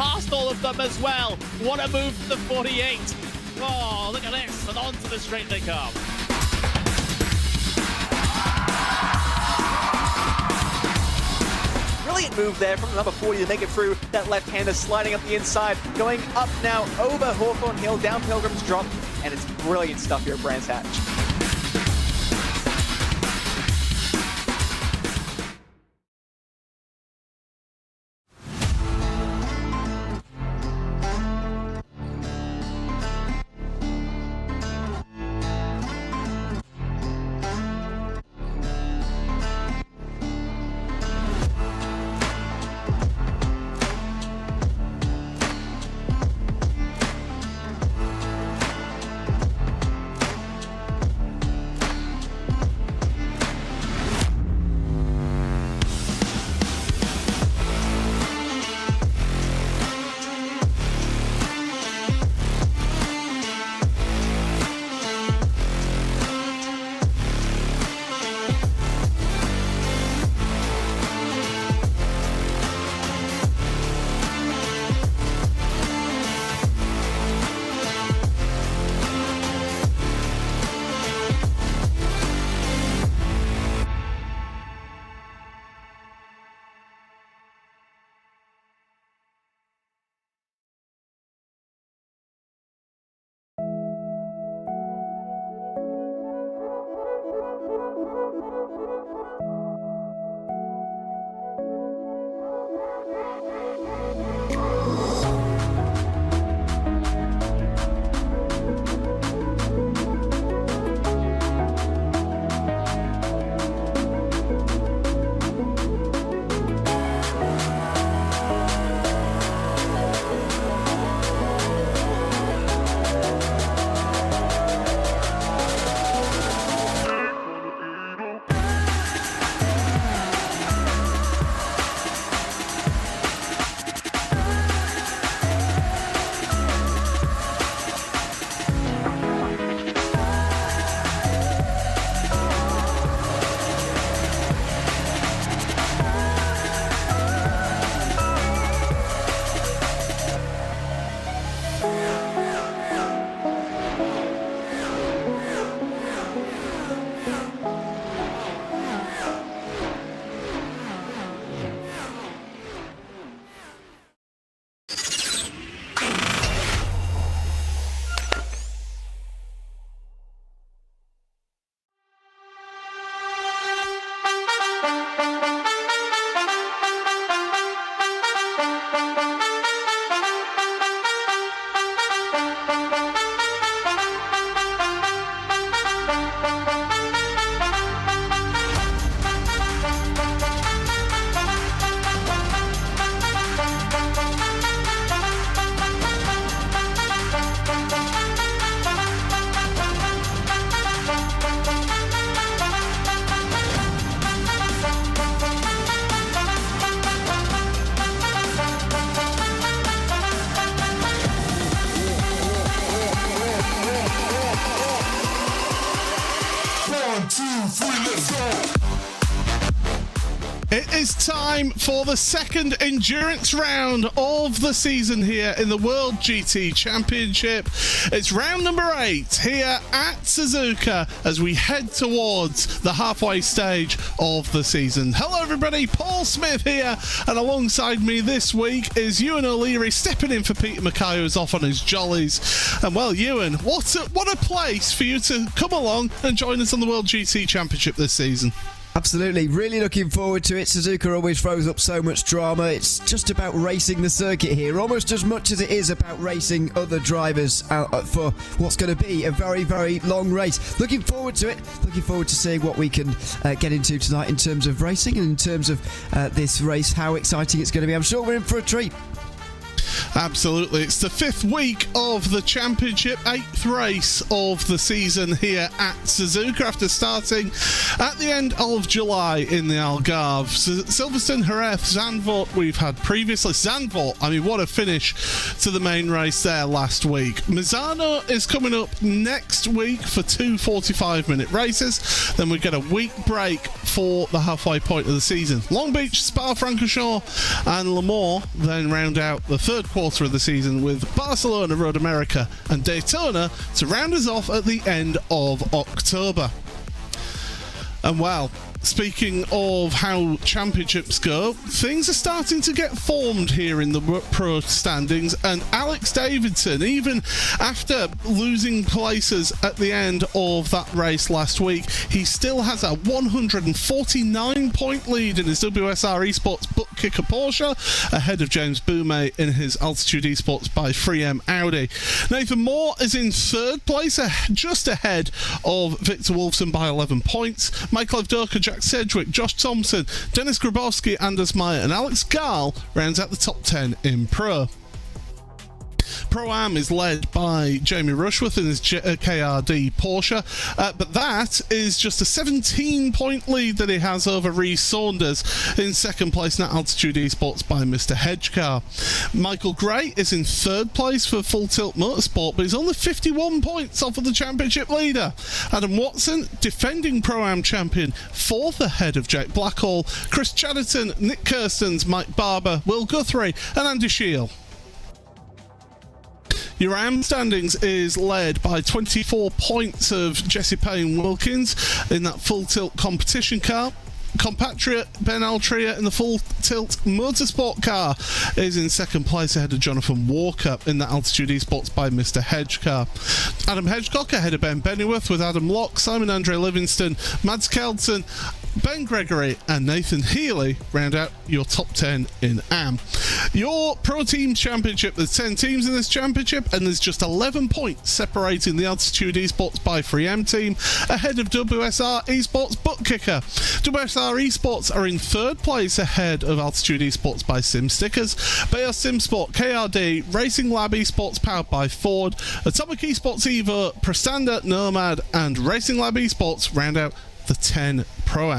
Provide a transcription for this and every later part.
Past all of them as well. What a move to the 48. Oh, look at this. And onto the straight they come. Brilliant move there from the number 40 to make it through. That left-hander sliding up the inside, going up now over Hawthorne Hill, down Pilgrim's Drop, and it's brilliant stuff here at Brands Hatch. It is time for the second endurance round of the season here in the World GT Championship. It's round number 8 here at Suzuka as we head towards the halfway stage of the season. Hello everybody, Paul Smith here, and alongside me this week is Ewan O'Leary stepping in for Peter Mackay, who's off on his jollies. And well, Ewan, what a place for you to come along and join us on the World GT Championship this season. Absolutely, really looking forward to it. Suzuka always throws up so much drama. It's just about racing the circuit here, almost as much as it is about racing other drivers for what's going to be a very, very long race. Looking forward to it. Looking forward to seeing what we can get into tonight in terms of racing and in terms of this race, how exciting it's going to be. I'm sure we're in for a treat. Absolutely. It's the 5th week of the championship, 8th race of the season here at Suzuka after starting at the end of July in the Algarve. Silverstone, Jerez, Zandvoort we've had previously. Zandvoort, I mean, what a finish to the main race there last week. Misano is coming up next week for 2 45-minute races. Then we get a week break for the halfway point of the season. Long Beach, Spa-Francorchamps and Le Mans then round out the third quarter of the season with Barcelona, Road America and Daytona to round us off at the end of October. And well, speaking of how championships go, things are starting to get formed here in the pro standings, and Alex Davidson, even after losing places at the end of that race last week, he still has a 149-point lead in his WSR Esports butt kicker Porsche, ahead of James Boumet in his Altitude Esports by 3M Audi. Nathan Moore is in 3rd place, just ahead of Victor Wolfson by 11 points. Michael Evdoka, Jack Sedgwick, Josh Thompson, Dennis Grabowski, Anders Meyer and Alex Gall rounds out the top 10 in Pro. Pro-Am is led by Jamie Rushworth in his KRD Porsche, but that is just a 17-point lead that he has over Reece Saunders in 2nd place in Altitude Esports by Mr. Hedgecar. Michael Gray is in 3rd place for Full Tilt Motorsport, but he's only 51 points off of the championship leader. Adam Watson, defending Pro-Am champion, 4th ahead of Jake Blackhall, Chris Chatterton, Nick Kirstens, Mike Barber, Will Guthrie and Andy Shield. Your AM standings is led by 24 points of Jesse Payne Wilkins in that Full Tilt competition car. Compatriot Ben Altria in the Full Tilt Motorsport car is in 2nd place ahead of Jonathan Walker in the Altitude Esports by Mr. Hedgecar. Adam Hedgecock ahead of Ben Bennyworth with Adam Locke, Simon Andre Livingston, Mads Kelton, Ben Gregory and Nathan Healy round out your top 10 in AM. Your Pro Team Championship, there's 10 teams in this championship and there's just 11 points separating the Altitude Esports by 3M team ahead of WSR Esports Butt Kicker. WSR Esports are in 3rd place ahead of Altitude Esports by Sim Stickers. Bayer Simsport, KRD, Racing Lab Esports powered by Ford, Atomic Esports Evo, Prestanda, Nomad and Racing Lab Esports round out the 10 Pro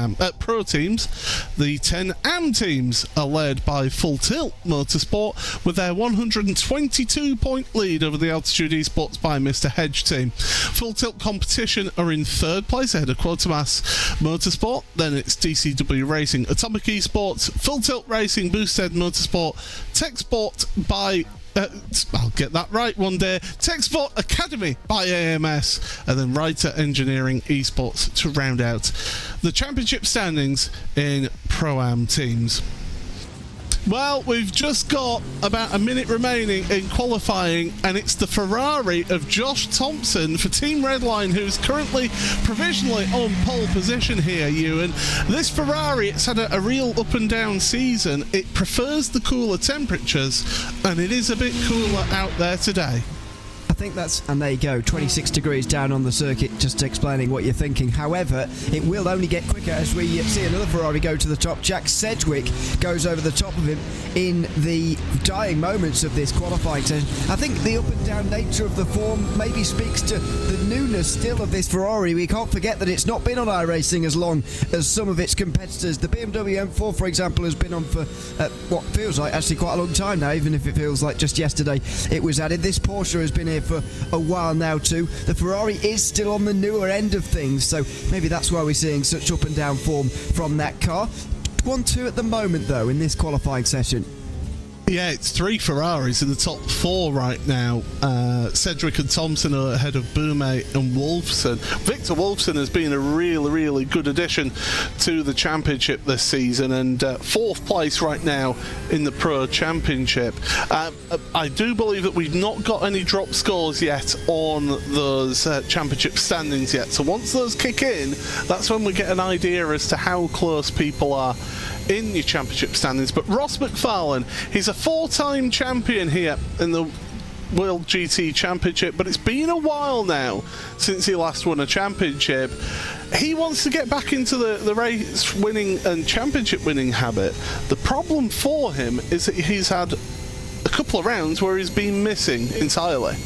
teams. The 10 AM teams are led by Full Tilt Motorsport with their 122-point lead over the Altitude Esports by Mr. Hedge team. Full Tilt Competition are in 3rd place ahead of Quotamas Motorsport. Then it's DCW Racing, Atomic Esports, Full Tilt Racing, Boosted Motorsport, Tech Sport by I'll get that right one day. Tech Sport Academy by AMS, and then Writer Engineering Esports to round out the championship standings in Pro-Am teams. Well, we've just got about a minute remaining in qualifying, and it's the Ferrari of Josh Thompson for Team Redline, who's currently provisionally on pole position here, Ewan. This Ferrari, it's had a real up and down season. It prefers the cooler temperatures, and it is a bit cooler out there today. I think that's, and there you go, 26 degrees down on the circuit, just explaining what you're thinking. However, it will only get quicker as we see another Ferrari go to the top. Jack Sedgwick goes over the top of him in the dying moments of this qualifying session. I think the up and down nature of the form maybe speaks to the newness still of this Ferrari. We can't forget that it's not been on iRacing as long as some of its competitors. The BMW M4, for example, has been on for what feels like actually quite a long time now, even if it feels like just yesterday it was added. This Porsche has been here for a while now too. The Ferrari is still on the newer end of things, so maybe that's why we're seeing such up and down form from that car. Just 1-2 at the moment, though, in this qualifying session. Yeah, it's 3 Ferraris in the top 4 right now. Sedgwick and Thompson are ahead of Boumet and Wolfson. Victor Wolfson has been a really, really good addition to the championship this season, and 4th place right now in the Pro Championship. I do believe that we've not got any drop scores yet on those championship standings yet. So once those kick in, that's when we get an idea as to how close people are in your championship standings. But Ross McFarlane, he's a 4-time champion here in the World GT Championship, but it's been a while now since he last won a championship. He wants to get back into the race winning and championship winning habit. The problem for him is that he's had a couple of rounds where he's been missing entirely.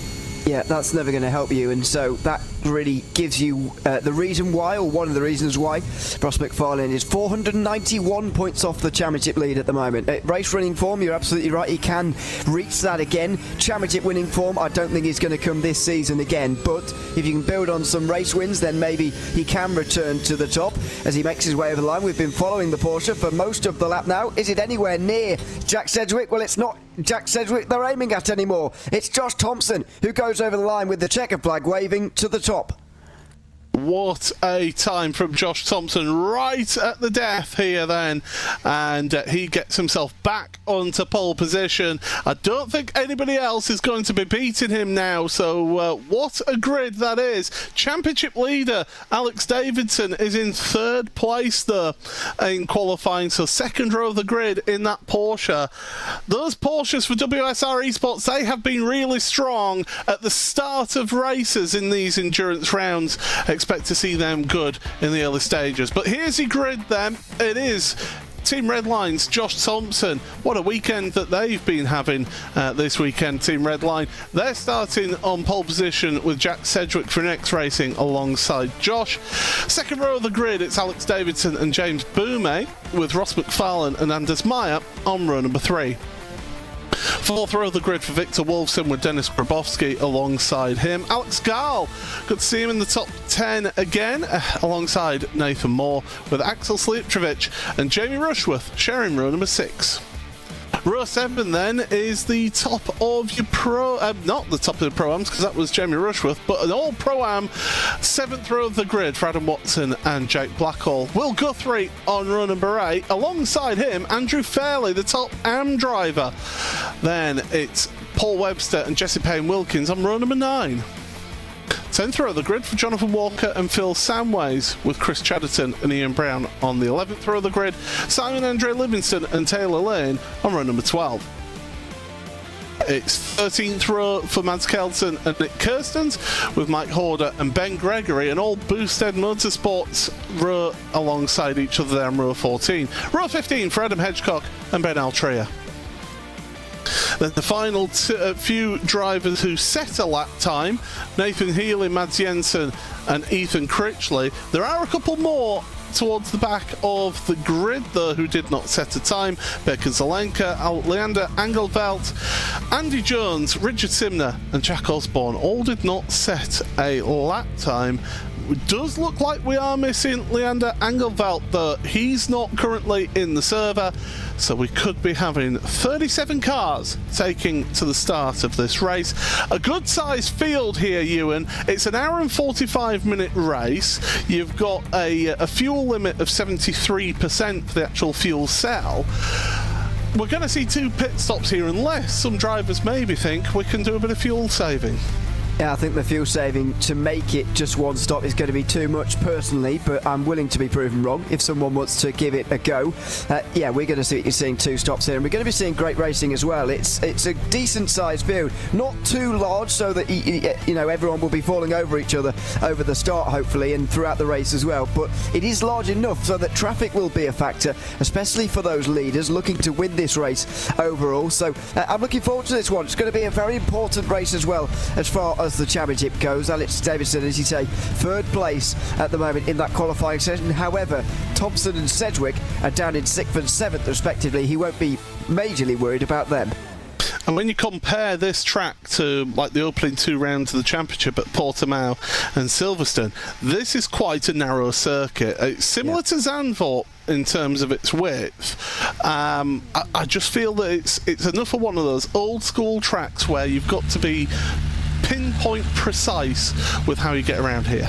Yeah, that's never going to help you, and so that really gives you the reason why, or one of the reasons why, Ross McFarlane is 491 points off the championship lead at the moment. Race running form, you're absolutely right, he can reach that again. Championship winning form, I don't think he's going to come this season again, but if you can build on some race wins, then maybe he can return to the top as he makes his way over the line. We've been following the Porsche for most of the lap now. Is it anywhere near Jack Sedgwick? Well, it's not Jack Sedgwick they're aiming at anymore. It's Josh Thompson who goes over the line with the checker flag waving to the top. What a time from Josh Thompson, right at the death here then, and he gets himself back onto pole position. I don't think anybody else is going to be beating him now, so what a grid that is. Championship leader Alex Davidson is in 3rd place though in qualifying, so 2nd row of the grid in that Porsche. Those Porsches for WSR Esports, they have been really strong at the start of races in these endurance rounds. Expect to see them good in the early stages. But here's your grid then. It is Team Redline's Josh Thompson. What a weekend that they've been having this weekend, Team Redline. They're starting on pole position with Jack Sedgwick for Next Racing alongside Josh. 2nd row of the grid, it's Alex Davidson and James Boumet, with Ross McFarlane and Anders Meyer on row number 3. 4th row of the grid for Victor Wolfson with Dennis Grabowski alongside him. Alex Gall, good to see him in the top 10 again, alongside Nathan Moore, with Axel Slieptrovich and Jamie Rushworth sharing row number 6. Row 7 then is the top of your pro, not the top of the pro-ams because that was Jamie Rushworth, but an all pro-am 7th row of the grid for Adam Watson and Jake Blackhall. Will Guthrie on row number 8, alongside him Andrew Fairley, the top am driver. Then it's Paul Webster and Jesse Payne-Wilkins on row number 9. 10th row of the grid for Jonathan Walker and Phil Samways, with Chris Chatterton and Ian Brown on the 11th row of the grid. Simon Andre Livingston and Taylor Lane on row number 12. It's 13th row for Mads Kelton and Nick Kirstens, with Mike Horder and Ben Gregory, and all Boosted Motorsports row alongside each other there on row 14. Row 15 for Adam Hedgecock and Ben Altria. Then the final few drivers who set a lap time, Nathan Healy, Mads Jensen and Ethan Critchley. There are a couple more towards the back of the grid though who did not set a time. Becca Zelenka, Leander Engelvelt, Andy Jones, Richard Simner and Jack Osborne all did not set a lap time. It does look like we are missing Leander Engelvelt though. He's not currently in the server, so we could be having 37 cars taking to the start of this race. A good sized field here, Ewan. It's an hour and 45-minute race. You've got a fuel limit of 73% for the actual fuel cell. We're going to see 2 pit stops here unless some drivers maybe think we can do a bit of fuel saving. Yeah, I think the fuel saving to make it just one stop is going to be too much personally, but I'm willing to be proven wrong if someone wants to give it a go. Yeah, we're going to see you're seeing 2 stops here, and we're going to be seeing great racing as well. It's a decent sized field, not too large so that you know everyone will be falling over each other over the start hopefully and throughout the race as well, but it is large enough so that traffic will be a factor, especially for those leaders looking to win this race overall. So I'm looking forward to this one. It's going to be a very important race as well as far as the championship goes. Alex Davidson, as you say, 3rd place at the moment in that qualifying session. However, Thompson and Sedgwick are down in 6th and 7th respectively. He won't be majorly worried about them. And when you compare this track to like the opening 2 rounds of the championship at Portimao and Silverstone, this is quite a narrow circuit. It's similar to Zandvoort in terms of its width. I just feel that it's enough of one of those old school tracks where you've got to be pinpoint precise with how you get around here.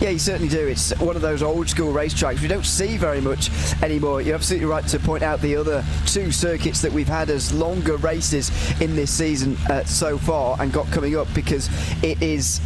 Yeah, you certainly do. It's one of those old school racetracks we don't see very much anymore. You're absolutely right to point out the other 2 circuits that we've had as longer races in this season so far and got coming up, because it is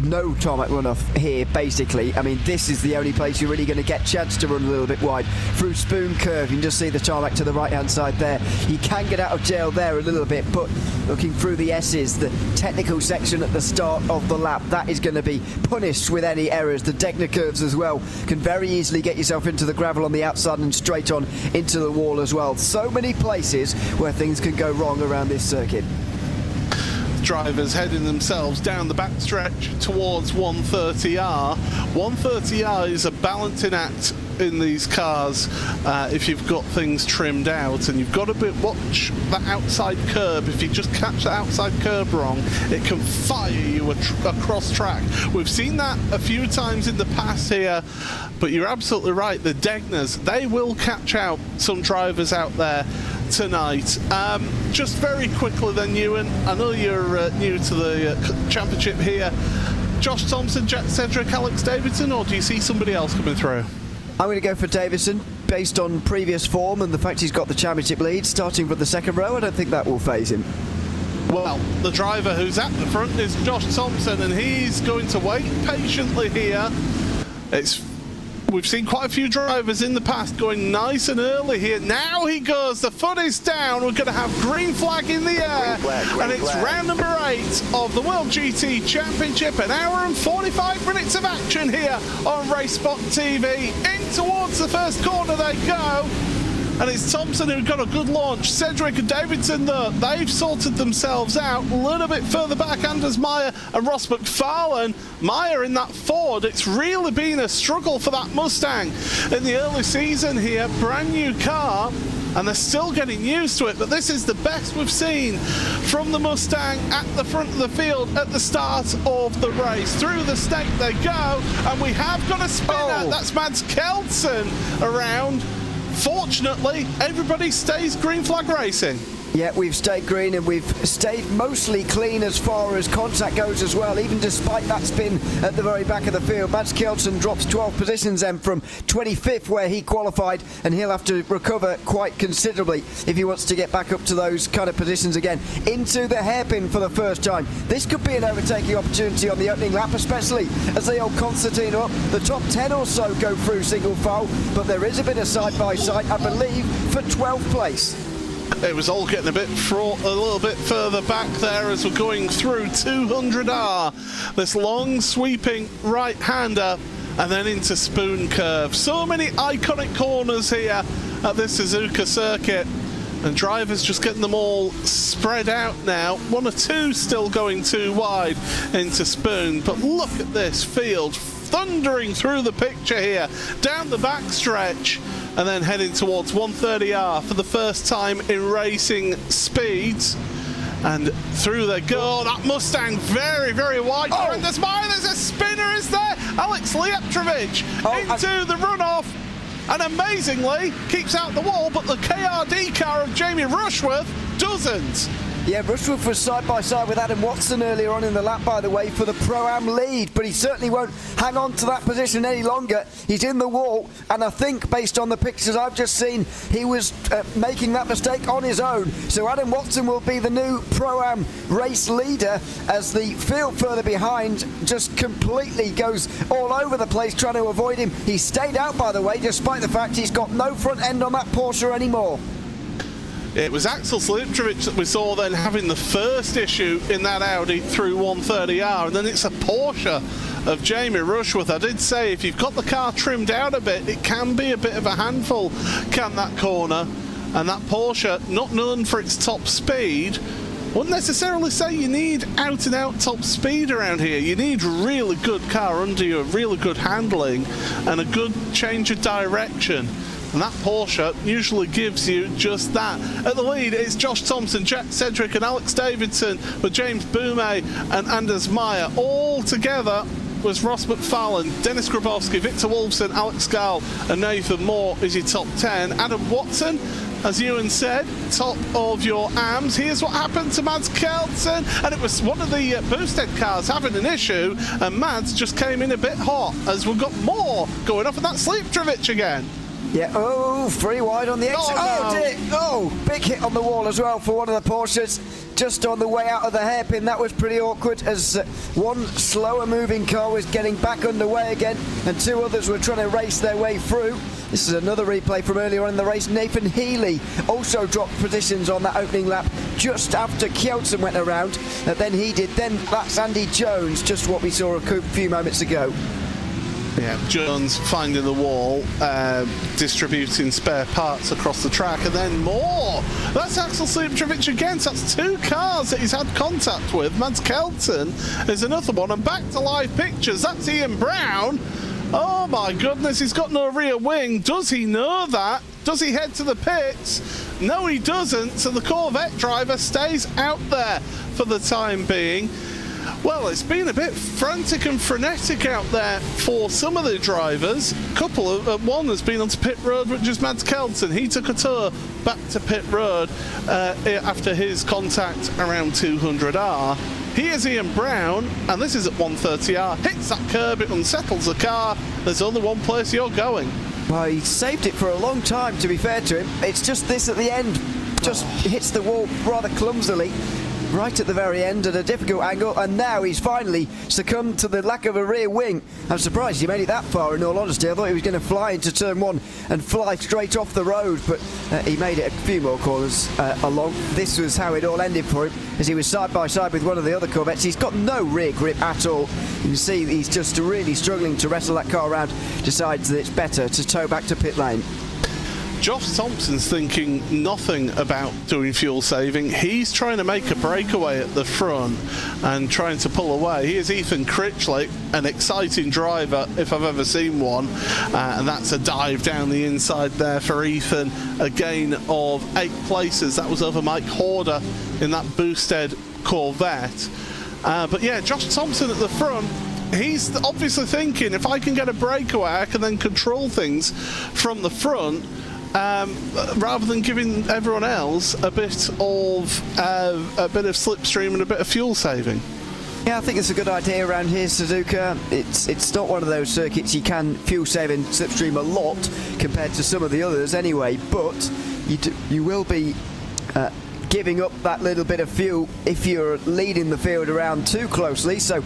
no tarmac runoff here, basically. I mean, this is the only place you're really going to get a chance to run a little bit wide. Through Spoon Curve, you can just see the tarmac to the right-hand side there. You can get out of jail there a little bit, but looking through the S's, the technical section at the start of the lap, that is going to be punished with any errors. The Degner curves as well can very easily get yourself into the gravel on the outside and straight on into the wall as well. So many places where things can go wrong around this circuit. Drivers heading themselves down the backstretch towards 130R. 130R is a balancing act in these cars if you've got things trimmed out, and you've got to watch that outside curb. If you just catch the outside curb wrong, it can fire you across track. We've seen that a few times in the past here, but you're absolutely right. The Degners, they will catch out some drivers out there tonight. Just very quickly then, Ewan, I know you're new to the championship here. Josh Thompson, Jack Cedric, Alex Davidson, or do you see somebody else coming through? I'm going to go for Davidson based on previous form and the fact he's got the championship lead starting from the second row. I don't think that will faze him. Well, the driver who's at the front is Josh Thompson, and he's going to wait patiently here. We've seen quite a few drivers in the past going nice and early here. Now he goes, the foot is down. We're going to have green flag in the air. And it's round number 8 of the World GT Championship. An hour and 45 minutes of action here on RaceSpotTV. In towards the first corner they go. And it's Thompson who got a good launch. Cedric and Davidson, though, they've sorted themselves out a little bit further back. Anders Meyer and Ross McFarlane. Meyer in that Ford. It's really been a struggle for that Mustang in the early season here. Brand new car, and they're still getting used to it. But this is the best we've seen from the Mustang at the front of the field at the start of the race. Through the stake they go, and we have got a spinner. That's Mads Kelsen around. Fortunately, everybody stays green flag racing. Yeah, we've stayed green and we've stayed mostly clean as far as contact goes as well, even despite that spin at the very back of the field. Mads Kjeldsen drops 12 positions then from 25th where he qualified, and he'll have to recover quite considerably if he wants to get back up to those kind of positions again. Into the hairpin for the first time. This could be an overtaking opportunity on the opening lap, especially as the old Constantine up. The top 10 or so go through single file, but there is a bit of side-by-side, I believe, for 12th place. It was all getting a little bit further back there as we're going through 200R. This long sweeping right-hander and then into Spoon Curve. So many iconic corners here at this Suzuka circuit. And drivers just getting them all spread out now. 1 or 2 still going too wide into Spoon. But look at this field thundering through the picture here. Down the backstretch. And then heading towards 130R for the first time in racing speeds. And through they go. That Mustang very, very wide. And there's a spinner, is there? Alex Lieptrovic into the runoff. And amazingly, keeps out the wall, but the KRD car of Jamie Rushworth doesn't. Yeah, Rushworth was side-by-side with Adam Watson earlier on in the lap, by the way, for the Pro-Am lead, but he certainly won't hang on to that position any longer. He's in the wall, and I think, based on the pictures I've just seen, he was making that mistake on his own. So Adam Watson will be the new Pro-Am race leader as the field further behind just completely goes all over the place trying to avoid him. He stayed out, by the way, despite the fact he's got no front end on that Porsche anymore. It was Axel Sliptrovic that we saw then having the first issue in that Audi through 130R, and then it's a Porsche of Jamie Rushworth. I did say if you've got the car trimmed out a bit, it can be a bit of a handful, can that corner. And that Porsche, not known for its top speed, wouldn't necessarily say you need out-and-out top speed around here. You need really good car under you, really good handling, and a good change of direction. and that Porsche usually gives you just that. At the lead, it's Josh Thompson, Jack Sedgwick and Alex Davidson, with James Boumet and Anders Meyer. All together was Ross McFarlane, Dennis Grabowski, Victor Wolfson, Alex Gall and Nathan Moore is your top 10. Adam Watson, as Ewan said, top of your AMs. Here's what happened to Mads Kelsen, and it was one of the boosted cars having an issue, and Mads just came in a bit hot as we've got more going off, and that's Sliptrovic again. Yeah, oh, 3 wide on the exit. Oh, no. Dear. Oh, big hit on the wall as well for one of the Porsches. Just on the way out of the hairpin, that was pretty awkward as one slower moving car was getting back underway again and 2 others were trying to race their way through. This is another replay from earlier on in the race. Nathan Healy also dropped positions on that opening lap just after Kjelsen went around. Then he did. Then that's Andy Jones, just what we saw a few moments ago. Yeah, Jones finding the wall, distributing spare parts across the track, and then more. That's Axel Sliptrovic again, so that's 2 cars that he's had contact with. Mads Kelsen is another one, and back to live pictures, that's Ian Brown. Oh my goodness, he's got no rear wing. Does he know that? Does he head to the pits? No, he doesn't, so the Corvette driver stays out there for the time being. Well, it's been a bit frantic and frenetic out there for some of the drivers. One has been onto pit road, which is Mads Kelsen. He took a tour back to pit road after his contact around 200R. Here's Ian Brown, and this is at 130R. Hits that curb, it unsettles the car. There's only one place you're going. Well, he saved it for a long time, to be fair to him. It's just this at the end. Just hits the wall rather clumsily. Right at the very end at a difficult angle, and now he's finally succumbed to the lack of a rear wing. I'm surprised he made it that far, in all honesty. I thought he was going to fly into turn 1 and fly straight off the road, but he made it a few more corners along. This was how it all ended for him, as he was side by side with one of the other Corvettes. He's got no rear grip at all. You can see he's just really struggling to wrestle that car around. Decides that it's better to tow back to pit lane. Josh Thompson's thinking nothing about doing fuel saving. He's trying to make a breakaway at the front and trying to pull away. Here's Ethan Critchley, an exciting driver if I've ever seen one, and that's a dive down the inside there for Ethan. A gain of 8 places. That was over Mike Horder in that boosted Corvette. But yeah, Josh Thompson at the front. He's obviously thinking, if I can get a breakaway, I can then control things from the front. Rather than giving everyone else a bit of slipstream and a bit of fuel saving. Yeah, I think it's a good idea around here, Suzuka. It's not one of those circuits you can fuel save and slipstream a lot compared to some of the others anyway, but you will be giving up that little bit of fuel if you're leading the field around too closely. So I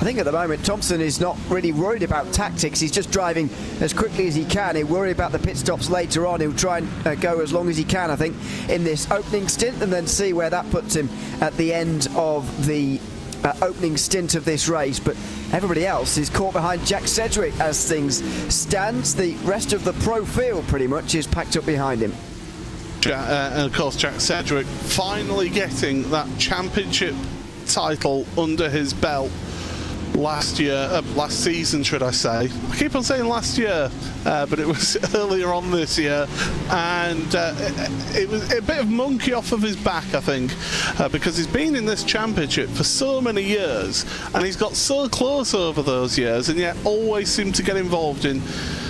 think at the moment Thompson is not really worried about tactics. He's just driving as quickly as he can. He'll worry about the pit stops later on. He'll try and go as long as he can, I think, in this opening stint, and then see where that puts him at the end of the opening stint of this race. But everybody else is caught behind Jack Sedgwick as things stand. The rest of the pro field pretty much is packed up behind him. And of course Jack Sedgwick finally getting that championship title under his belt last season should I say. I keep on saying last year, but it was earlier on this year, and it was a bit of monkey off of his back, I think, because he's been in this championship for so many years and he's got so close over those years, and yet always seemed to get involved in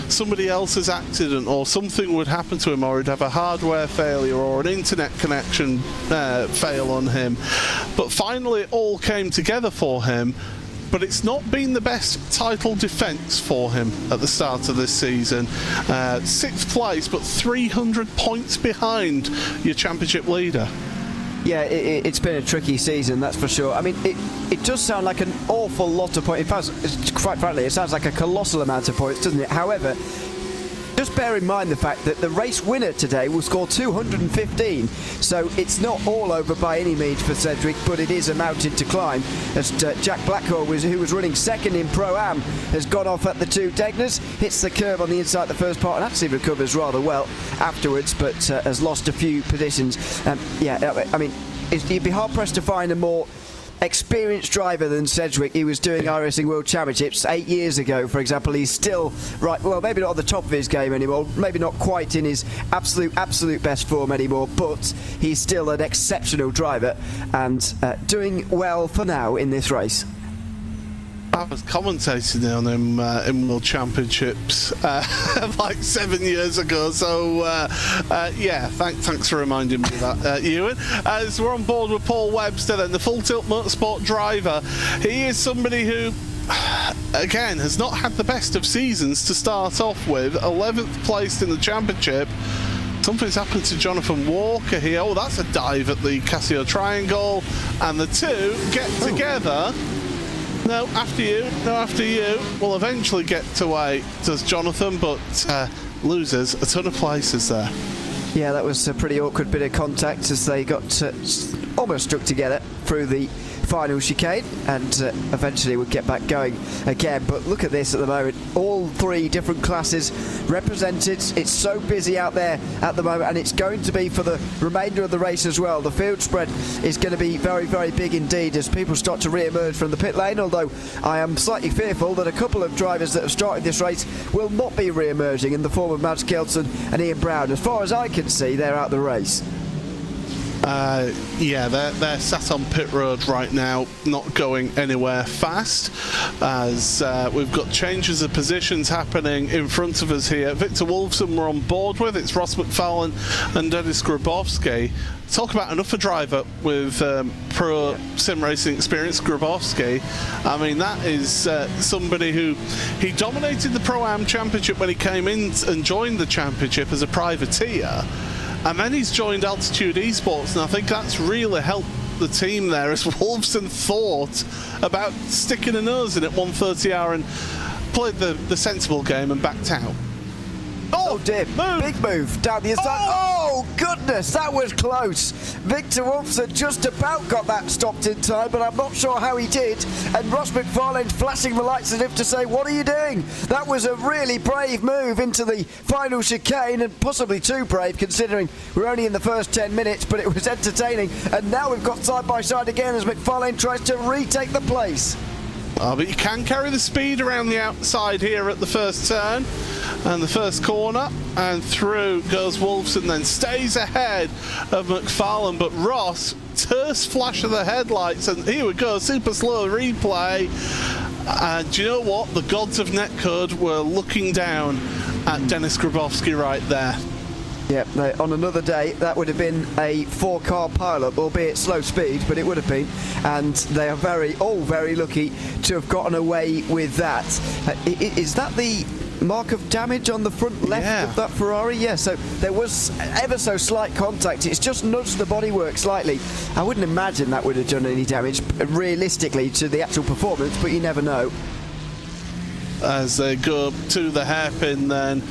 somebody else's accident, or something would happen to him, or he'd have a hardware failure or an internet connection fail on him. But finally it all came together for him, but it's not been the best title defence for him at the start of this season. 6th place, but 300 points behind your championship leader. Yeah, it's been a tricky season, that's for sure. I mean, it does sound like an awful lot of points. In fact, quite frankly, it sounds like a colossal amount of points, doesn't it? However, just bear in mind the fact that the race winner today will score 215, so it's not all over by any means for Sedgwick, but it is a mountain to climb, as Jack Blackhall, who was running second in Pro-Am, has gone off at the 2 Degners, hits the curb on the inside the first part, and actually recovers rather well afterwards, but has lost a few positions. Yeah, I mean, you'd be hard-pressed to find a more experienced driver than Sedgwick. He was doing iRacing World Championships 8 years ago, for example. He's still, right, well, maybe not at the top of his game anymore, maybe not quite in his absolute best form anymore, but he's still an exceptional driver and doing well for now in this race. I was commentating on him in World Championships like 7 years ago, so yeah, thanks for reminding me of that, Ewan. As we're on board with Paul Webster, then the Full Tilt Motorsport driver, he is somebody who, again, has not had the best of seasons to start off with. 11th placed in the championship. Something's happened to Jonathan Walker here. Oh, that's a dive at the Casio Triangle, and the two get together. No, after you. We'll eventually get to A, does Jonathan, but loses a ton of places there. Yeah, that was a pretty awkward bit of contact as they got almost stuck together through the final chicane, and eventually would get back going again. But look at this at the moment, all three different classes represented. It's so busy out there at the moment, and it's going to be for the remainder of the race as well. The field spread is going to be very, very big indeed as people start to re-emerge from the pit lane, although I am slightly fearful that a couple of drivers that have started this race will not be re-emerging, in the form of Mads Kelsen and Ian Brown. As far as I can see, they're out the race. Yeah, they're sat on pit road right now, not going anywhere fast, as we've got changes of positions happening in front of us here. Victor Wolfson we're on board with. It's Ross McFarlane and Dennis Grabowski. Talk about another driver with pro sim racing experience, Grabowski. I mean, that is somebody who, he dominated the Pro-Am Championship when he came in and joined the championship as a privateer. And then he's joined Altitude Esports, and I think that's really helped the team there, as Wolfson thought about sticking a nose in at 1:30 hour and played the sensible game and backed out. Oh dear, big move down the inside. Oh goodness, that was close. Victor Wolfson just about got that stopped in time, but I'm not sure how he did. And Ross McFarlane flashing the lights as if to say, what are you doing? That was a really brave move into the final chicane, and possibly too brave considering we're only in the first 10 minutes, but it was entertaining. And now we've got side by side again as McFarlane tries to retake the place. Oh, but you can carry the speed around the outside here at the first turn and the first corner, and through goes Wolfson, then stays ahead of McFarlane, but Ross, terse flash of the headlights, and here we go, super slow replay. And do you know what? The gods of netcode were looking down at Dennis Grabowski right there. Yeah, on another day, that would have been a 4-car pile-up, albeit slow speed, but it would have been. And they are all very lucky to have gotten away with that. Is that the mark of damage on the front left of that Ferrari? Yeah, so there was ever so slight contact. It's just nudged the bodywork slightly. I wouldn't imagine that would have done any damage, realistically, to the actual performance, but you never know. As they go to the hairpin then,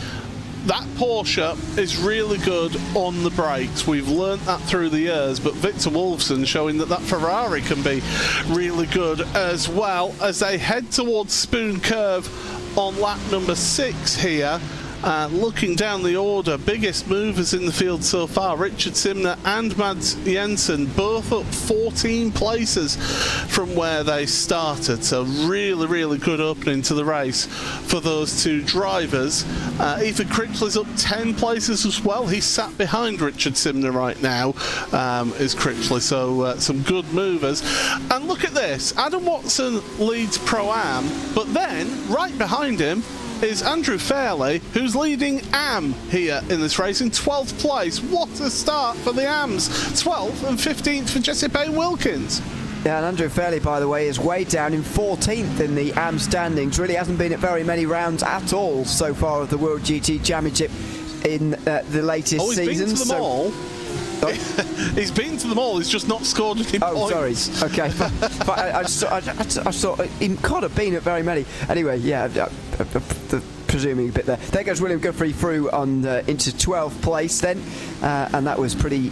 that Porsche is really good on the brakes. We've learnt that through the years, but Victor Wolfson showing that Ferrari can be really good as well, as they head towards Spoon Curve on lap number 6 here. Looking down the order, biggest movers in the field so far, Richard Simner and Mads Jensen, both up 14 places from where they started. So really, really good opening to the race for those two drivers. Ethan Critchley's up 10 places as well. He's sat behind Richard Simner right now, is Critchley. So some good movers. And look at this, Adam Watson leads Pro-Am, but then right behind him is Andrew Fairley, who's leading AM here in this race in 12th place. What a start for the AMs. 12th and 15th for Jesse Payne-Wilkins. Yeah, and Andrew Fairley, by the way, is way down in 14th in the AM standings. Really hasn't been at very many rounds at all so far of the World GT Championship in the latest season. Been to them all. He's been to them all, he's just not scored any points. Sorry. Okay. but I saw he could have been at very many. Anyway, yeah, presuming a bit there. There goes William Guthrie through on into 12th place then, and that was pretty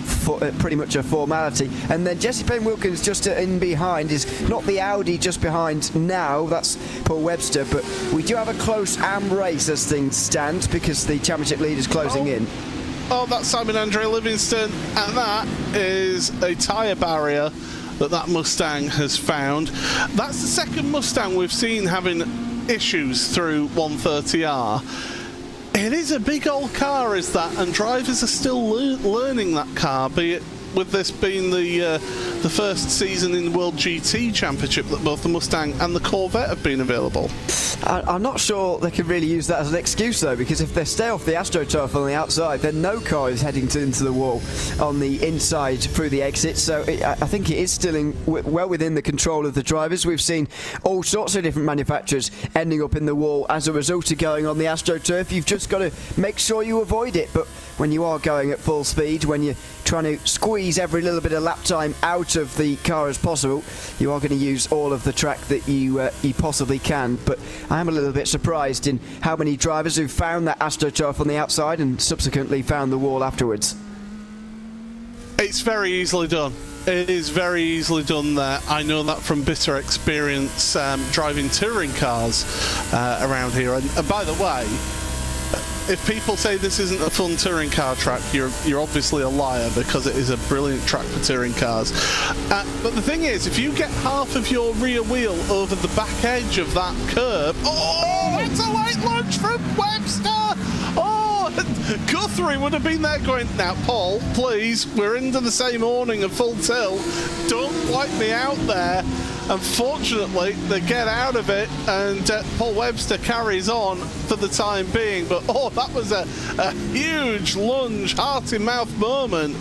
much a formality. And then Jesse Payne-Wilkins just in behind is not the Audi just behind now, that's Paul Webster, but we do have a close AM race as things stand because the championship lead is closing in. Oh, that's Simon Andre Livingston, and that is a tyre barrier that Mustang has found. That's the second Mustang we've seen having issues through 130R. It is a big old car, is that, and drivers are still learning that car, be it with this being the first season in the World GT Championship that both the Mustang and the Corvette have been available. I'm not sure they can really use that as an excuse, though, because if they stay off the AstroTurf on the outside, then no car is heading into the wall on the inside through the exit. So I think it is still well within the control of the drivers. We've seen all sorts of different manufacturers ending up in the wall as a result of going on the AstroTurf. You've just got to make sure you avoid it. But when you are going at full speed, when you're trying to squeeze every little bit of lap time out of the car as possible, you are going to use all of the track that you possibly can. But I am a little bit surprised in how many drivers who found that AstroTurf on the outside and subsequently found the wall afterwards. It's very easily done. It is very easily done there. I know that from bitter experience driving touring cars around here. And by the way, if people say this isn't a fun touring car track, you're obviously a liar, because it is a brilliant track for touring cars. But the thing is, if you get half of your rear wheel over the back edge of that curb, oh, it's a late lunch from Webster! Oh, Guthrie would have been there going, now, Paul, please, we're into the same awning of full tilt. Don't wipe me out there. Unfortunately, they get out of it, and Paul Webster carries on for the time being. But oh, that was a huge lunge, heart-in-mouth moment.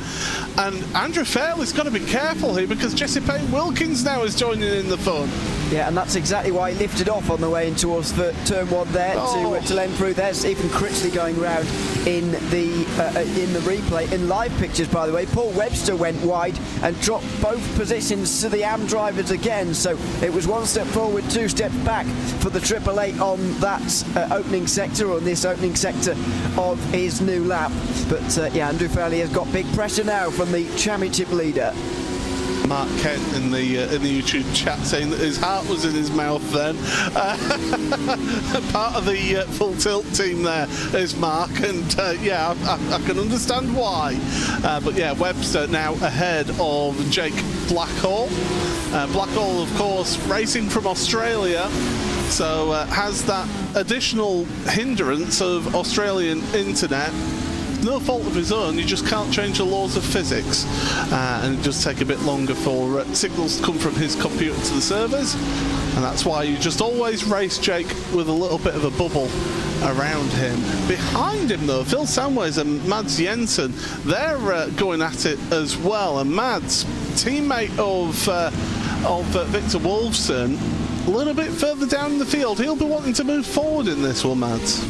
And Andrew Fairley's got to be careful here, because Jesse Payne Wilkins now is joining in the fun. Yeah, and that's exactly why he lifted off on the way in towards the turn one there to lend through. There's even Critchley going round in the replay. In live pictures, by the way, Paul Webster went wide and dropped both positions to the AM drivers again. So it was one step forward, two steps back for the 888 on that opening sector, or this opening sector of his new lap. But yeah, Andrew Fairley has got big pressure now from the championship leader. Mark Kent in the YouTube chat saying that his heart was in his mouth then. Part of the full tilt team there is Mark, and yeah, I can understand why. But yeah, Webster now ahead of Jake Blackhall. Blackhall, of course, racing from Australia, so has that additional hindrance of Australian internet. No fault of his own, you just can't change the laws of physics, and it does take a bit longer for signals to come from his computer to the servers, and that's why you just always race Jake with a little bit of a bubble around him. Behind him though, Phil Samways and Mads Jensen, they're going at it as well, and Mads, teammate of Victor Wolfson, a little bit further down in the field. He'll be wanting to move forward in this one, Mads.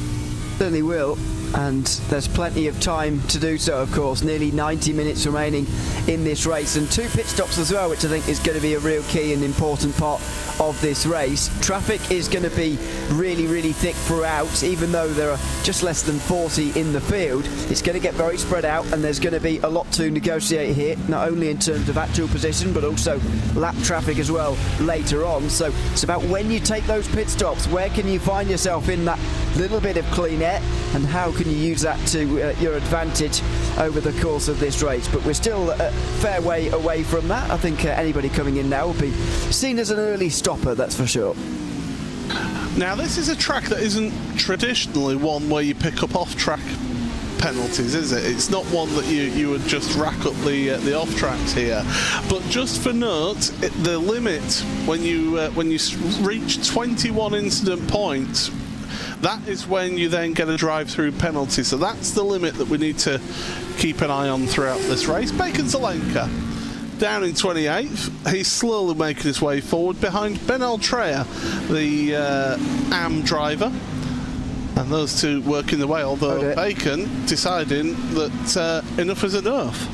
Certainly will. And there's plenty of time to do so, of course. Nearly 90 minutes remaining in this race, and 2 pit stops as well, which I think is going to be a real key and important part of this race. Traffic is going to be really, really thick throughout, even though there are just less than 40 in the field. It's going to get very spread out, and there's going to be a lot to negotiate here, not only in terms of actual position, but also lap traffic as well later on. So it's about when you take those pit stops, where can you find yourself in that little bit of clean air, and how can you use that to your advantage over the course of this race. But we're still a fair way away from that. I think anybody coming in now will be seen as an early stopper, that's for sure. Now, this is a track that isn't traditionally one where you pick up off-track penalties, is it? It's not one that you would just rack up the off tracks here. But just for note, the limit when you reach 21 incident points, that is when you then get a drive-through penalty. So that's the limit that we need to keep an eye on throughout this race. Bacon Zelenka down in 28th. He's slowly making his way forward behind Ben Altrea, the AM driver. And those two working their way, although Bacon deciding that enough is enough.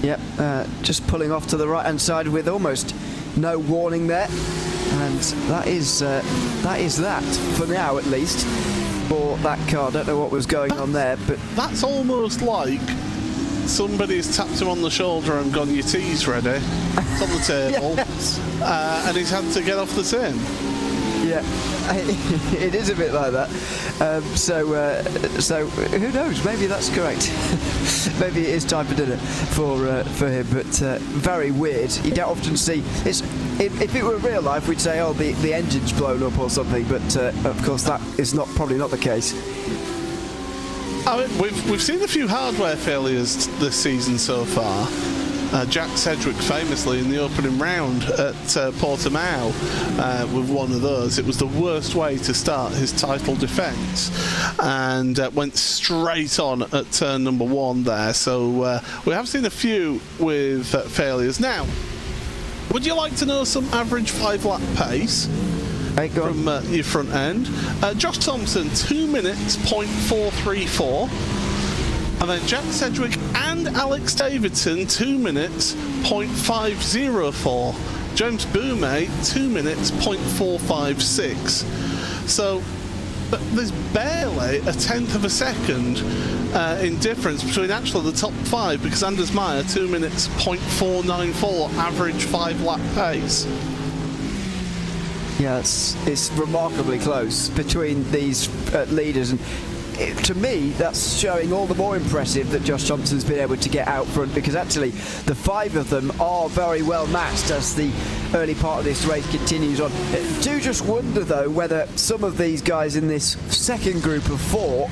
Yep, just pulling off to the right-hand side with almost no warning there. And that is that, for now at least, for that car. I don't know what was going on there, but that's almost like somebody's tapped him on the shoulder and gone, your tea's ready. It's on the table. Yes. And he's had to get off the tin. Yeah, it is a bit like that. So who knows? Maybe that's correct. Maybe it is time for dinner for him. But very weird. You don't often see. If it were real life, we'd say, oh, the engine's blown up or something. But of course, that is probably not the case. I mean, we've seen a few hardware failures this season so far. Jack Sedgwick famously in the opening round at Portimao with one of those. It was the worst way to start his title defence, and went straight on at turn number 1 there. So we have seen a few with failures. Now, would you like to know some average 5-lap pace from your front end? Josh Thompson, 2 minutes, 0.434. And then Jack Sedgwick and Alex Davidson, 2 minutes, 0.504. James Boumet, 2 minutes, 0.456. So there's barely a tenth of a second in difference between actually the top 5, because Anders Meyer, 2 minutes, 0.494 average 5-lap pace. Yeah, it's remarkably close between these leaders, and to me, that's showing all the more impressive that Josh Thompson's been able to get out front, because actually the 5 of them are very well matched as the early part of this race continues on. Do just wonder though whether some of these guys in this second group of 4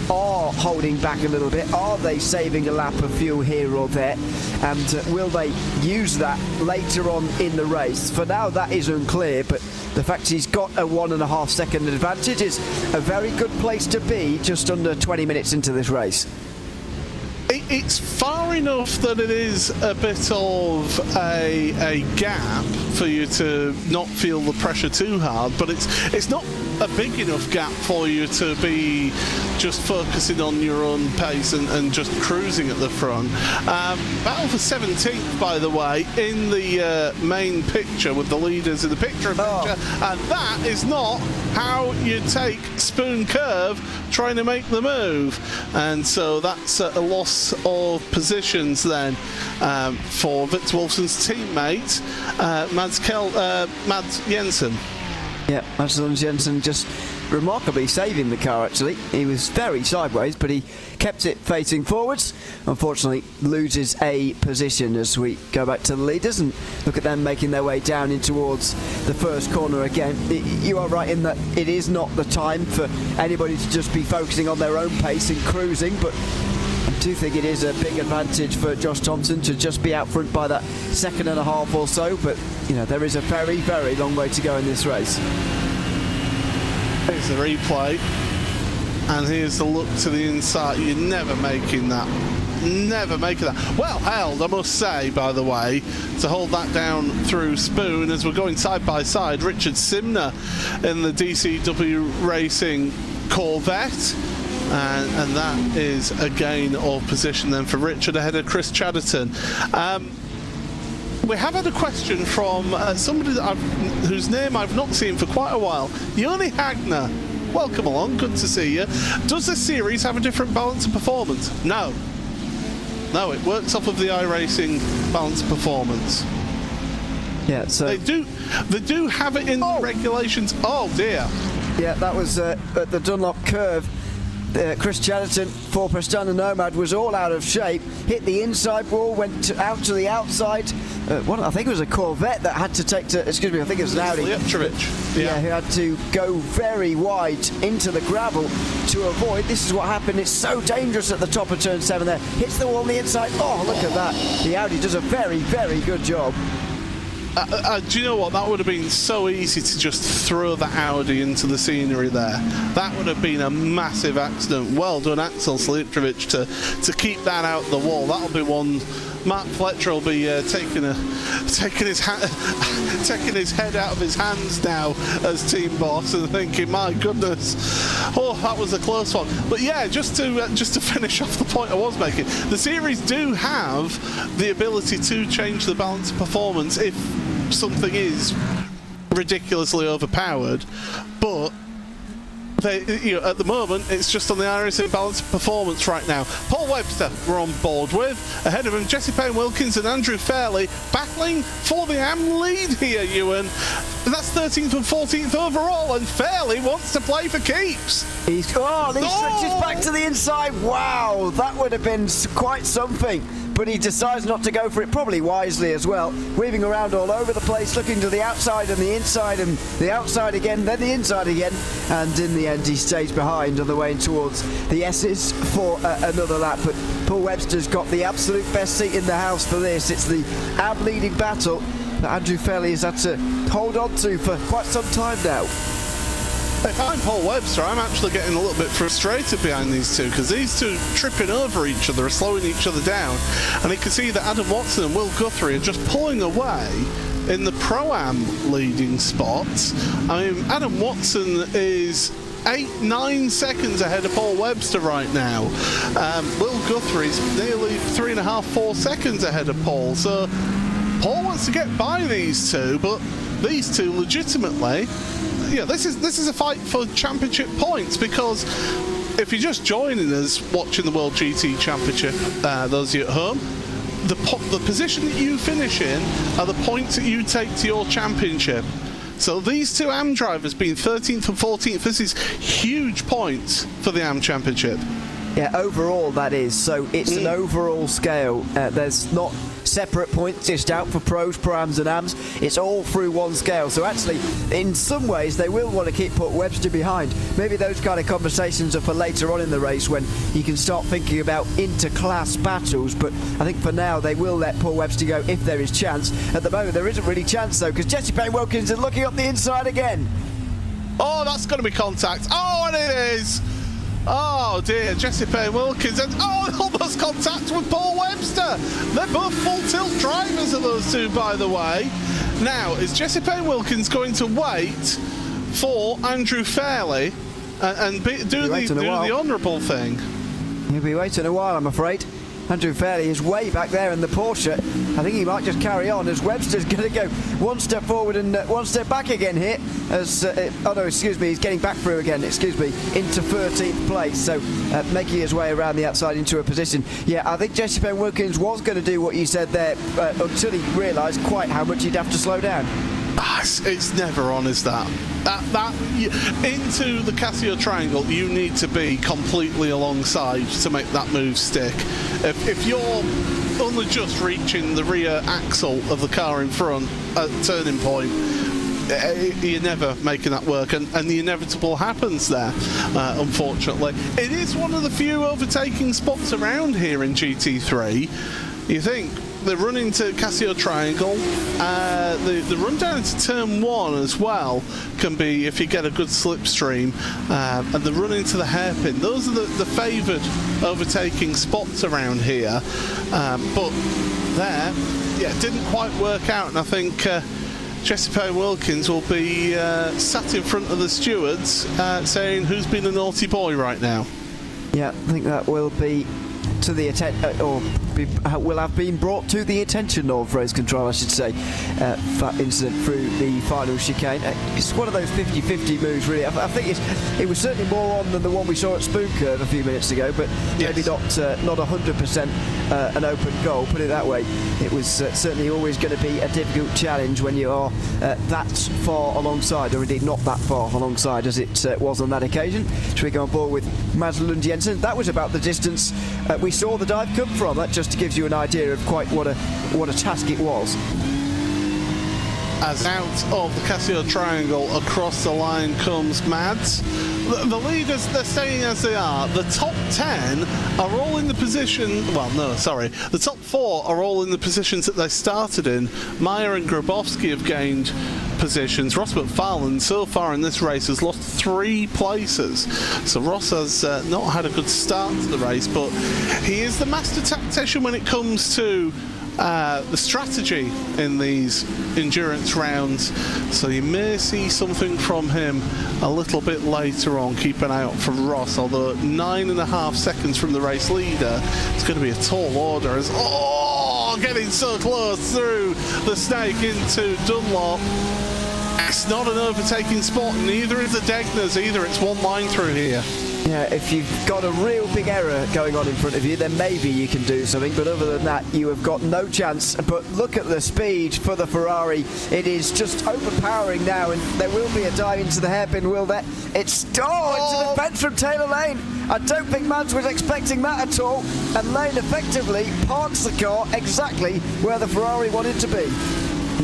are holding back a little bit. Are they saving a lap of fuel here or there, and will they use that later on in the race? For now that is unclear, but the fact he's got a 1.5 second advantage is a very good place to be just under 20 minutes into this race. It's far enough that it is a bit of a gap for you to not feel the pressure too hard, but it's not a big enough gap for you to be just focusing on your own pace and just cruising at the front. Battle for 17th, by the way, in the main picture with the leaders in the picture, and that is not how you take Spoon Curve trying to make the move, and so that's a loss of positions then for Victor Wolfson's teammate Mads Jensen. Yeah, Mads Jensen just remarkably saving the car actually. He was very sideways, but he kept it facing forwards. Unfortunately loses a position as we go back to the leaders and look at them making their way down in towards the first corner again. You are right in that it is not the time for anybody to just be focusing on their own pace and cruising, but I do think it is a big advantage for Josh Thompson to just be out front by that 1.5 seconds or so, but you know, there is a very, very long way to go in this race. Here's the replay, and here's the look to the inside. You're never making that. Never making that. Well held, I must say, by the way, to hold that down through Spoon as we're going side by side. Richard Simner in the DCW Racing Corvette. And that is a gain of position then for Richard ahead of Chris Chatterton. We have had a question from somebody whose name I've not seen for quite a while. Yoni Hagner, welcome along, good to see you. Does this series have a different balance of performance? No. No, it works off of the iRacing balance of performance. Yeah, so they do have it in the regulations. Oh dear. Yeah, that was at the Dunlop curve. Chris Chatterton for Prestana Nomad was all out of shape, hit the inside wall, went out to the outside. I think it was a Corvette that had to take to, excuse me, I think it was an Audi. Yeah, who had to go very wide into the gravel to avoid. This is what happened. It's so dangerous at the top of turn 7 there. Hits the wall on the inside. Oh, look at that. The Audi does a very, very good job. Do you know what? That would have been so easy to just throw the Audi into the scenery there. That would have been a massive accident. Well done, Axel Slitrovic, to keep that out the wall. That'll be one. Matt Fletcher will be taking his head out of his hands now as team boss and thinking, my goodness, oh, that was a close one. But yeah, just to finish off the point I was making, the series do have the ability to change the balance of performance if something is ridiculously overpowered, but at the moment, it's just on the iRacing balance of performance right now. Paul Webster we're on board with. Ahead of him, Jesse Payne-Wilkins and Andrew Fairley battling for the AM lead here, Ewan. That's 13th and 14th overall, and Fairley wants to play for keeps. He stretches back to the inside. Wow, that would have been quite something. But he decides not to go for it, probably wisely as well. Weaving around all over the place, looking to the outside and the inside and the outside again, then the inside again. And in the end, he stays behind on the way towards the S's for another lap. But Paul Webster's got the absolute best seat in the house for this. It's the AB leading battle that Andrew Fairley has had to hold on to for quite some time now. If I'm Paul Webster, I'm actually getting a little bit frustrated behind these two, because these two tripping over each other are slowing each other down, and you can see that Adam Watson and Will Guthrie are just pulling away in the Pro-Am leading spots. I mean, Adam Watson is 8-9 seconds ahead of Paul Webster right now. Will Guthrie's nearly 3.5-4 seconds ahead of Paul, so Paul wants to get by these two, but these two legitimately, yeah, this is a fight for championship points, because if you're just joining us watching the World GT Championship, those of you at home, the position that you finish in are the points that you take to your championship. So these two AM drivers being 13th and 14th, this is huge points for the AM Championship. Yeah, overall that is. So it's an overall scale. There's not separate points dished out for pros, pro-ams and AMs. It's all through one scale. So actually, in some ways, they will want to keep Paul Webster behind. Maybe those kind of conversations are for later on in the race when you can start thinking about inter-class battles. But I think for now, they will let Paul Webster go if there is chance. At the moment, there isn't really chance, though, because Jesse Payne-Wilkins is looking up the inside again. Oh, that's going to be contact. Oh, and it is. Oh dear, Jesse Payne-Wilkins, and almost contact with Paul Webster. They're both full tilt drivers of those two, by the way. Now, is Jesse Payne-Wilkins going to wait for Andrew Fairley and do the honourable thing? He'll be waiting a while, I'm afraid. Andrew Fairley is way back there in the Porsche. I think he might just carry on as Webster's going to go one step forward and one step back again here. As he's getting back through again, into 13th place. So making his way around the outside into a position. Yeah, I think Jesse Payne-Wilkins was going to do what you said there until he realised quite how much he'd have to slow down. It's never on, is that? Into the Casio triangle, you need to be completely alongside to make that move stick. If you're only just reaching the rear axle of the car in front at turning point, you're never making that work, and the inevitable happens there, unfortunately. It is one of the few overtaking spots around here in GT3. You think the run into Casio Triangle, the run down into Turn 1 as well can be, if you get a good slipstream, and the run into the hairpin. Those are the favoured overtaking spots around here. But there, yeah, it didn't quite work out, and I think Jesse Payne-Wilkins will be sat in front of the stewards saying, who's been a naughty boy right now? Yeah, I think that will be to the will have been brought to the attention of Race Control, I should say, that incident through the final chicane. It's one of those 50-50 moves, really. I think it was certainly more on than the one we saw at Spoon Curve a few minutes ago, but yes, maybe not 100% an open goal, put it that way. It was certainly always going to be a difficult challenge when you are that far alongside, or indeed not that far alongside as it was on that occasion. Should we go on board with Mads Lund Jensen? That was about the distance we saw the dive come from. That just gives you an idea of quite what a task it was. As out of the Casio Triangle across the line comes Mads. The leaders, they're staying as they are. The top 10 are all in the position, the top 4 are all in the positions that they started in. Meyer and Grabowski have gained positions. Ross McFarlane so far in this race has lost 3 places. So Ross has not had a good start to the race, but he is the master tactician when it comes to the strategy in these endurance rounds, so you may see something from him a little bit later on. Keep an eye out for Ross, although 9.5 seconds from the race leader, it's going to be a tall order as getting so close through the snake into Dunlop. It's not an overtaking spot, neither is the Degner's either. It's one line through here. Yeah, if you've got a real big error going on in front of you, then maybe you can do something, but other than that, you have got no chance. But look at the speed for the Ferrari. It is just overpowering now, and there will be a dive into the hairpin, will there? It's into the fence from Taylor Lane. I don't think Mads was expecting that at all, and Lane effectively parks the car exactly where the Ferrari wanted to be.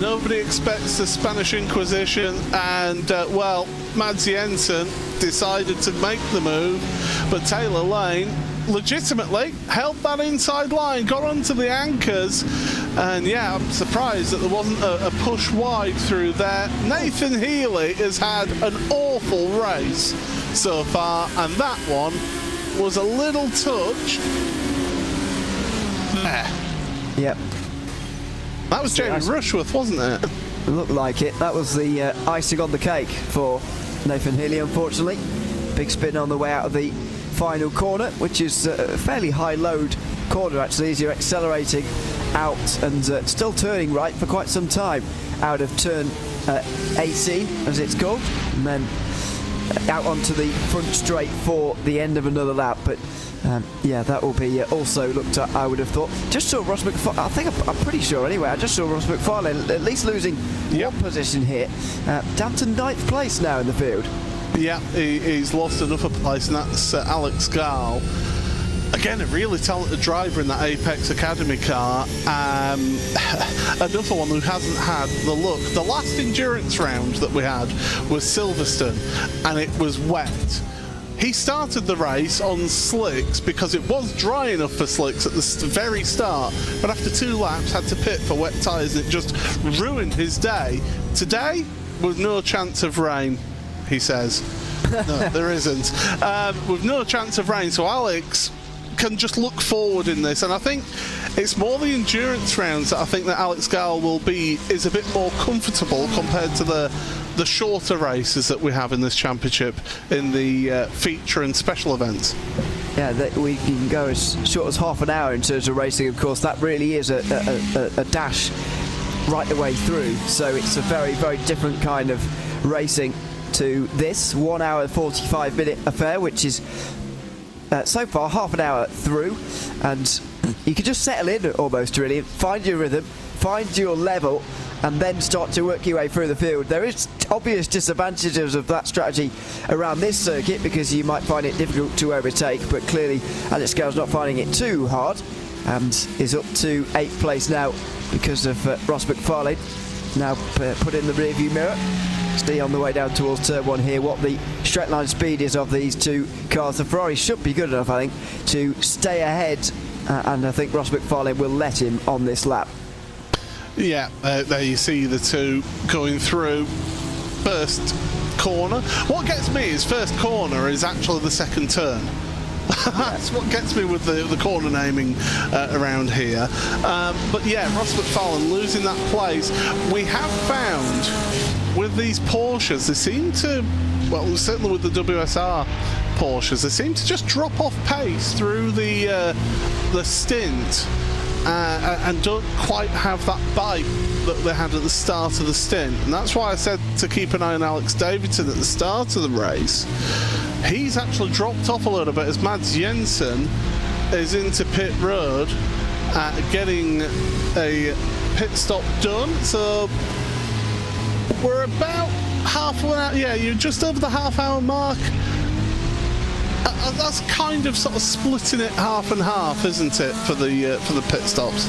Nobody expects the Spanish Inquisition, and well, Mads Jensen decided to make the move, but Taylor Lane legitimately held that inside line, got onto the anchors, and yeah, I'm surprised that there wasn't a push wide through there. Nathan Healy has had an awful race so far, and that one was a little touch there. Yep. That was Jamie Rushworth, wasn't it? It looked like it. That was the icing on the cake for Nathan Healy, unfortunately. Big spin on the way out of the final corner, which is a fairly high load corner actually, as you're accelerating out and still turning right for quite some time out of turn AC, as it's called, and then out onto the front straight for the end of another lap. But yeah, that will be also looked at, I would have thought. Just saw Ross McFarlane, I think I'm pretty sure anyway, I just saw Ross McFarlane at least losing one position here, down to 9th place now in the field. Yeah, he's lost another place, and that's Alex Gall. Again, a really talented driver in that Apex Academy car. Another one who hasn't had the look. The last endurance round that we had was Silverstone, and it was wet. He started the race on slicks because it was dry enough for slicks at the very start, but after 2 laps had to pit for wet tyres, and it just ruined his day. Today, with no chance of rain, he says. No, there isn't. With no chance of rain, so Alex can just look forward in this, and I think it's more the endurance rounds that I think that Alex Gall is a bit more comfortable compared to the shorter races that we have in this championship in the feature and special events. Yeah, we can go as short as half an hour in terms of racing. Of course, that really is a dash right the way through, so it's a very, very different kind of racing to this 1 hour 45 minute affair, which is so far half an hour through, and you can just settle in almost, really, find your rhythm, find your level, and then start to work your way through the field. There is obvious disadvantages of that strategy around this circuit because you might find it difficult to overtake, but clearly Alex Gall's not finding it too hard and is up to 8th place now because of Ross McFarlane now put in the rearview mirror. Stay on the way down towards turn 1 here. What the straight line speed is of these two cars, the Ferrari should be good enough, I think, to stay ahead, and I think Ross McFarlane will let him on this lap. Yeah, there you see the two going through first corner. What gets me is first corner is actually the second turn. That's what gets me with the corner naming around here. But yeah, Ross McFarlane losing that place. We have found with these Porsches, they seem to, well, certainly with the WSR Porsches, they seem to just drop off pace through the stint and don't quite have that bite that they had at the start of the stint. And that's why I said to keep an eye on Alex Davidson at the start of the race. He's actually dropped off a little bit as Mads Jensen is into pit road, getting a pit stop done. So we're about half an hour, yeah, you're just over the half-hour mark. That's kind of sort of splitting it half and half, isn't it, for the pit stops?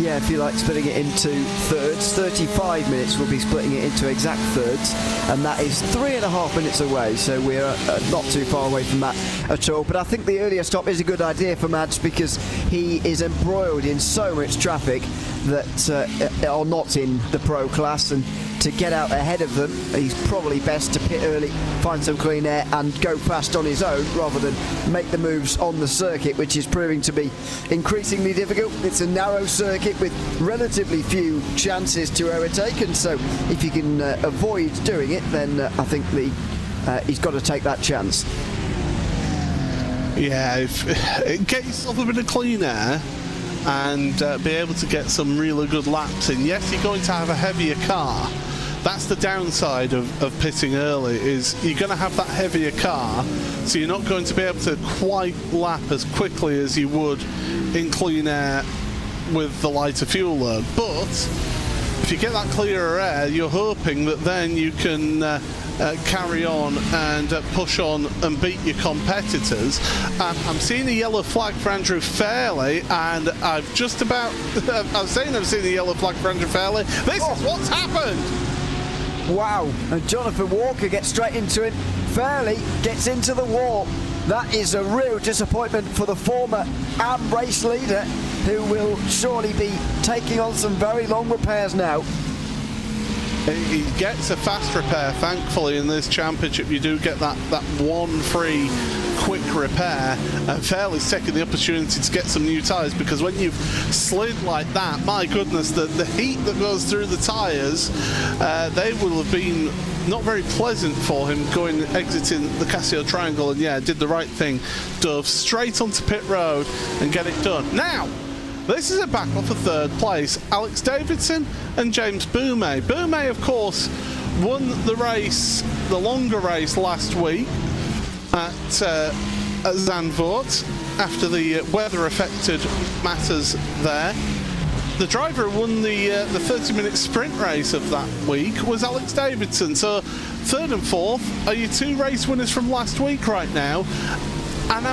Yeah, if you like splitting it into thirds, 35 minutes we'll be splitting it into exact thirds, and that is 3.5 minutes away, so we're not too far away from that at all. But I think the earlier stop is a good idea for Mads because he is embroiled in so much traffic that are not in the pro class, and to get out ahead of them, he's probably best to pit early, find some clean air and go fast on his own rather than make the moves on the circuit, which is proving to be increasingly difficult. It's a narrow circuit with relatively few chances to overtake, and so if you can avoid doing it, then I think he's got to take that chance. Yeah, get yourself a bit of clean air and be able to get some really good laps in. Yes, you're going to have a heavier car, That's the downside of pitting early, is you're going to have that heavier car, so you're not going to be able to quite lap as quickly as you would in clean air with the lighter fuel load. But if you get that clearer air, you're hoping that then you can carry on and push on and beat your competitors. I'm seeing a yellow flag for Andrew Fairley, and I've just about I'm saying I've seen a yellow flag for Andrew Fairley. This is what's happened. Wow, and Jonathan Walker gets straight into it. Fairley gets into the wall. That is a real disappointment for the former AM race leader, who will surely be taking on some very long repairs now. He gets a fast repair, thankfully. In this championship you do get that one free quick repair, and Fairley's taking the opportunity to get some new tyres, because when you've slid like that, my goodness, the heat that goes through the tyres, they will have been not very pleasant for him exiting the Casio Triangle. And yeah, did the right thing, dove straight onto pit road and get it done. Now this is a battle for third place. Alex Davidson and James Boumé. Boumé, of course, won the race, the longer race last week at Zandvoort after the weather-affected matters there. The driver who won the 30-minute sprint race of that week was Alex Davidson. So third and fourth are your two race winners from last week right now. And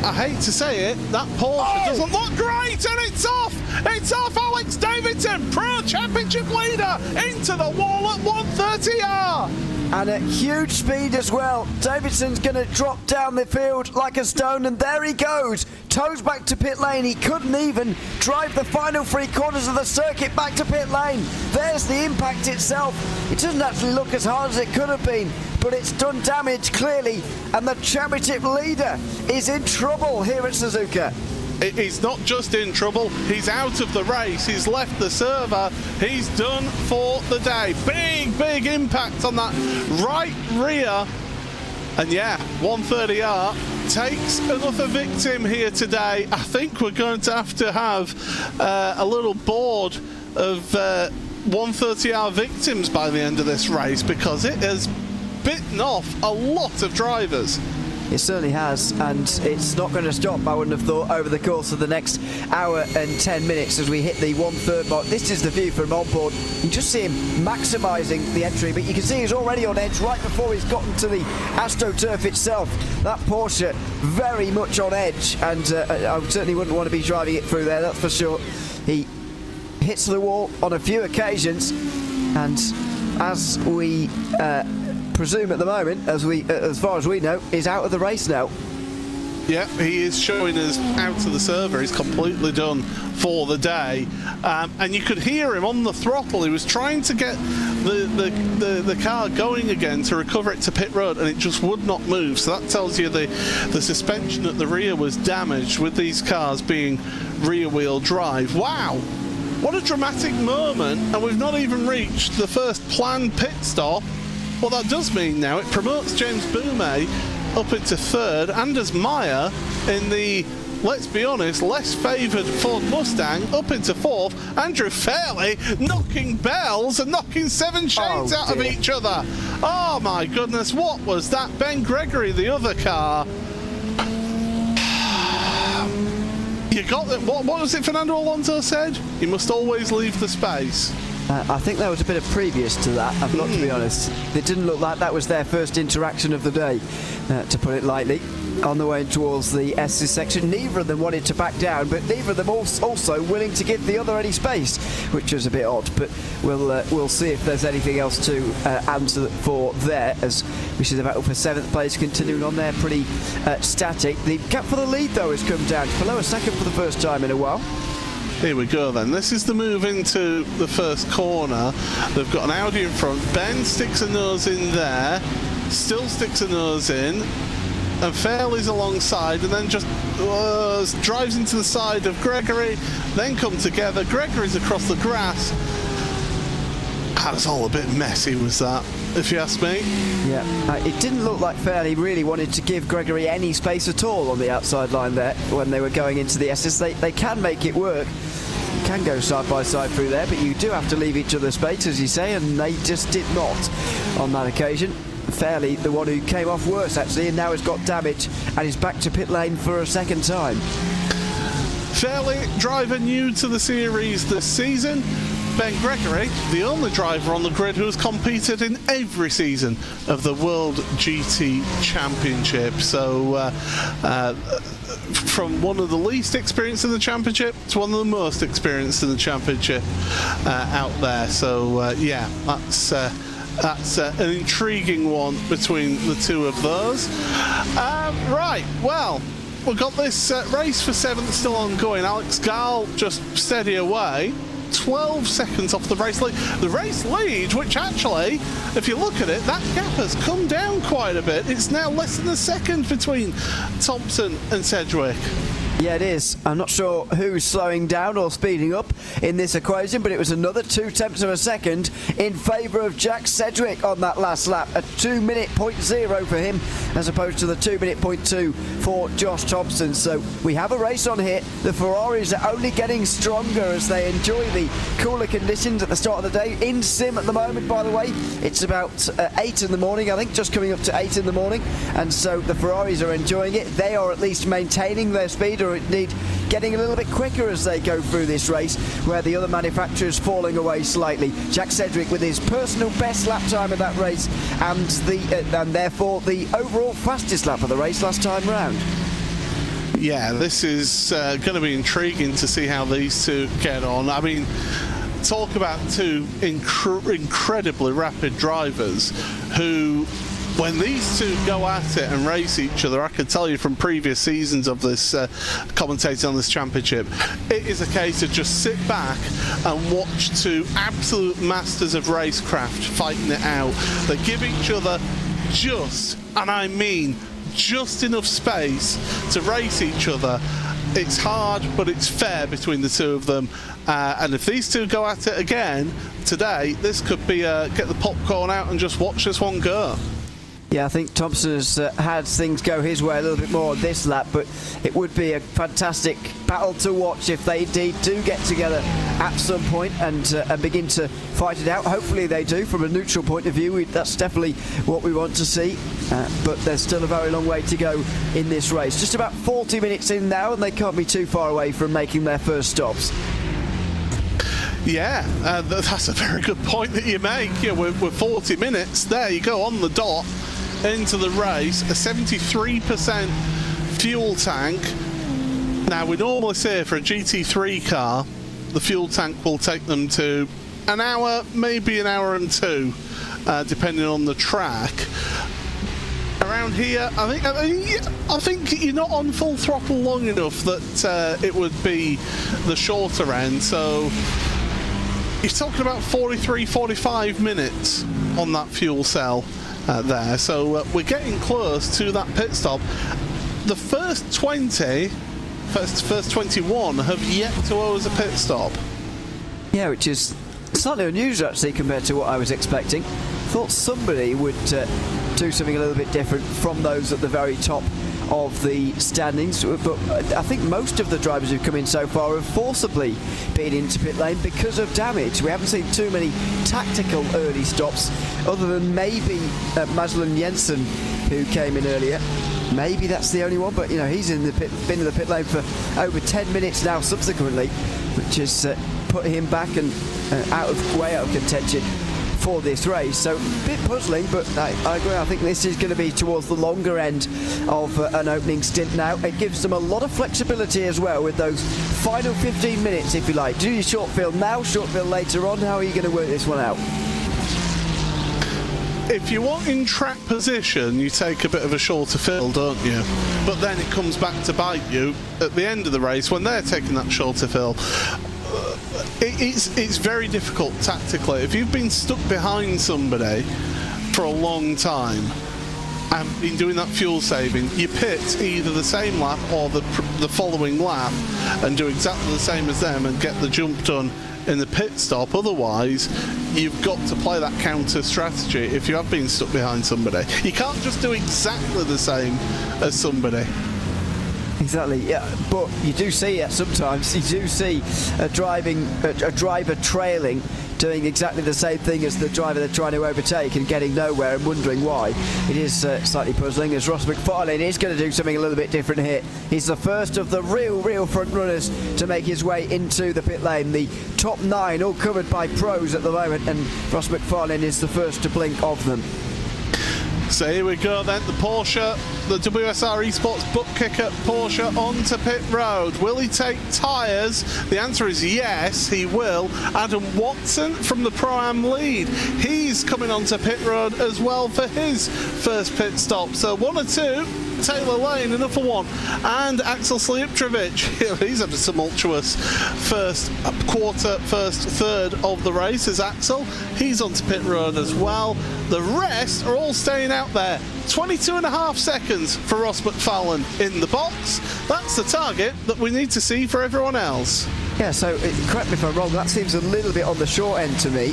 I hate to say it, that Porsche doesn't look great, and it's off! It's off! Alex Davidson, Pro Championship leader, into the wall at 130R! And at huge speed as well. Davidson's going to drop down the field like a stone, and there he goes. Toes back to pit lane. He couldn't even drive the final 3 quarters of the circuit back to pit lane. There's the impact itself. It doesn't actually look as hard as it could have been, but it's done damage clearly, and the championship leader is in trouble here at Suzuka. He's not just in trouble, he's out of the race, he's left the server, he's done for the day. Big impact on that right rear. And yeah, 130R takes another victim here today. I think we're going to have a little board of 130R victims by the end of this race, because it has bitten off a lot of drivers. It certainly has, and it's not going to stop, I wouldn't have thought, over the course of the next hour and 10 minutes as we hit the 1/3 mark. This is the view from on board. You just see him maximising the entry, but you can see he's already on edge right before he's gotten to the AstroTurf itself. That Porsche very much on edge, and I certainly wouldn't want to be driving it through there, that's for sure. He hits the wall on a few occasions, and as we presume at the moment, as far as we know, is out of the race now. Yeah, he is showing us out of the server. He's completely done for the day, and you could hear him on the throttle. He was trying to get the car going again to recover it to pit road, and it just would not move. So that tells you the suspension at the rear was damaged with these cars being rear wheel drive. Wow, what a dramatic moment, and we've not even reached the first planned pit stop. What that does mean now, it promotes James Boumé up into third, Anders Meyer in the, let's be honest, less favoured Ford Mustang up into fourth. Andrew Fairley knocking bells and knocking 7 shades out of each other. Oh my goodness, what was that? Ben Gregory, the other car. You got it. What was it Fernando Alonso said? You must always leave the space. I think there was a bit of previous to that, I've got to be honest. It didn't look like that was their first interaction of the day, to put it lightly. On the way towards the S's section, neither of them wanted to back down, but neither of them also willing to give the other any space, which was a bit odd. But we'll see if there's anything else to answer for there, as we see the battle for 7th place continuing on there, pretty static. The gap for the lead, though, has come down below a second for the first time in a while. Here we go then. This is the move into the first corner. They've got an Audi in front. Ben sticks a nose in there, still sticks a nose in, and Fairley's alongside, and then just drives into the side of Gregory, then come together. Gregory's across the grass. That was all a bit messy, was that, if you ask me? Yeah, it didn't look like Fairley really wanted to give Gregory any space at all on the outside line there when they were going into the SS. They can make it work. can go side by side through there, but you do have to leave each other space, as you say, and they just did not on that occasion. Fairly the one who came off worse, actually, and now has got damage and is back to pit lane for a second time. Fairly, driver new to the series this season. Ben Gregory, the only driver on the grid who has competed in every season of the World GT Championship. So from one of the least experienced in the championship to one of the most experienced in the championship out there. So yeah, that's an intriguing one between the two of those. Right, well, we've got this race for 7th still ongoing. Alex Gall just steady away. 12 seconds off the race lead. The race lead, which actually, if you look at it, that gap has come down quite a bit. It's now less than a second between Thompson and Sedgwick. Yeah, it is. I'm not sure who's slowing down or speeding up in this equation, but it was another 2/10 of a second in favour of Jack Sedgwick on that last lap. A 2-minute 0.0 for him, as opposed to the 2-minute 0.2 for Josh Thompson. So we have a race on here. The Ferraris are only getting stronger as they enjoy the cooler conditions at the start of the day. In sim at the moment, by the way, it's about 8 in the morning, I think, just coming up to 8 in the morning. And so the Ferraris are enjoying it. They are at least maintaining their speed, or indeed getting a little bit quicker as they go through this race, where the other manufacturers falling away slightly. Jack Sedgwick with his personal best lap time of that race, and therefore the overall fastest lap of the race last time round. Yeah, this is going to be intriguing to see how these two get on. I mean, talk about two incredibly rapid drivers who, when these two go at it and race each other, I can tell you from previous seasons of this commentating on this championship, it is a case of just sit back and watch two absolute masters of racecraft fighting it out. They give each other just, and I mean just enough space to race each other. It's hard, but it's fair between the two of them. And if these two go at it again today, this could be get the popcorn out and just watch this one go. Yeah, I think Thompson has had things go his way a little bit more on this lap, but it would be a fantastic battle to watch if they indeed do get together at some point and begin to fight it out. Hopefully they do. From a neutral point of view, that's definitely what we want to see, but there's still a very long way to go in this race. Just about 40 minutes in now, and they can't be too far away from making their first stops. Yeah, that's a very good point that you make. Yeah, we're 40 minutes. There you go, on the dot into the race. A 73% fuel tank. Now, we normally say for a GT3 car, the fuel tank will take them to an hour, maybe an hour and two, depending on the track. Around here, I think you're not on full throttle long enough that it would be the shorter end. So you're talking about 43, 45 minutes on that fuel cell there. So we're getting close to that pit stop. The first 21 have yet to owe us a pit stop. Yeah, which is slightly unusual actually compared to what I was expecting. Thought somebody would do something a little bit different from those at the very top of the standings, but I think most of the drivers who've come in so far have forcibly been into pit lane because of damage. We haven't seen too many tactical early stops, other than maybe Maslin Jensen, who came in earlier. Maybe that's the only one, but you know, he's been in the pit lane for over 10 minutes now subsequently, which has put him back and way out of contention for this race. So a bit puzzling, but I agree. I think this is going to be towards the longer end of an opening stint now. It gives them a lot of flexibility as well with those final 15 minutes, if you like. Do your short field now, short field later on. How are you going to work this one out? If you want in track position, you take a bit of a shorter fill, don't you? But then it comes back to bite you at the end of the race when they're taking that shorter fill. It's very difficult tactically. If you've been stuck behind somebody for a long time and been doing that fuel saving, you pit either the same lap or the following lap and do exactly the same as them and get the jump done in the pit stop. Otherwise, you've got to play that counter strategy if you have been stuck behind somebody. You can't just do exactly the same as somebody. Exactly, yeah. But you do see it sometimes. You do see a driver trailing, doing exactly the same thing as the driver they're trying to overtake and getting nowhere and wondering why. It is slightly puzzling, as Ross McFarlane is going to do something a little bit different here. He's the first of the real front runners to make his way into the pit lane. The top 9 all covered by pros at the moment, and Ross McFarlane is the first to blink of them. So here we go then, the Porsche, the WSR Esports book kicker Porsche onto pit road. Will he take tyres? The answer is yes, he will. Adam Watson from the Pro-Am lead. He's coming onto pit road as well for his first pit stop. So 1 or 2, Taylor Lane, another one, and Axel Slijeptrovic. He's had a tumultuous first third of the race as Axel. He's onto pit road as well. The rest are all staying out there. 22.5 seconds for Ross McFarlane in the box. That's the target that we need to see for everyone else. Yeah, so correct me if I'm wrong, that seems a little bit on the short end to me.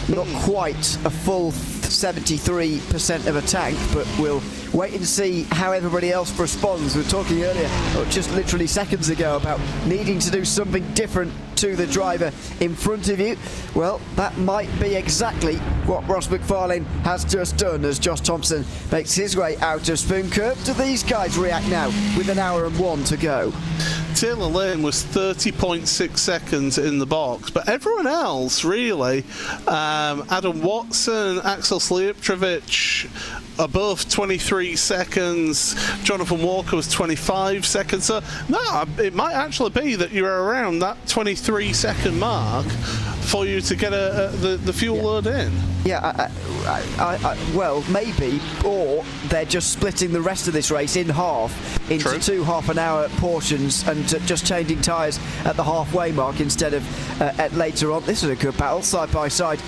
Not quite a full 73% of a tank, but we'll wait and see how everybody else responds. We were talking earlier, or just literally seconds ago, about needing to do something different to the driver in front of you. Well, that might be exactly what Ross McFarlane has just done as Josh Thompson makes his way out of Spoon Curve. Do these guys react now with 1 hour and 1 to go? Taylor Lane was 30.6 seconds in the box, but everyone else really, Adam Watson, Axel Slijeptrovic, above 23 seconds. Jonathan Walker was 25 seconds. So no, it might actually be that you're around that 23-second mark for you to get the fuel load in. Yeah, well, maybe, or they're just splitting the rest of this race in half into 2 half-an-hour portions and just changing tyres at the halfway mark instead of at later on. This is a good battle, side by side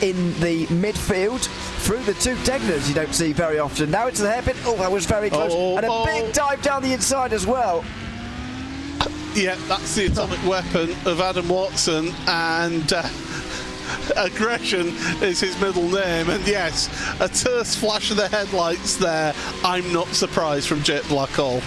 in the midfield through the 2 Degners you don't see very often. Now it's the hairpin. Oh, that was very close. And a big dive down the inside as well. Yeah, that's the atomic weapon of Adam Watson, and aggression is his middle name. And yes, a terse flash of the headlights there. I'm not surprised from Jake Blackhall.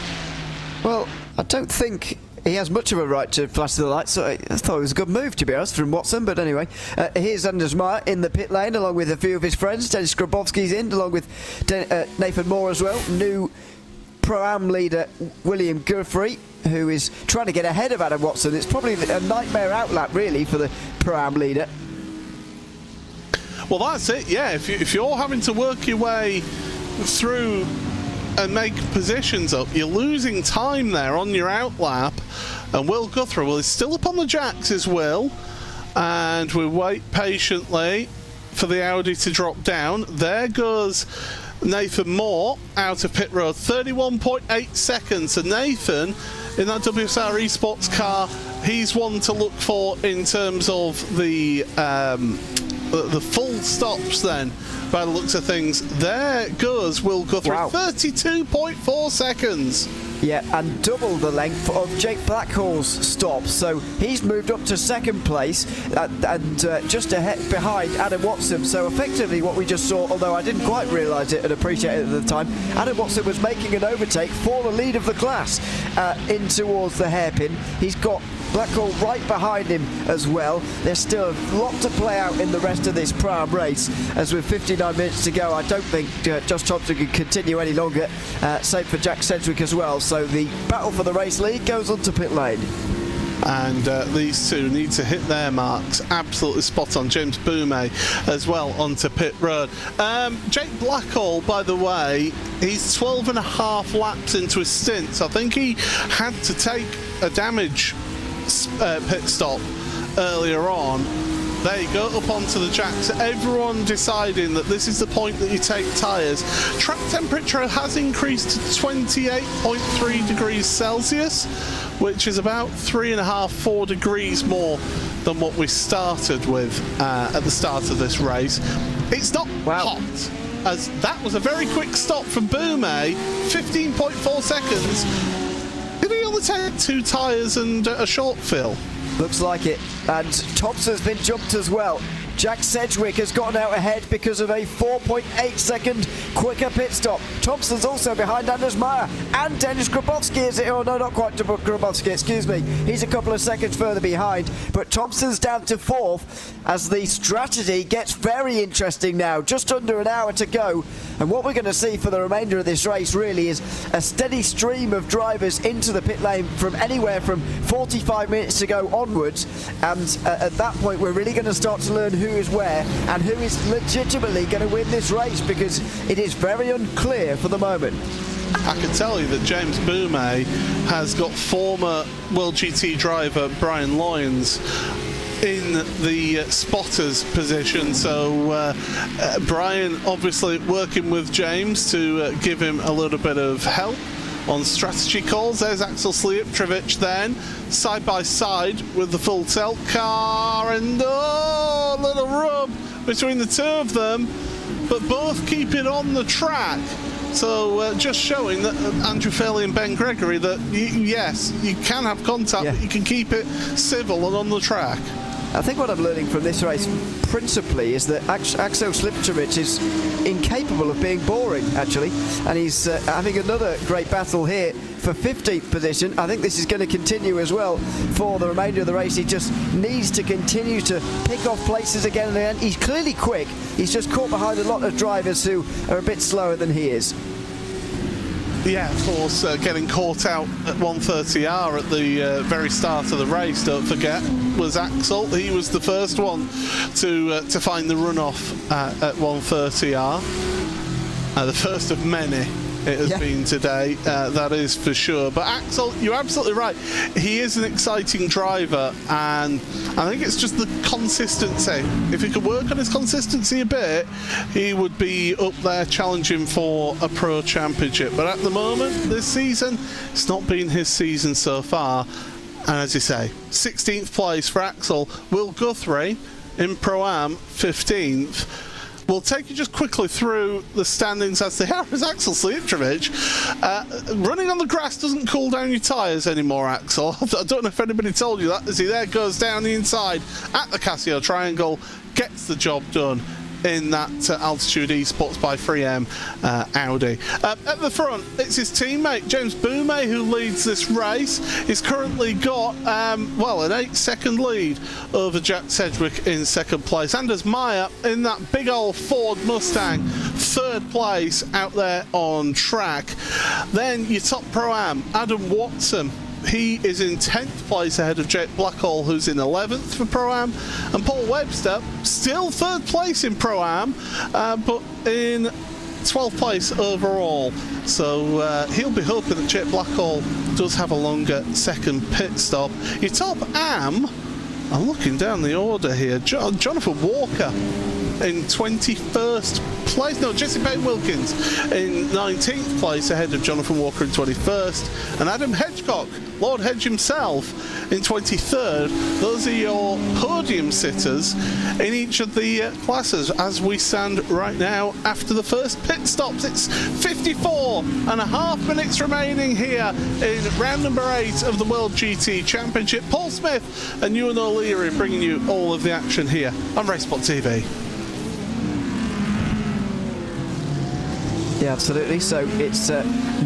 Well, I don't think he has much of a right to flash the lights, so I thought it was a good move, to be honest, from Watson. But anyway, here's Anders Meyer in the pit lane along with a few of his friends. Dennis Grabowski's in along with Nathan Moore as well. New Pro-Am leader William Guthrie, who is trying to get ahead of Adam Watson. It's probably a nightmare outlap, really, for the Pro-Am leader. Well, that's it, yeah. If you're having to work your way through and make positions up, you're losing time there on your outlap. And Will Guthrie, well, he's still up on the jacks, is Will. And we wait patiently for the Audi to drop down. There goes Nathan Moore out of pit road, 31.8 seconds. So Nathan, in that WSR Esports car, he's one to look for in terms of the full stops then, by the looks of things. There goes Will Guthrie, wow. 32.4 seconds. Yeah, and double the length of Jake Blackhall's stop. So he's moved up to 2nd place and just ahead behind Adam Watson. So effectively what we just saw, although I didn't quite realise it and appreciate it at the time, Adam Watson was making an overtake for the lead of the class in towards the hairpin. He's got Blackhall right behind him as well. There's still a lot to play out in the rest of this Pro-Am race, as with 59 minutes to go. I don't think Josh Thompson can continue any longer, same for Jack Sedgwick as well. So the battle for the race lead goes on to pit lane. And these two need to hit their marks absolutely spot on. James Boumé as well onto pit road. Jake Blackhall, by the way, he's 12.5 laps into his stint, so I think he had to take a damage pit stop earlier on. There you go, up onto the jacks. Everyone deciding that this is the point that you take tyres. Track temperature has increased to 28.3 degrees Celsius, which is about 3.5–4 degrees more than what we started with at the start of this race. It's not hot, as that was a very quick stop from Boumé, 15.4 seconds. Did he only take 2 tyres and a short fill? Looks like it. And Thompson's been jumped as well. Jack Sedgwick has gotten out ahead because of a 4.8 second quicker pit stop. Thompson's also behind Anders Meyer and Dennis Grabowski is it? Oh no, not quite Grabowski, excuse me. He's a couple of seconds further behind, but Thompson's down to 4th as the strategy gets very interesting now. Just under an hour to go, and what we're going to see for the remainder of this race really is a steady stream of drivers into the pit lane from anywhere from 45 minutes to go onwards, and at that point we're really going to start to learn who is where and who is legitimately going to win this race, because it is very unclear for the moment. I can tell you that James Boumé has got former World GT driver Brian Loyens in the spotters position, so Brian obviously working with James to give him a little bit of help on strategy calls. There's Axel Slijeptrovic then, side by side with the full tilt car, and a little rub between the two of them, but both keep it on the track. So just showing that Andrew Fairley and Ben Gregory that yes, you can have contact, but you can keep it civil and on the track. I think what I'm learning from this race principally is that Axel Slijeptrovic is incapable of being boring, actually, and he's having another great battle here for 15th position. I think this is going to continue as well for the remainder of the race. He just needs to continue to pick off places again and again. He's clearly quick, he's just caught behind a lot of drivers who are a bit slower than he is. Yeah, of course, getting caught out at 130R at the very start of the race, don't forget, was Axel. He was the first one to find the runoff at 130R. The first of many it has been today, that is for sure. But Axel, you're absolutely right. He is an exciting driver, and I think it's just the consistency. If he could work on his consistency a bit, he would be up there challenging for a pro championship. But at the moment, this season, it's not been his season so far. And as you say, 16th place for Axel. Will Guthrie in Pro-Am, 15th. We'll take you just quickly through the standings as they are. As Axel Slijeptrovic, running on the grass doesn't cool down your tyres anymore, Axel. I don't know if anybody told you that, as he there goes down the inside at the Casio Triangle, gets the job done in that Altitude Esports by 3M Audi. At the front, it's his teammate James Boumé who leads this race. He's currently got, well, an 8-second lead over Jack Sedgwick in second place. Anders Meyer in that big old Ford Mustang, third place out there on track. Then your top Pro-Am, Adam Watson. He is in 10th place ahead of Jake Blackhall, who's in 11th for Pro-Am. And Paul Webster, still third place in Pro-Am, but in 12th place overall. So he'll be hoping that Jake Blackhall does have a longer second pit stop. Your top Am, I'm looking down the order here, Jonathan Walker in 21st place. No, Jesse Payne Wilkins in 19th place ahead of Jonathan Walker in 21st. And Adam Hedgecock, Lord Hedge himself, in 23rd. Those are your podium sitters in each of the classes as we stand right now after the first pit stops. It's 54.5 minutes remaining here in round number 8 of the World GT Championship. Paul Smith and Ewan O'Leary bringing you all of the action here on RaceSpotTV. Yeah, absolutely. So it's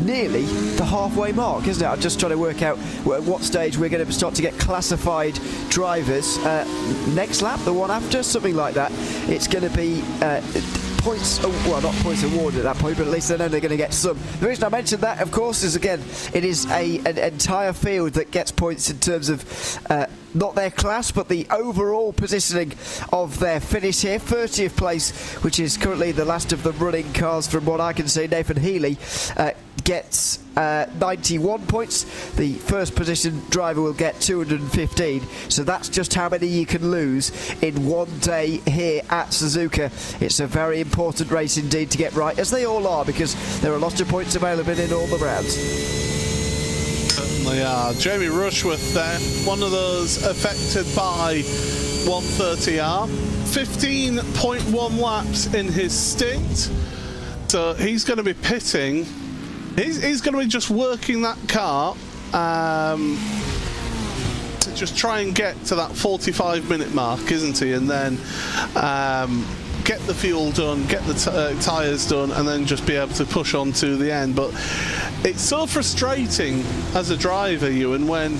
nearly the halfway mark, isn't it? I'm just trying to work out at what stage we're going to start to get classified drivers. Next lap, the one after, something like that. It's going to be points, well, not points awarded at that point, but at least they know they're going to get some. The reason I mentioned that, of course, is again, it is an entire field that gets points in terms of not their class, but the overall positioning of their finish here. 30th place, which is currently the last of the running cars from what I can see. Nathan Healy gets 91 points. The first position driver will get 215. So that's just how many you can lose in one day here at Suzuka. It's a very important race indeed to get right, as they all are, because there are lots of points available in all the rounds. Certainly are. Jamie Rushworth there, one of those affected by 130R. 15.1 laps in his stint. So he's going to be pitting. He's going to be just working that car to just try and get to that 45-minute mark, isn't he? And then get the fuel done, get the tyres done, and then just be able to push on to the end. But it's so frustrating as a driver, Ewan, when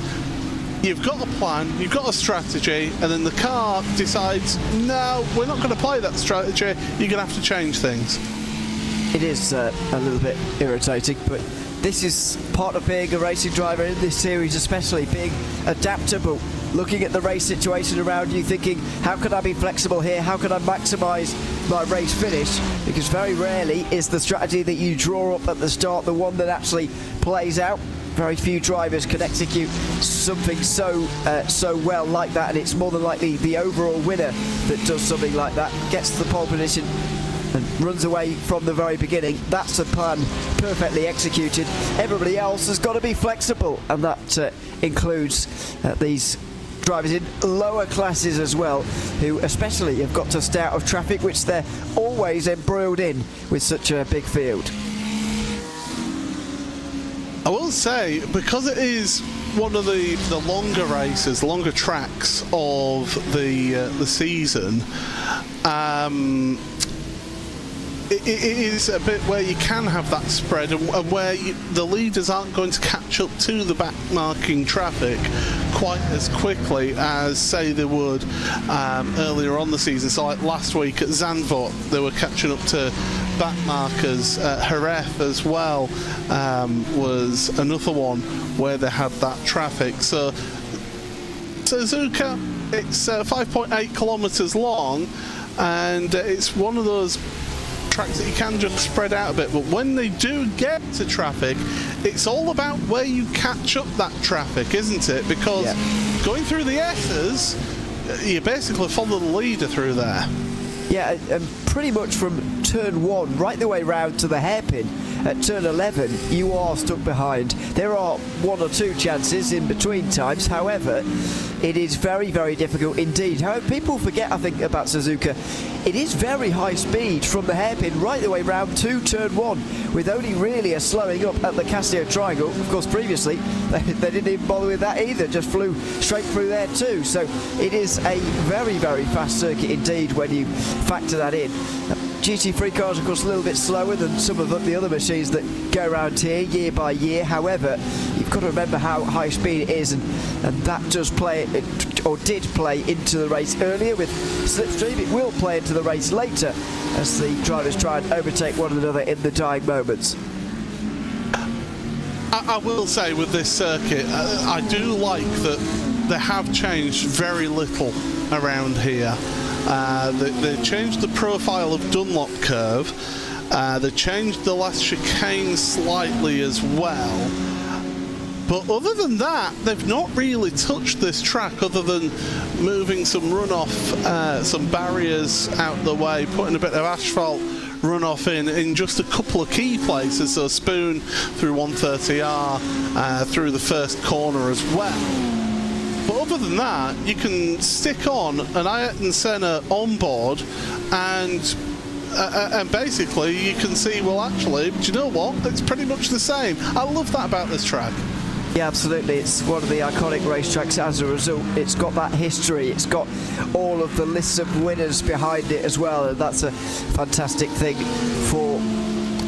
you've got a plan, you've got a strategy, and then the car decides, no, we're not going to play that strategy, you're going to have to change things. It is a little bit irritating, but this is part of being a racing driver in this series, especially being adaptable, looking at the race situation around you, thinking, how can I be flexible here? How can I maximise my race finish? Because very rarely is the strategy that you draw up at the start the one that actually plays out. Very few drivers can execute something so well like that, and it's more than likely the overall winner that does something like that, gets to the pole position and runs away from the very beginning. That's a plan perfectly executed. Everybody else has got to be flexible, and that includes these drivers in lower classes as well, who especially have got to stay out of traffic, which they're always embroiled in with such a big field. I will say, because it is one of the longer races, longer tracks of the season, it is a bit where you can have that spread, and where the leaders aren't going to catch up to the back-marking traffic quite as quickly as, say, they would earlier on the season. So like last week at Zandvoort, they were catching up to backmarkers. Jerez as well was another one where they had that traffic. So Suzuka, it's 5.8 kilometres long, and it's one of those tracks that you can just spread out a bit, but when they do get to traffic, it's all about where you catch up that traffic, isn't it? Because going through the S's, you basically follow the leader through there. Yeah, and pretty much from turn 1 right the way round to the hairpin at turn 11, you are stuck behind. There are 1 or 2 chances in between times, however, it is very, very difficult indeed. However, people forget, I think, about Suzuka. It is very high speed from the hairpin right the way round to turn 1, with only really a slowing up at the Casio Triangle. Of course, previously, they didn't even bother with that either, just flew straight through there too. So it is a very, very fast circuit indeed when you factor that in. GT3 cars, of course, a little bit slower than some of the other machines that go around here year by year. However, you've got to remember how high speed it is, and that does play, or did play into the race earlier with Slipstream. It will play into the race later as the drivers try and overtake one another in the dying moments. I will say with this circuit, I do like that they have changed very little around here. They changed the profile of Dunlop curve. They changed the last chicane slightly as well. But other than that, they've not really touched this track, other than moving some runoff, some barriers out the way, putting a bit of asphalt runoff in just a couple of key places. So Spoon through 130R, through the first corner as well. But other than that, you can stick on an Ayrton Senna onboard, and basically you can see, well, actually, do you know what? It's pretty much the same. I love that about this track. Yeah, absolutely. It's one of the iconic racetracks as a result. It's got that history. It's got all of the lists of winners behind it as well, and that's a fantastic thing for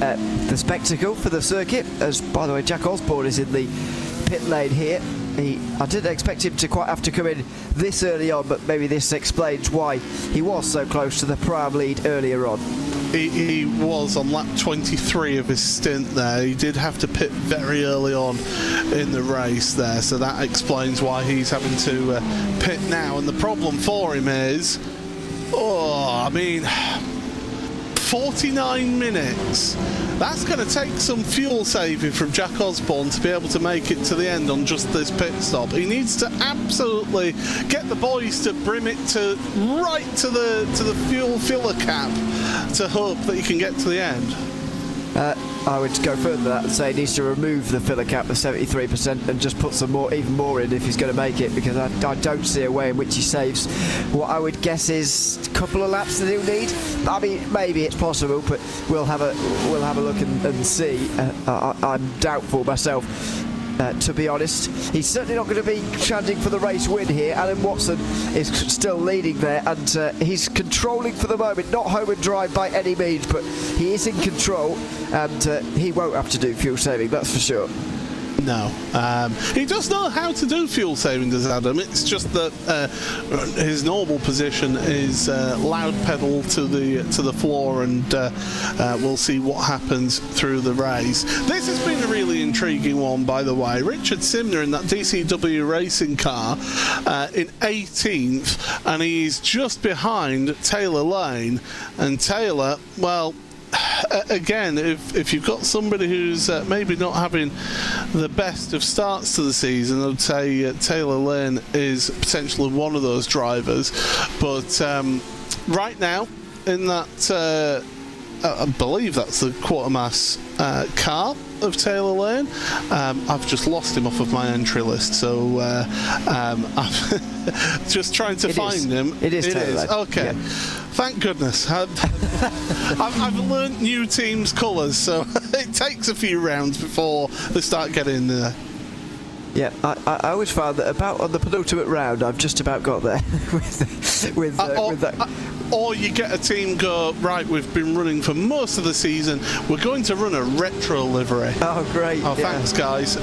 the spectacle, for the circuit. As, by the way, Jack Osborne is in the pit lane here. I didn't expect him to quite have to come in this early on, but maybe this explains why he was so close to the prime lead earlier on. He was on lap 23 of his stint there. He did have to pit very early on in the race there, so that explains why he's having to pit now. And the problem for him is, 49 minutes. That's going to take some fuel saving from Jack Osborne to be able to make it to the end on just this pit stop. He needs to absolutely get the boys to brim it to right to the fuel filler cap to hope that he can get to the end. I would go further than that and say he needs to remove the filler cap of 73% and just put some more, even more in if he's going to make it, because I don't see a way in which he saves what I would guess is a couple of laps that he'll need. I mean, maybe it's possible, but we'll have a look and see. I'm doubtful myself. to be honest. He's certainly not going to be chanting for the race win here. Alan Watson is still leading there, and he's controlling for the moment. Not home and dry by any means, but he is in control, and he won't have to do fuel saving, that's for sure. No. He does know how to do fuel saving, does Adam. It's just that his normal position is loud pedal to the floor, and we'll see what happens through the race. This has been a really intriguing one, by the way. Richard Simner in that DCW racing car in 18th, and he's just behind Taylor Lane. And Taylor, well, again, if you've got somebody who's maybe not having the best of starts to the season, I'd say Taylor Lane is potentially one of those drivers. But right now, in that, I believe that's the quartermass car of Taylor Lane. I've just lost him off of my entry list, so I'm just trying to find him. It is Taylor Lane. Okay. Yeah. Thank goodness. I've learnt new teams' colours, so it takes a few rounds before they start getting there. Yeah, I always found that about on the penultimate round, I've just about got there with that. Or you get a team go, right, we've been running for most of the season, we're going to run a retro livery. Oh, great. Oh, yeah. Thanks, guys.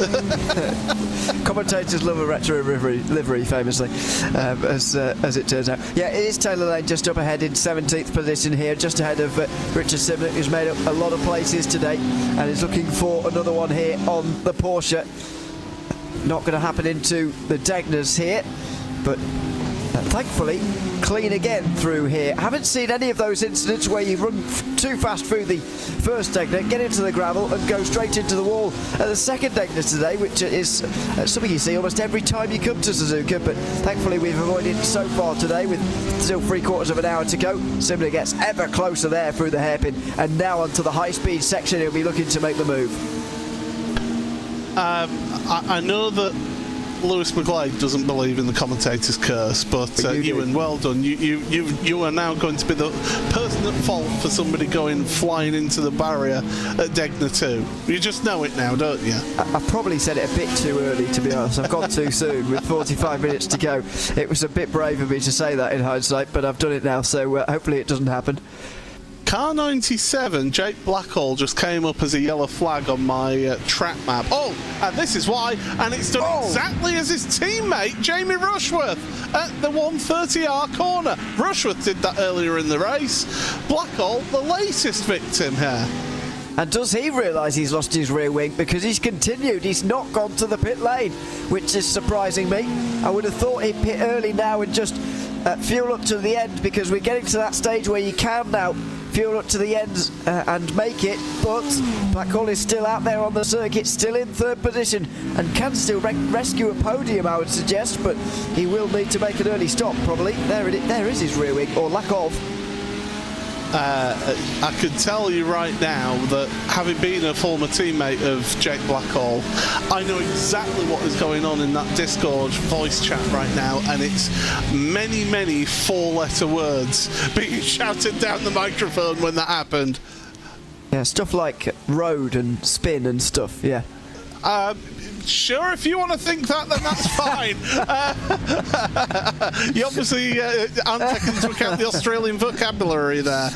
Commentators love a retro livery famously, as it turns out. Yeah, it is Taylor Lane just up ahead in 17th position here, just ahead of Richard Simner, who's made up a lot of places today and is looking for another one here on the Porsche. Not going to happen into the Degners here, but thankfully clean again through here. Haven't seen any of those incidents where you run too fast through the first Degner, get into the gravel and go straight into the wall at the second Degner today, which is something you see almost every time you come to Suzuka, but thankfully we've avoided it so far today with still 3/4 of an hour to go. Simner gets ever closer there through the hairpin, and now onto the high-speed section he'll be looking to make the move. I know that Lewis McGlade doesn't believe in the commentator's curse, but Ewan, well done. You are now going to be the person at fault for somebody going flying into the barrier at Degner 2. You just know it now, don't you? I probably said it a bit too early, to be honest. I've gone too soon with 45 minutes to go. It was a bit brave of me to say that in hindsight, but I've done it now, so hopefully it doesn't happen. Car 97, Jake Blackhall, just came up as a yellow flag on my track map. Oh, and this is why, and it's done exactly as his teammate, Jamie Rushworth, at the 130R corner. Rushworth did that earlier in the race. Blackhall, the latest victim here. And does he realise he's lost his rear wing? Because he's continued, he's not gone to the pit lane, which is surprising me. I would have thought he'd pit early now and just fuel up to the end, because we're getting to that stage where you can now fuel up to the end and make it, but Blackhall is still out there on the circuit, still in third position, and can still rescue a podium, I would suggest, but he will need to make an early stop, probably. There is his rear wing, or lack of. I could tell you right now that, having been a former teammate of Jake Blackhall, I know exactly what is going on in that Discord voice chat right now, and it's many, many four-letter words being shouted down the microphone when that happened. Yeah, stuff like road and spin and stuff, yeah. Sure, if you want to think that, then that's fine. You obviously aren't taking into account the Australian vocabulary there.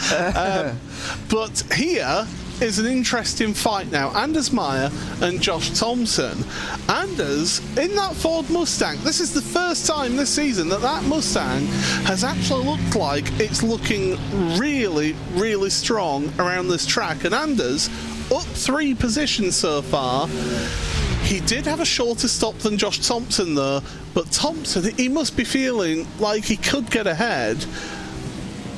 But here is an interesting fight now. Anders Meyer and Josh Thompson. Anders, in that Ford Mustang, this is the first time this season that Mustang has actually looked like it's looking really, really strong around this track. And Anders, up 3 positions so far. He did have a shorter stop than Josh Thompson, though, but Thompson, he must be feeling like he could get ahead.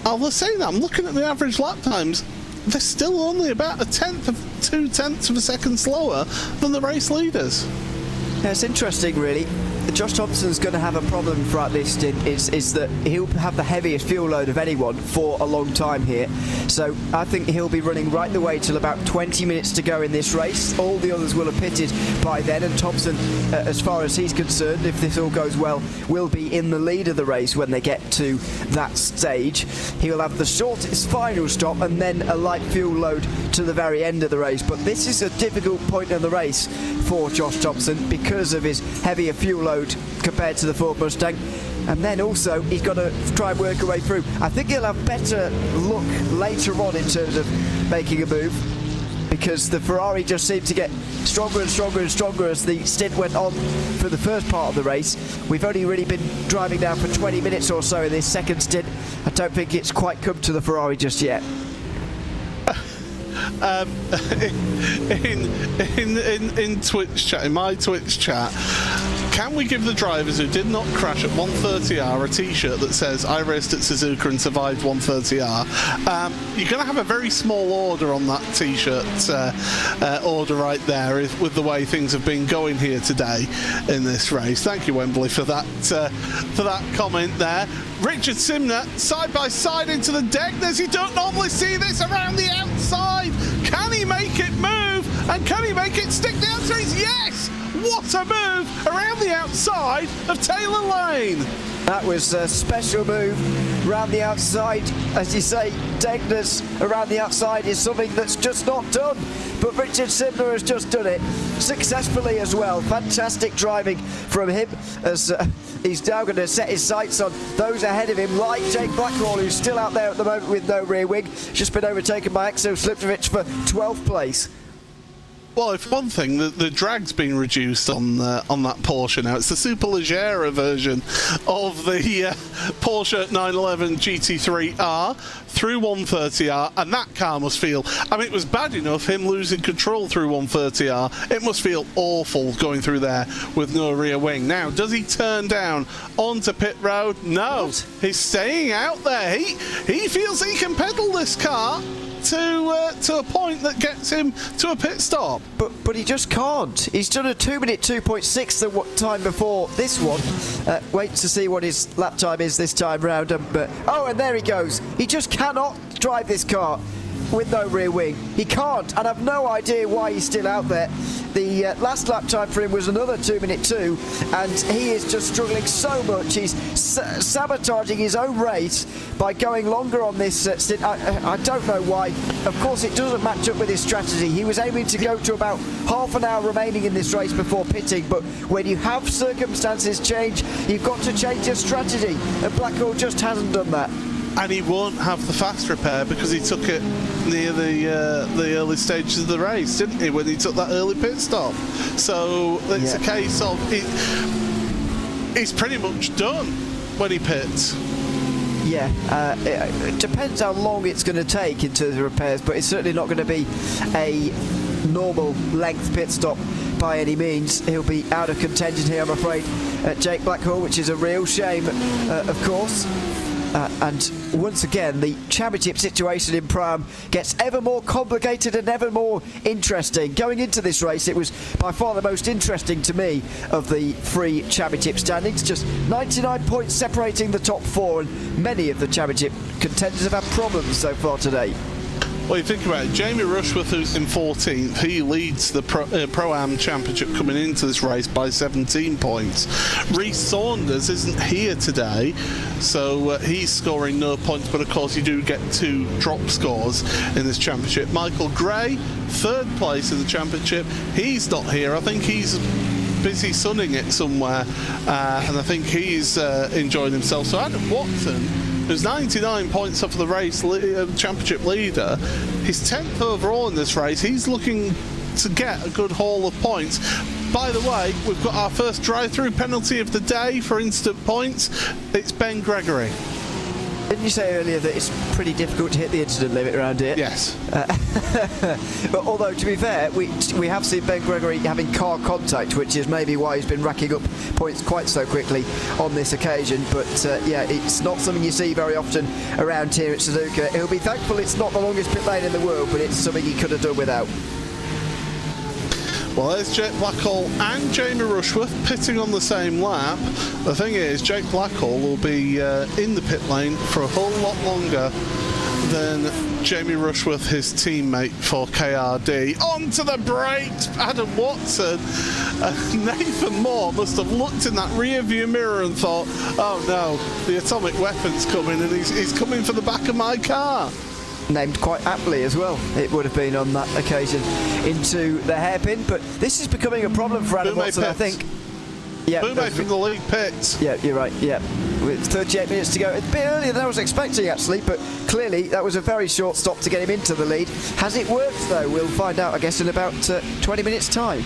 Although saying that, I'm looking at the average lap times, they're still only about 2/10 of a second slower than the race leaders. Yeah, it's interesting, really. Josh Thompson's going to have a problem throughout this stint is that he'll have the heaviest fuel load of anyone for a long time here. So I think he'll be running right the way till about 20 minutes to go in this race. All the others will have pitted by then, and Thompson, as far as he's concerned, if this all goes well, will be in the lead of the race when they get to that stage. He'll have the shortest final stop and then a light fuel load to the very end of the race. But this is a difficult point in the race for Josh Thompson because of his heavier fuel load compared to the Ford Mustang. And then also he's got to try and work her way through. I think he'll have better luck later on in terms of making a move, because the Ferrari just seemed to get stronger and stronger and stronger as the stint went on for the first part of the race. We've only really been driving now for 20 minutes or so in this second stint. I don't think it's quite come to the Ferrari just yet. In Twitch chat, in my Twitch chat, can we give the drivers who did not crash at 130R a t-shirt that says I raced at Suzuka and survived 130R? You're going to have a very small order on that t-shirt order right there with the way things have been going here today in this race. Thank you, Wembley, for that comment there. Richard Simner side by side into the Degners. You don't normally see this around the outside. Can he make it move? And can he make it stick? The answer is yes. What a move around the outside of Taylor Lane. That was a special move around the outside. As you say, Degners around the outside is something that's just not done. But Richard Simner has just done it successfully as well. Fantastic driving from him as he's now going to set his sights on those ahead of him, like Jake Blackwell, who's still out there at the moment with no rear wing. Just been overtaken by Axel Sliptovich for 12th place. Well, if one thing, the drag's been reduced on that Porsche now. It's the Superleggera version of the Porsche 911 GT3R through 130R, and that car must feel, I mean, it was bad enough him losing control through 130R. It must feel awful going through there with no rear wing. Now, does he turn down onto pit road? No. What? He's staying out there. He feels he can pedal this car to a point that gets him to a pit stop. But he just can't. He's done a 2-minute 2.6 the time before this one. Wait to see what his lap time is this time round. But oh, and there he goes. He just cannot drive this car with no rear wing. He can't, and I've no idea why he's still out there. The last lap time for him was another 2-minute 2, and he is just struggling so much. He's sabotaging his own race by going longer on this stint. I don't know why. Of course, it doesn't match up with his strategy. He was aiming to go to about half an hour remaining in this race before pitting, but when you have circumstances change, you've got to change your strategy, and Blackwell just hasn't done that. And he won't have the fast repair because he took it near the early stages of the race, didn't he, when he took that early pit stop? So it's a case of he's pretty much done when he pits. Yeah, it depends how long it's going to take in terms of repairs, but it's certainly not going to be a normal length pit stop by any means. He'll be out of contention here, I'm afraid, Jake Blackwell, which is a real shame, of course. And once again, the championship situation in Pram gets ever more complicated and ever more interesting. Going into this race, it was by far the most interesting to me of the three championship standings. Just 99 points separating the top four, and many of the championship contenders have had problems so far today. Well, you think about it, Jamie Rushworth, who's in 14th, he leads the Pro-Am Championship coming into this race by 17 points. Rhys Saunders isn't here today, so he's scoring no points, but of course you do get 2 drop scores in this championship. Michael Gray, 3rd place in the championship, he's not here. I think he's busy sunning it somewhere, and I think he's enjoying himself. So Adam Watson, who's 99 points off the race championship leader, he's 10th overall in this race. He's looking to get a good haul of points. By the way, we've got our first drive-through penalty of the day for instant points. It's Ben Gregory. Didn't you say earlier that it's pretty difficult to hit the incident limit around here? Yes. But although, to be fair, we have seen Ben Gregory having car contact, which is maybe why he's been racking up points quite so quickly on this occasion. But yeah, it's not something you see very often around here at Suzuka. He'll be thankful it's not the longest pit lane in the world, but it's something he could have done without. Well, there's Jake Blackhall and Jamie Rushworth pitting on the same lap. The thing is, Jake Blackhall will be in the pit lane for a whole lot longer than Jamie Rushworth, his teammate for KRD. Onto the brakes, Adam Watson. Nathan Moore must have looked in that rear view mirror and thought, oh no, the atomic weapon's coming and he's coming for the back of my car. Named quite aptly as well, it would have been on that occasion, into the hairpin. But this is becoming a problem for Adam Watson, I think. Yeah, Boumet from the league pits. Yeah, you're right, yeah. With 38 minutes to go. It's a bit earlier than I was expecting, actually, but clearly that was a very short stop to get him into the lead. Has it worked, though? We'll find out, I guess, in about 20 minutes' time.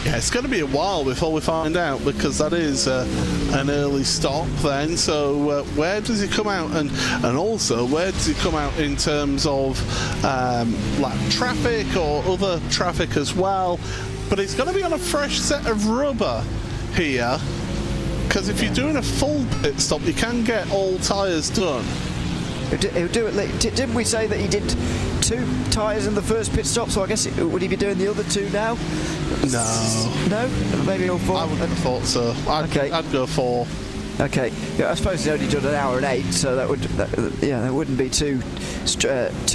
Yeah, it's going to be a while before we find out, because that is an early stop then. So where does he come out, and also where does he come out in terms of like traffic or other traffic as well? But he's going to be on a fresh set of rubber here, because if you're doing a full pit stop, you can get all tyres done. He'll do it. Didn't we say that he did 2 tyres in the first pit stop? So I guess would he be doing the other 2 now? No, maybe all 4. I wouldn't have thought so. I'd go 4. Okay, yeah, I suppose he's only done an hour and 8, so that wouldn't be too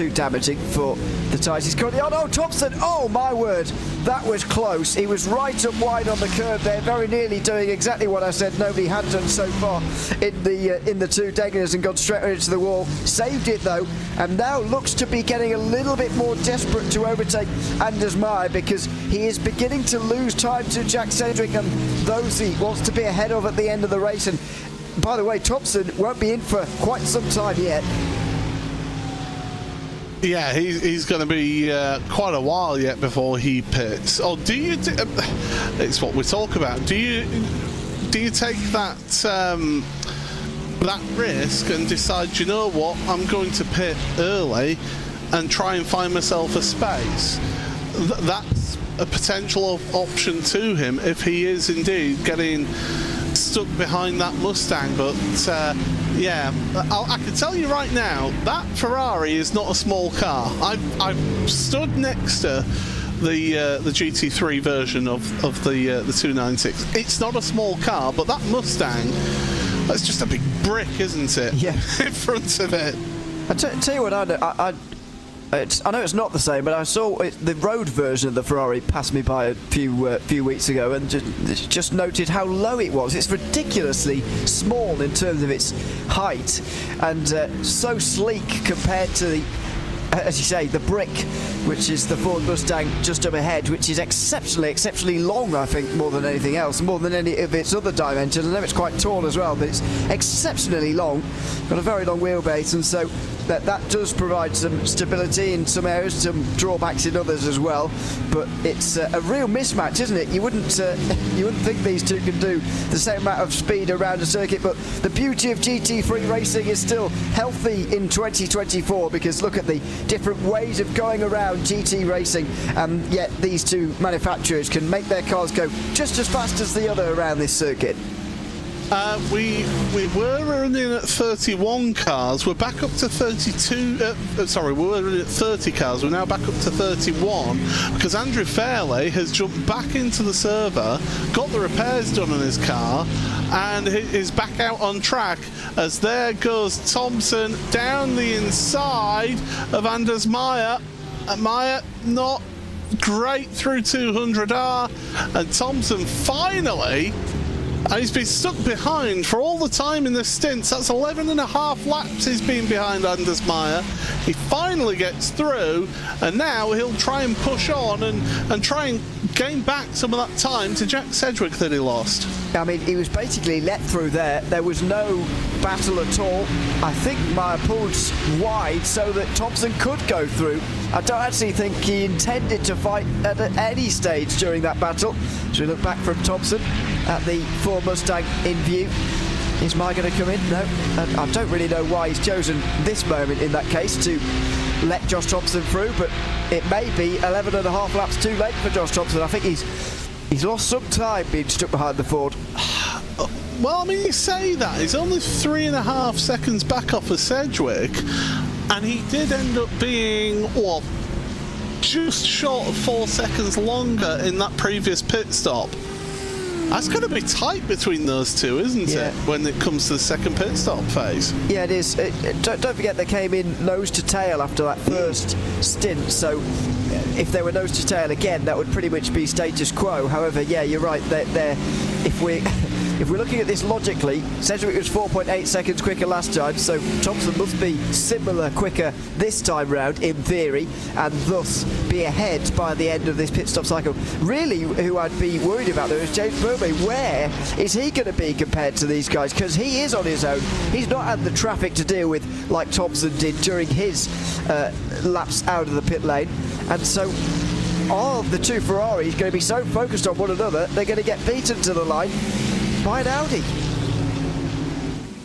damaging for the tyres he's currently on. Oh, Thompson! Oh my word, that was close. He was right up wide on the curb there, very nearly doing exactly what I said nobody had done so far in the 2 Degners, and gone straight into the wall. Saved it though, and now looks to be getting a little bit more desperate to overtake Anders Meyer, because he is beginning to lose time to Jack Sedgwick and those he wants to be ahead of at the end of the race. And by the way, Thompson won't be in for quite some time yet. Yeah, he's going to be quite a while yet before he pits. Or do you? It's what we talk about. Do you take that that risk and decide, you know what, I'm going to pit early and try and find myself a space? That's a potential option to him if he is indeed getting stuck behind that Mustang. But yeah, I can tell you right now, that Ferrari is not a small car. I've stood next to the GT3 version of the 296. It's not a small car, but that Mustang, that's just a big brick, isn't it? Yeah. In front of it. I tell you what, I know it's not the same, but I saw the road version of the Ferrari pass me by a few weeks ago, and just noted how low it was. It's ridiculously small in terms of its height, and so sleek compared to the, as you say, the brick, which is the Ford Mustang just up ahead, which is exceptionally long, I think, more than anything else, more than any of its other dimensions. I know it's quite tall as well, but it's exceptionally long, got a very long wheelbase, and so that does provide some stability in some areas, some drawbacks in others as well. But it's a real mismatch, isn't it? You wouldn't think these two could do the same amount of speed around a circuit. But the beauty of GT3 racing is still healthy in 2024, because look at the different ways of going around GT racing, and yet these two manufacturers can make their cars go just as fast as the other around this circuit. We were running at 31 cars. We're back up to 32. Sorry, we were running at 30 cars. We're now back up to 31 because Andrew Fairley has jumped back into the server, got the repairs done on his car, and is back out on track. As there goes Thompson down the inside of Anders Meyer. Meyer not great through 200R, and Thompson finally. And he's been stuck behind for all the time in this stint. That's 11.5 laps he's been behind Anders Meyer. He finally gets through, and now he'll try and push on and try and gain back some of that time to Jack Sedgwick that he lost. I mean, he was basically let through there. There was no battle at all. I think Meyer pulled wide so that Thompson could go through. I don't actually think he intended to fight at any stage during that battle. As we look back from Thompson at the Ford Mustang in view. Is Meyer going to come in? No. And I don't really know why he's chosen this moment in that case to let Josh Thompson through, but it may be 11.5 laps too late for Josh Thompson. I think he's lost some time being stuck behind the Ford. Well, I mean, you say that. He's only 3.5 seconds back off of Sedgwick, and he did end up being, what, just short of 4 seconds longer in that previous pit stop. That's going to be tight between those two, isn't it, when it comes to the second pit stop phase? Yeah, it is. Don't forget they came in nose to tail after that first stint, so if they were nose to tail again, that would pretty much be status quo. However, yeah, you're right. If we're looking at this logically, Sedgwick was 4.8 seconds quicker last time, so Thompson must be similar quicker this time round, in theory, and thus be ahead by the end of this pit stop cycle. Really, who I'd be worried about there is James Burmay. Where is he going to be compared to these guys? Because he is on his own. He's not had the traffic to deal with like Thompson did during his laps out of the pit lane, and so all of the two Ferraris going to be so focused on one another, they're going to get beaten to the line by an Audi.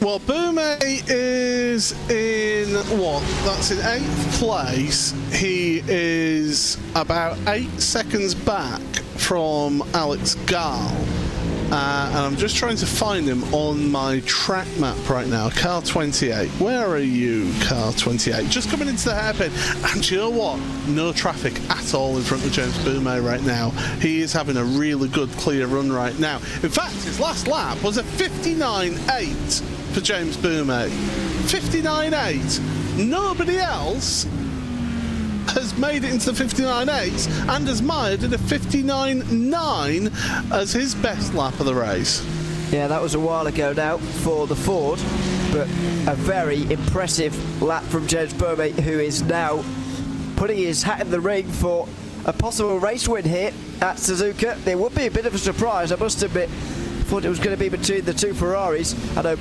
Well, Burmay is in what? That's in 8th place. He is about 8 seconds back from Alex Gall. And I'm just trying to find him on my track map right now. Car 28. Where are you, car 28? Just coming into the hairpin. And do you know what? No traffic at all in front of James Burmay right now. He is having a really good, clear run right now. In fact, his last lap was a 59.8 for James Burmay. 59.8. Nobody else has made it into the 59.8s. Anders Meyer did a 59.9 as his best lap of the race. Yeah, that was a while ago now for the Ford, but a very impressive lap from James Burmay, who is now putting his hat in the ring for a possible race win here at Suzuka. It would be a bit of a surprise, I must admit. Thought it was going to be between the two Ferraris. I know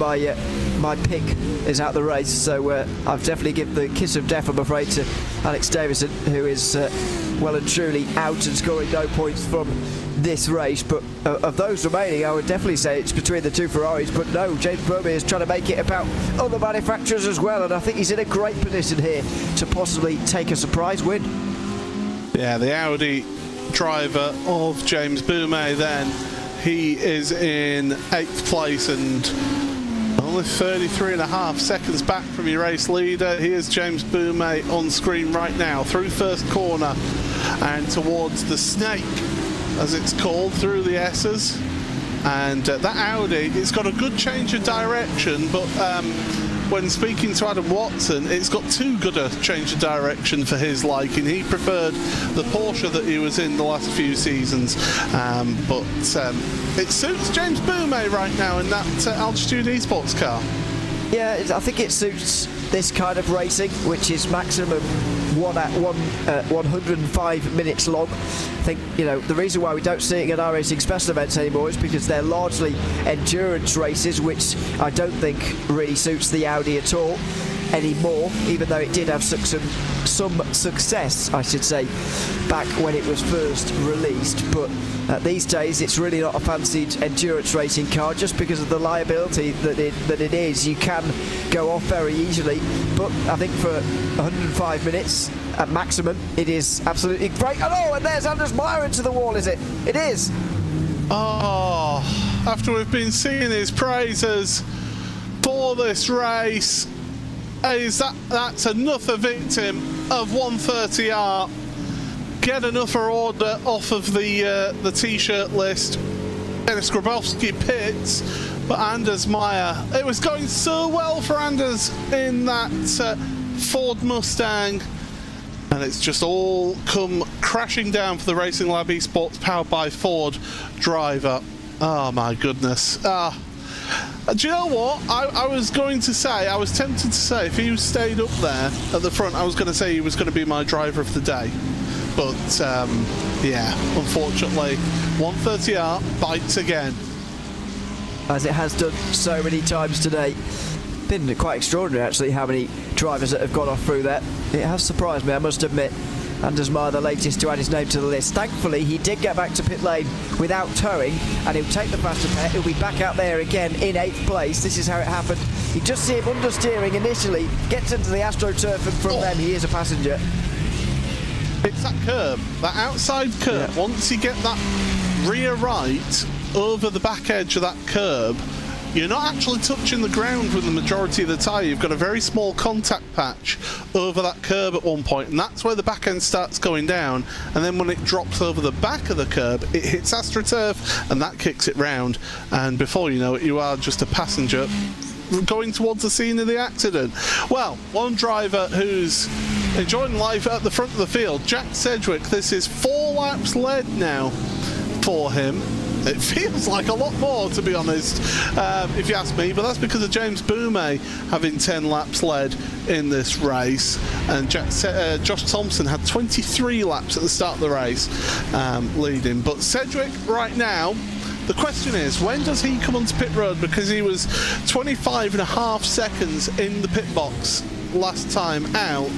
my pick is out the race, so I've definitely given the kiss of death, I'm afraid, to Alex Davison, who is well and truly out and scoring no points from this race. But of those remaining, I would definitely say it's between the two Ferraris. But no, James Burmay is trying to make it about other manufacturers as well, and I think he's in a great position here to possibly take a surprise win. Yeah, the Audi driver of James Burmay then. He is in 8th place and only 33.5 seconds back from your race leader. Here's James Burmay on screen right now through first corner and towards the snake, as it's called, through the S's. And that Audi, it's got a good change of direction, but when speaking to Adam Watson, it's got too good a change of direction for his liking. He preferred the Porsche that he was in the last few seasons, but it suits James Burmay right now in that Altitude Esports car. Yeah, I think it suits this kind of racing, which is maximum 105 minutes long. I think, you know, the reason why we don't see it in iRacing special events anymore is because they're largely endurance races, which I don't think really suits the Audi at all anymore, even though it did have some success, I should say, back when it was first released. But these days it's really not a fancied endurance racing car, just because of the liability that it is. You can go off very easily, but I think for 105 minutes at maximum it is absolutely great. And there's Anders Meyer into the wall, is it? It is. Oh, after we've been singing his praises for this race, that's another victim of 130R. Get another order off of the t-shirt list. Dennis Grabowski pits, but Anders Meyer, it was going so well for Anders in that Ford Mustang, and it's just all come crashing down for the Racing Lab Esports powered by Ford driver. Oh my goodness. Do you know what? I was going to say, I was tempted to say, if he stayed up there at the front, I was going to say he was going to be my driver of the day. But, yeah, unfortunately, 130R bites again. As it has done so many times today. Been quite extraordinary, actually, how many drivers that have gone off through that. It has surprised me, I must admit. Anders Meyer, the latest to add his name to the list. Thankfully, he did get back to pit lane without towing, and he'll take the faster pair. He'll be back out there again in 8th place. This is how it happened. You just see him understeering initially, gets into the AstroTurf, and from then he is a passenger. It's that curb, that outside curb. Yeah. Once you get that rear right over the back edge of that curb, you're not actually touching the ground with the majority of the tyre. You've got a very small contact patch over that curb at one point, and that's where the back end starts going down, and then when it drops over the back of the curb, it hits AstroTurf, and that kicks it round, and before you know it, you are just a passenger going towards the scene of the accident. Well, one driver who's enjoying life at the front of the field, Jack Sedgwick. This is 4 laps led now for him. It feels like a lot more, to be honest, if you ask me, but that's because of James Boumé having 10 laps led in this race, and Josh Thompson had 23 laps at the start of the race leading. But Sedgwick right now, the question is, when does he come onto pit road? Because he was 25.5 seconds in the pit box last time out.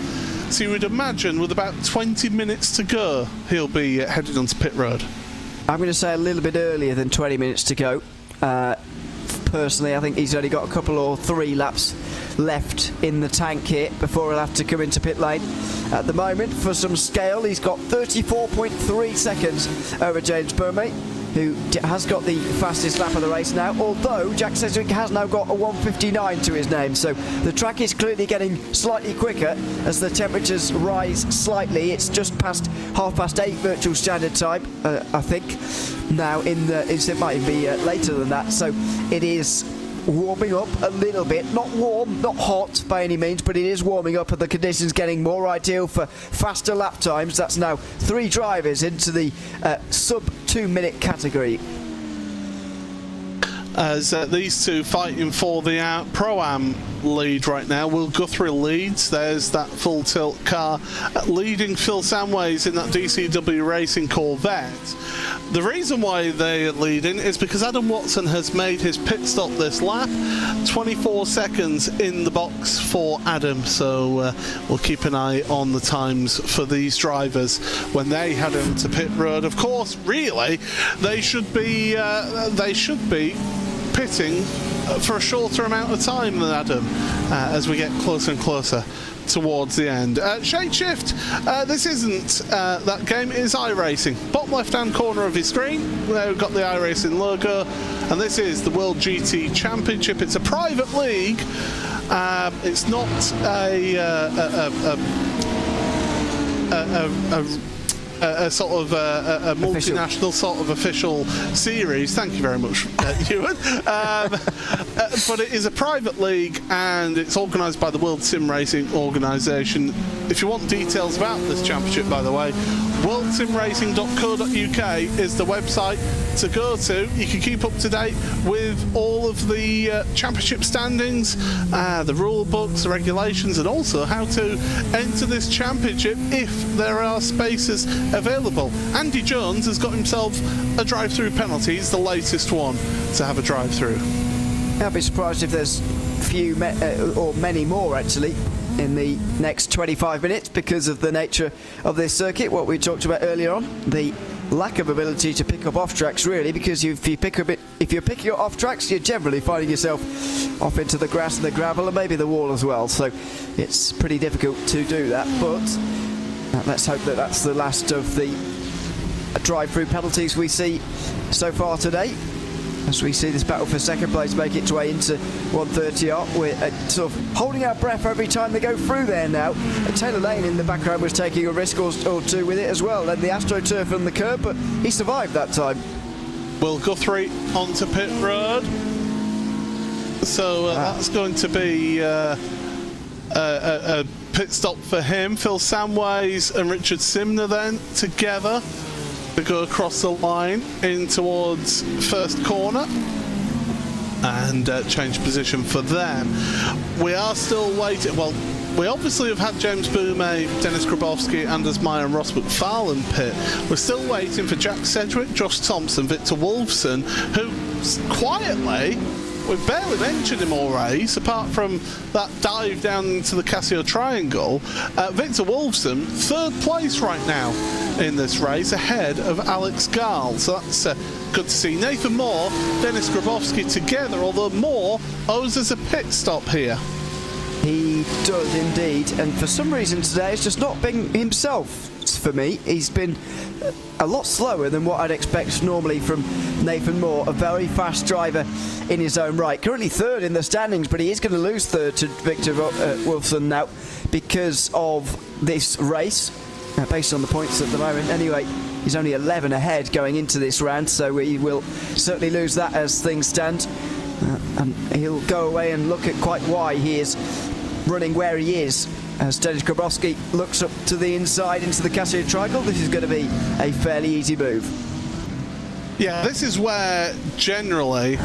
So you would imagine with about 20 minutes to go, he'll be headed onto pit road. I'm going to say a little bit earlier than 20 minutes to go. Personally, I think he's only got a couple or 3 laps left in the tank here before he'll have to come into pit lane. At the moment, for some scale, he's got 34.3 seconds over James Boumé, who has got the fastest lap of the race now, although Jack Sedgwick has now got a 1:59 to his name, so the track is clearly getting slightly quicker as the temperatures rise slightly. It's just past 8:30 virtual standard time, I think, now it might even be later than that, so it is warming up a little bit. Not warm, not hot by any means, but it is warming up, and the conditions getting more ideal for faster lap times. That's now 3 drivers into the sub 2 minute category. As these two fighting for the Pro-Am lead right now. Will Guthrie leads. There's that full tilt car leading Phil Samways in that DCW Racing Corvette. The reason why they're leading is because Adam Watson has made his pit stop this lap. 24 seconds in the box for Adam, so we'll keep an eye on the times for these drivers when they head into pit road. Of course, really, they should be pitting for a shorter amount of time than Adam as we get closer and closer towards the end. Shade Shift, this isn't that game, it is iRacing. Bottom left hand corner of your screen, there we've got the iRacing logo, and this is the World GT Championship. It's a private league. It's not a sort of a multinational sort of official series. Thank you very much, Ewan. But it is a private league, and it's organised by the World Sim Racing Organisation. If you want details about this championship, by the way, worldsimracing.co.uk is the website to go to. You can keep up to date with all of the championship standings, the rule books, the regulations, and also how to enter this championship if there are spaces available. Andy Jones has got himself a drive-through penalty. He's the latest one to have a drive-through. I'd be surprised if there's few or many more actually in the next 25 minutes because of the nature of this circuit, what we talked about earlier on, the lack of ability to pick up off tracks really, because if you're picking up off tracks, you're generally finding yourself off into the grass and the gravel and maybe the wall as well, so it's pretty difficult to do that. But let's hope that that's the last of the drive-through penalties we see so far today, as we see this battle for second place make its way into 130R. We're sort of holding our breath every time they go through there now. And Taylor Lane in the background was taking a risk or two with it as well, and the AstroTurf on the curb, but he survived that time. Will Guthrie onto pit road, so that's going to be a pit stop for him. Phil Samways and Richard Simner then together to go across the line in towards first corner and change position for them. We are still waiting. Well, we obviously have had James Boumé, Dennis Grabowski, Anders Meyer and Ross McFarlane pit. We're still waiting for Jack Sedgwick, Josh Thompson, Victor Wolfson, who quietly, we've barely mentioned him all race, apart from that dive down into the Casio Triangle. Victor Wolfson, 3rd place right now in this race, ahead of Alex Gall. So that's good to see. Nathan Moore, Dennis Grabowski together, although Moore owes us a pit stop here. He does indeed, and for some reason today it's just not been himself points for me. He's been a lot slower than what I'd expect normally from Nathan Moore, a very fast driver in his own right. Currently third in the standings, but he is going to lose third to Victor Wolfson now because of this race, based on the points at the moment. Anyway, he's only 11 ahead going into this round, so he will certainly lose that as things stand. And he'll go away and look at quite why he is running where he is. As Dennis Grabowski looks up to the inside into the Cassia Triangle, this is going to be a fairly easy move. Yeah, this is where generally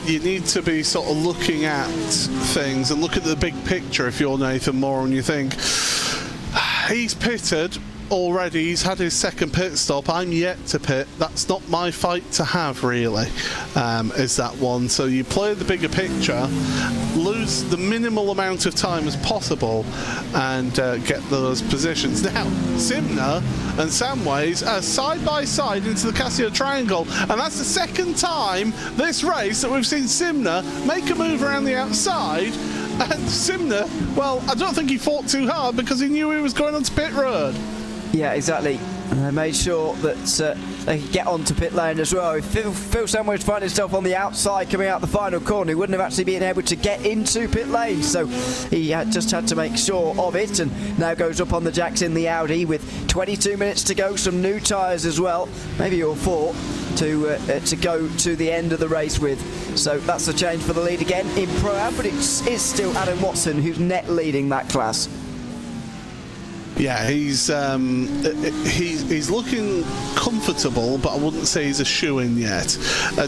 you need to be sort of looking at things and look at the big picture if you're Nathan Moore and you think, he's pitted already, he's had his second pit stop, I'm yet to pit, that's not my fight to have really, is that one. So you play the bigger picture, lose the minimal amount of time as possible and get those positions. Now, Simner and Samways are side by side into the Cassia Triangle, and that's the second time this race that we've seen Simner make a move around the outside. And Simner, well, I don't think he fought too hard because he knew he was going onto pit road. Yeah, exactly. And they made sure that they could get onto pit lane as well. If Phil Samways found himself on the outside coming out the final corner, he wouldn't have actually been able to get into pit lane. So he just had to make sure of it, and now goes up on the jacks in the Audi with 22 minutes to go, some new tyres as well, maybe all four, to go to the end of the race with. So that's the change for the lead again in Pro-Am, but it is still Adam Watson who's net leading that class. Yeah, he's looking comfortable, but I wouldn't say he's a shoo-in yet.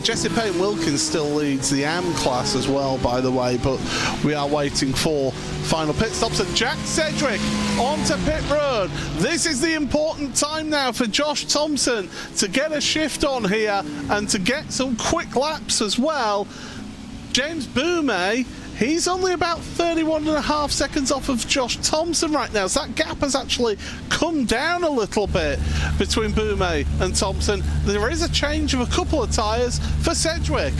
Jesse Payne Wilkins still leads the AM class as well, by the way, but we are waiting for final pit stops. And Jack Sedgwick onto pit road. This is the important time now for Josh Thompson to get a shift on here and to get some quick laps as well. James Boumé, he's only about 31.5 seconds off of Josh Thompson right now, so that gap has actually come down a little bit between Boumé and Thompson. There is a change of a couple of tyres for Sedgwick.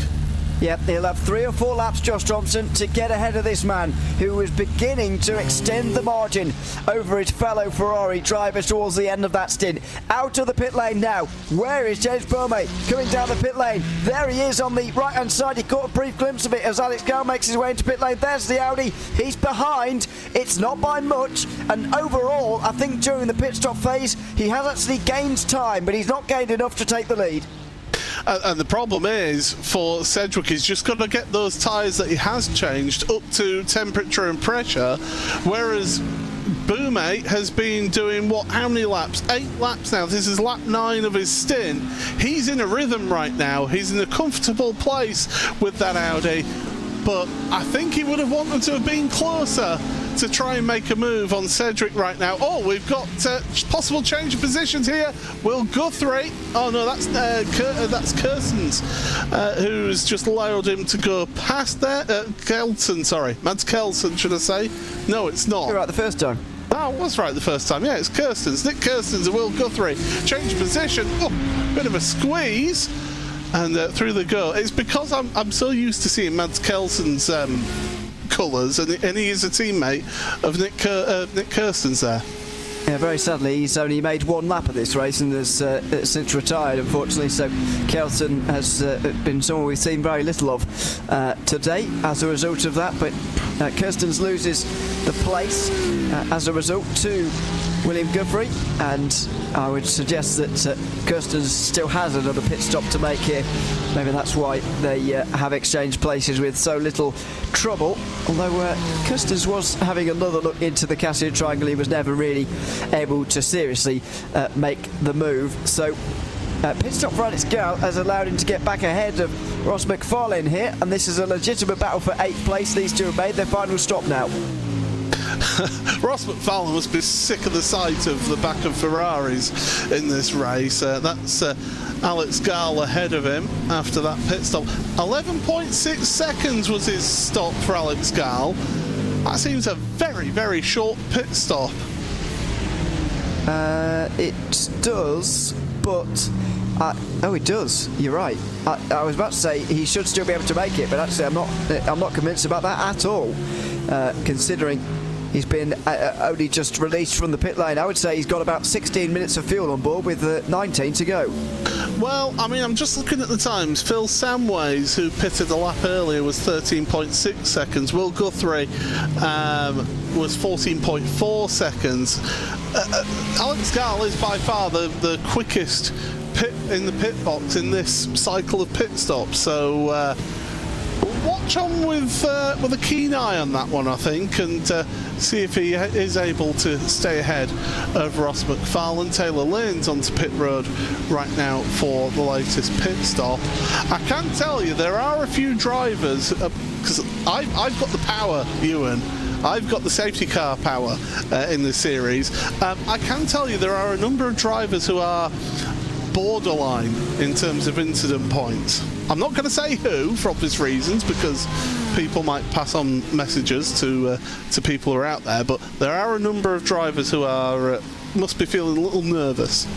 Yep, he'll have 3 or 4 laps, Josh Thompson, to get ahead of this man who was beginning to extend the margin over his fellow Ferrari driver towards the end of that stint. Out of the pit lane now. Where is James Boumé coming down the pit lane? There he is on the right-hand side. He caught a brief glimpse of it as Alex Gall makes his way into pit lane. There's the Audi. He's behind. It's not by much. And overall, I think during the pit stop phase, he has actually gained time, but he's not gained enough to take the lead. And the problem is for Sedgwick, he's just got to get those tyres that he has changed up to temperature and pressure, whereas Boumé has been doing how many laps? 8 laps now. This is lap 9 of his stint. He's in a rhythm right now. He's in a comfortable place with that Audi, but I think he would have wanted to have been closer to try and make a move on Sedgwick right now. Oh, we've got possible change of positions here. Will Guthrie, oh no, that's Kirstens, who's just allowed him to go past there. Kelson, sorry, Mads Kelson, should I say? No, it's not. You're right the first time. Oh, I was right the first time. Yeah, it's Kirstens. Nick Kirstens and Will Guthrie. Change of position. Oh, bit of a squeeze. And through the go. It's because I'm so used to seeing Mads Kelson's colours, and he is a teammate of Nick Kirstens there. Yeah, very sadly, he's only made 1 lap of this race and has since retired, unfortunately. So Kelson has been someone we've seen very little of today as a result of that. But Kirstens loses the place as a result to William Guthrie, and I would suggest that Kirstens still has another pit stop to make here. Maybe that's why they have exchanged places with so little trouble. Although Kirstens was having another look into the Cassia Triangle, he was never really able to seriously make the move. So pit stop for Alex Gall has allowed him to get back ahead of Ross McFarlane here, and this is a legitimate battle for 8th place. These two have made their final stop now. Ross McFarlane must be sick of the sight of the back of Ferraris in this race. That's Alex Gall ahead of him after that pit stop. 11.6 seconds was his stop for Alex Gall. That seems a very, very short pit stop. It does, but oh, it does. You're right. I was about to say he should still be able to make it, but actually I'm not convinced about that at all, considering He's been only just released from the pit lane. I would say he's got about 16 minutes of fuel on board with 19 to go. Well, I mean, I'm just looking at the times. Phil Samways, who pitted a lap earlier, was 13.6 seconds. Will Guthrie was 14.4 seconds. Alex Gall is by far the quickest pit in the pit box in this cycle of pit stops. So watch on with a keen eye on that one, I think, and see if he is able to stay ahead of Ross McFarlane. Taylor Lane's onto pit road right now for the latest pit stop. I can tell you there are a few drivers, because I've got the power, Ewan. I've got the safety car power in this series. I can tell you there are a number of drivers who are borderline in terms of incident points. I'm not going to say who, for obvious reasons, because people might pass on messages to people who are out there, but there are a number of drivers who are must be feeling a little nervous.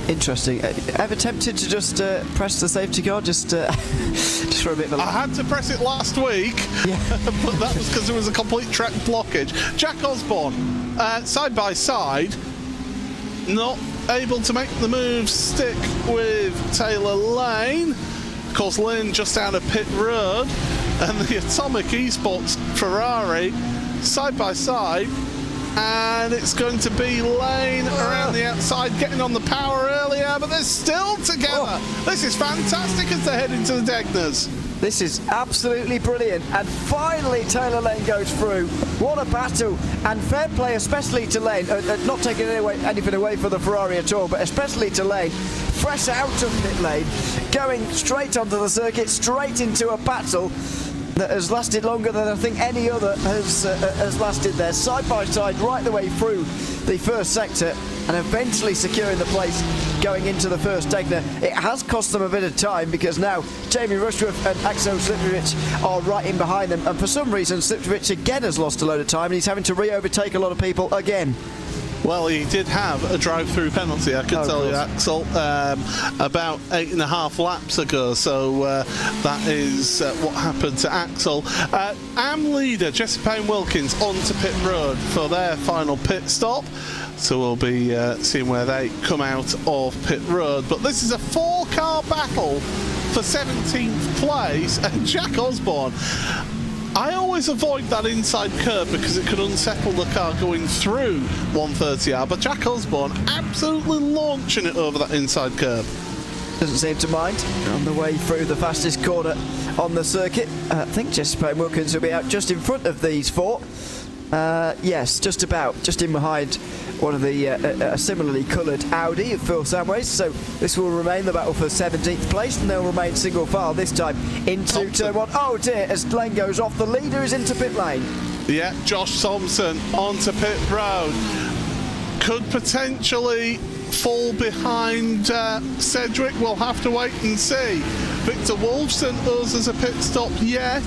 Interesting. Ever tempted to just press the safety guard, just for a bit of a... I had to press it last week, yeah. but that was because there was a complete track blockage. Jack Osborne, side by side, not able to make the move, stick with Taylor Lane. Of course, Lane just out of pit road, and the Atomic Esports Ferrari side by side, and it's going to be Lane around the outside, getting on the power earlier, but they're still together. This is fantastic as they head into the Degners. This is absolutely brilliant, and finally Taylor Lane goes through. What a battle, and fair play especially to Lane, not taking anything away from the Ferrari at all, but especially to Lane, fresh out of pit lane, going straight onto the circuit, straight into a battle that has lasted longer than I think any other has lasted there, side by side right the way through the first sector, and eventually securing the place going into the first Degner. It has cost them a bit of time, because now Jamie Rushworth and Axel Slipkovich are right in behind them, and for some reason Slipkovich again has lost a load of time, and he's having to re-overtake a lot of people again. Well, he did have a drive-through penalty, I can tell you, Axel, about 8.5 laps ago. So that is what happened to Axel. AM leader Jesse Payne-Wilkins onto pit road for their final pit stop. So we'll be seeing where they come out of pit road. But this is a 4-car battle for 17th place. And Jack Osborne, I always avoid that inside curb because it could unsettle the car going through 130R, but Jack Osborne absolutely launching it over that inside curb. Doesn't seem to mind. On the way through the fastest corner on the circuit. I think Jesse Payne-Wilkins will be out just in front of these four. Yes, just about, just in behind one of the similarly coloured Audi of Phil Samways. So this will remain the battle for 17th place, and they'll remain single file this time into turn one. Oh dear, as Lane goes off, the leader is into pit lane. Yeah, Josh Thompson onto pit road. Could potentially fall behind Sedgwick. We'll have to wait and see. Victor Wolfson owes us a pit stop yet,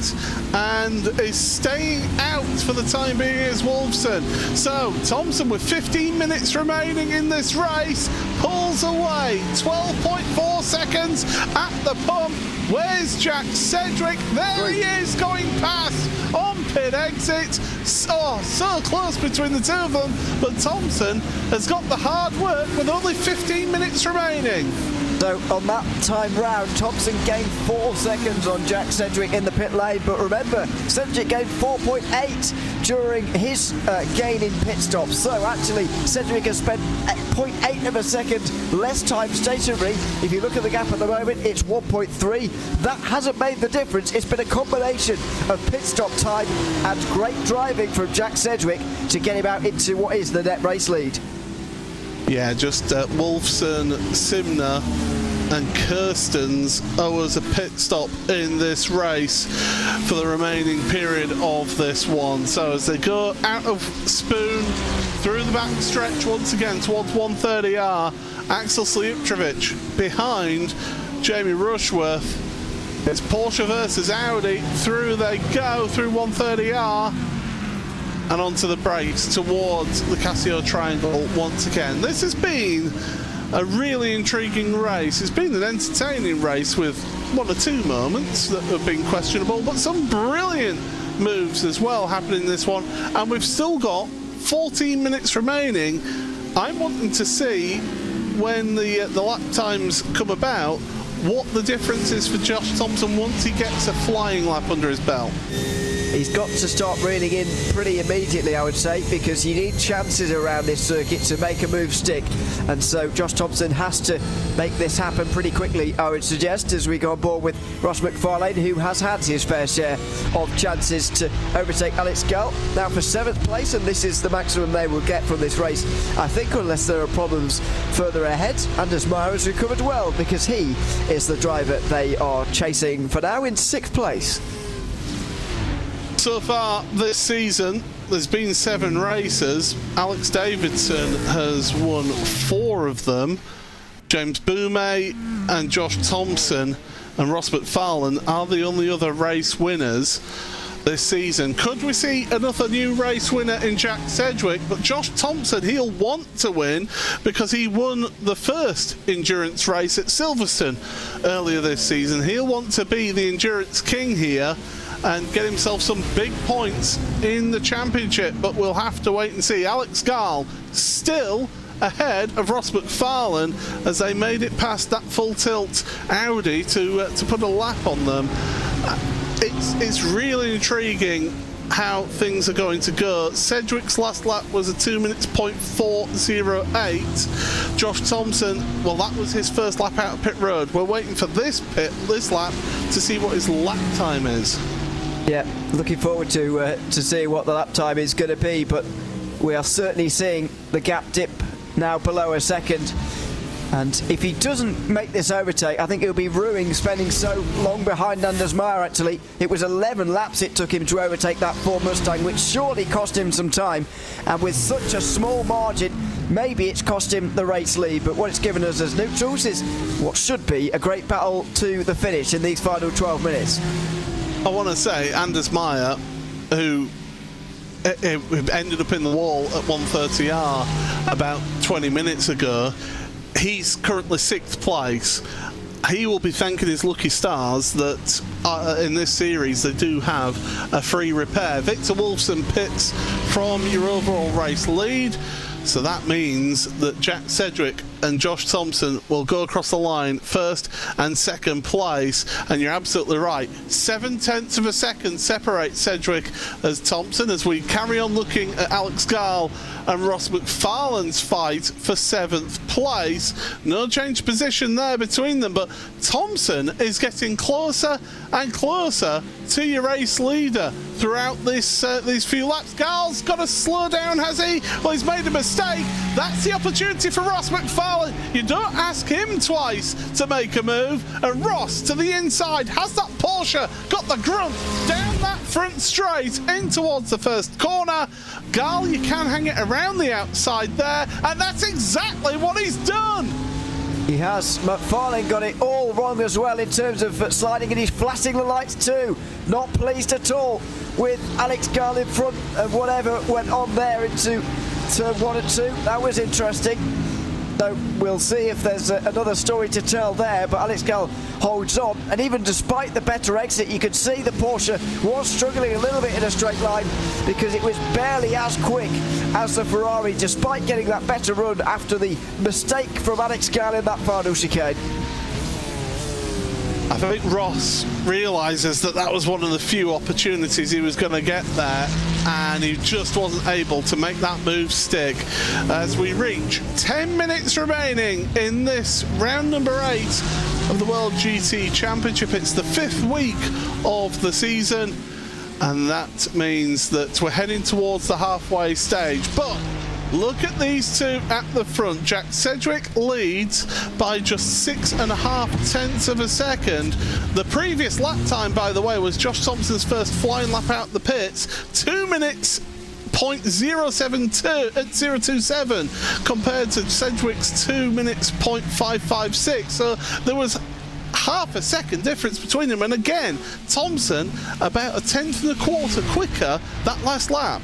and is staying out for the time being is Wolfson. So Thompson, with 15 minutes remaining in this race, pulls away 12.4 seconds at the pump. Where's Jack Sedgwick? There he is, going past on pit exit. Oh, so close between the two of them, but Thompson has got the hard work with only 15 minutes remaining. So on that time round, Thompson gained 4 seconds on Jack Sedgwick in the pit lane, but remember, Sedgwick gained 4.8 during his gain in pit stops. So actually, Sedgwick has spent 0.8 of a second less time stationary. If you look at the gap at the moment, it's 1.3. That hasn't made the difference. It's been a combination of pit stop time and great driving from Jack Sedgwick to get him out into what is the net race lead. Yeah, just Wolfson, Simner and Kirstens owe us a pit stop in this race for the remaining period of this one. So as they go out of Spoon through the back stretch once again towards 130R, Axel Slipkovich behind Jamie Rushworth. It's Porsche versus Audi. Through they go through 130R. And onto the brakes towards the Casio Triangle once again. This has been a really intriguing race. It's been an entertaining race with one or two moments that have been questionable, but some brilliant moves as well happening in this one, and we've still got 14 minutes remaining. I'm wanting to see when the lap times come about what the difference is for Josh Thompson once he gets a flying lap under his belt. He's got to start reeling in pretty immediately, I would say, because you need chances around this circuit to make a move stick. And so Josh Thompson has to make this happen pretty quickly, I would suggest, as we go on board with Ross McFarlane, who has had his fair share of chances to overtake Alex Gall. Now for 7th place, and this is the maximum they will get from this race, I think, unless there are problems further ahead. Anders Meyer has recovered well, because he is the driver they are chasing for now in 6th place. So far this season, there's been 7 races. Alex Davidson has won 4 of them. James Boumé and Josh Thompson and Ross McFarlane are the only other race winners this season. Could we see another new race winner in Jack Sedgwick? But Josh Thompson, he'll want to win because he won the first endurance race at Silverstone earlier this season. He'll want to be the endurance king here and get himself some big points in the championship, but we'll have to wait and see. Alex Gall still ahead of Ross McFarlane as they made it past that full tilt Audi to put a lap on them. It's really intriguing how things are going to go. Sedgwick's last lap was a 2 minutes .408. Josh Thompson, well, that was his first lap out of pit road. We're waiting for this lap to see what his lap time is. Yeah, looking forward to seeing what the lap time is going to be, but we are certainly seeing the gap dip now below a second. And if he doesn't make this overtake, I think it'll be ruining spending so long behind Anders Meyer, actually. It was 11 laps it took him to overtake that Ford Mustang, which surely cost him some time. And with such a small margin, maybe it's cost him the race lead. But what it's given us as neutrals is what should be a great battle to the finish in these final 12 minutes. I want to say Anders Meyer, who ended up in the wall at 130R about 20 minutes ago, he's currently 6th place. He will be thanking his lucky stars that in this series they do have a free repair. Victor Wolfson pits from your overall race lead, so that means that Jack Sedgwick and Josh Thompson will go across the line 1st and 2nd place. And you're absolutely right, 0.7 of a second separates Sedgwick as Thompson as we carry on looking at Alex Gall and Ross McFarlane's fight for 7th place. No change of position there between them, but Thompson is getting closer and closer to your race leader throughout these few laps. Gall's got to slow down, has he? Well, he's made a mistake. That's the opportunity for Ross McFarlane. You don't ask him twice to make a move. And Ross to the inside has that Porsche, got the grunt down that front straight in towards the first corner. Gall, you can hang it around the outside there, and that's exactly what he's done. He has. McFarlane got it all wrong as well in terms of sliding, and he's flashing the lights too. Not pleased at all with Alex Gall in front of whatever went on there into turn 1 and 2. That was interesting. So we'll see if there's another story to tell there, but Alex Gall holds on, and even despite the better exit, you could see the Porsche was struggling a little bit in a straight line because it was barely as quick as the Ferrari, despite getting that better run after the mistake from Alex Gall in that final chicane. I think Ross realises that was one of the few opportunities he was going to get there, and he just wasn't able to make that move stick. As we reach 10 minutes remaining in this round number 8 of the World GT Championship. It's the 5th week of the season, and that means that we're heading towards the halfway stage. But look at these two at the front. Jack Sedgwick leads by just 6.5 of a second. The previous lap time, by the way, was Josh Thompson's first flying lap out the pits, 2 minutes .027 compared to Sedgwick's 2 minutes .556. So there was half a second difference between them, and again Thompson about 1/10 quicker that last lap.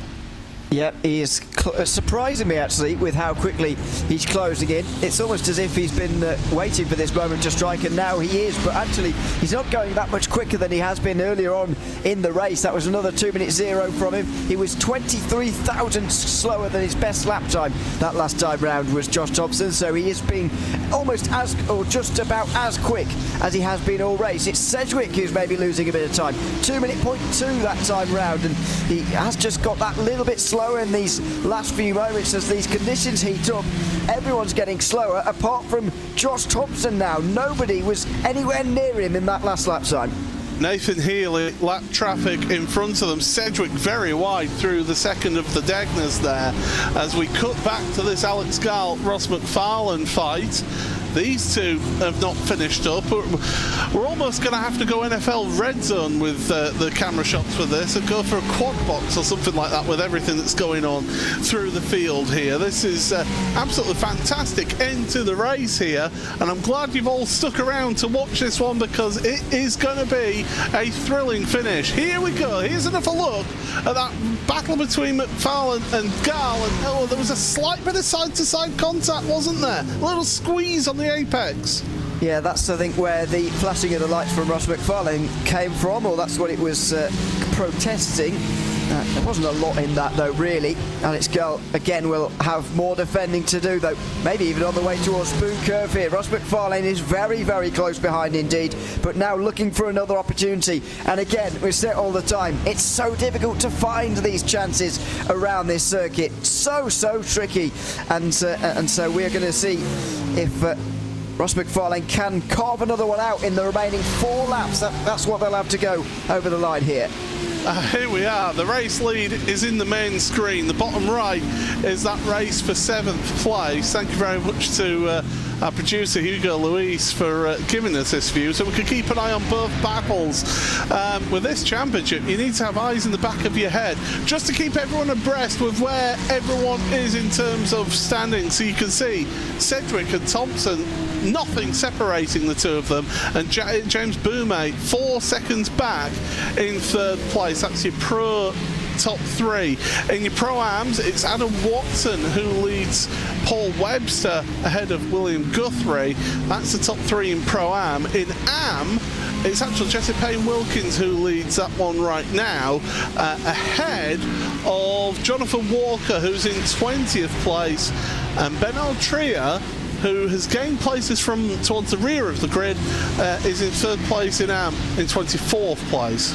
Yep, he is surprising me actually with how quickly he's closing in. It's almost as if he's been waiting for this moment to strike, and now he is, but actually he's not going that much quicker than he has been earlier on in the race. That was another 2:0 from him. He was 23 thousandths slower than his best lap time that last time round was Josh Thompson, so he is being almost as, or just about as quick as he has been all race. It's Sedgwick who's maybe losing a bit of time. 2:02 that time round, and he has just got that little bit slower in these last few moments as these conditions heat up. Everyone's getting slower apart from Josh Thompson now. Nobody was anywhere near him in that last lap time. Nathan Healy, lap traffic in front of them. Sedgwick very wide through the second of the Degners there. As we cut back to this Alex Gall, Ross McFarlane fight, these two have not finished up. We're almost going to have to go NFL red zone with the camera shots for this and go for a quad box or something like that with everything that's going on through the field here. This is absolutely fantastic end to the race here, and I'm glad you've all stuck around to watch this one because it is going to be a thrilling finish. Here we go. Here's another look at that battle between McFarlane and Gall, and oh, there was a slight bit of side-to-side contact, wasn't there? A little squeeze on the apex. Yeah, that's I think where the flashing of the lights from Ross McFarlane came from, or that's what it was protesting. There wasn't a lot in that though, really. Alex Gall again will have more defending to do though, maybe even on the way towards Spoon Curve here. Ross McFarlane is very, very close behind indeed, but now looking for another opportunity. And again, we say it all the time, it's so difficult to find these chances around this circuit. So tricky. And so we're going to see if Ross McFarlane can carve another one out in the remaining 4 laps. That's what they'll have to go over the line here. Here we are. The race lead is in the main screen. The bottom right is that race for 7th place. Thank you very much to our producer Hugo Luis for giving us this view so we can keep an eye on both battles. With this championship, you need to have eyes in the back of your head just to keep everyone abreast with where everyone is in terms of standing. So you can see Sedgwick and Thompson, nothing separating the two of them, and James Boumé 4 seconds back in 3rd place. That's your pro top 3. In your pro-ams, it's Adam Watson who leads Paul Webster ahead of William Guthrie. That's the top 3 in pro-am. In am, it's actually Jesse Payne-Wilkins who leads that one right now, ahead of Jonathan Walker, who's in 20th place, and Ben Altria, who has gained places from towards the rear of the grid, is in 3rd place in AM, in 24th place.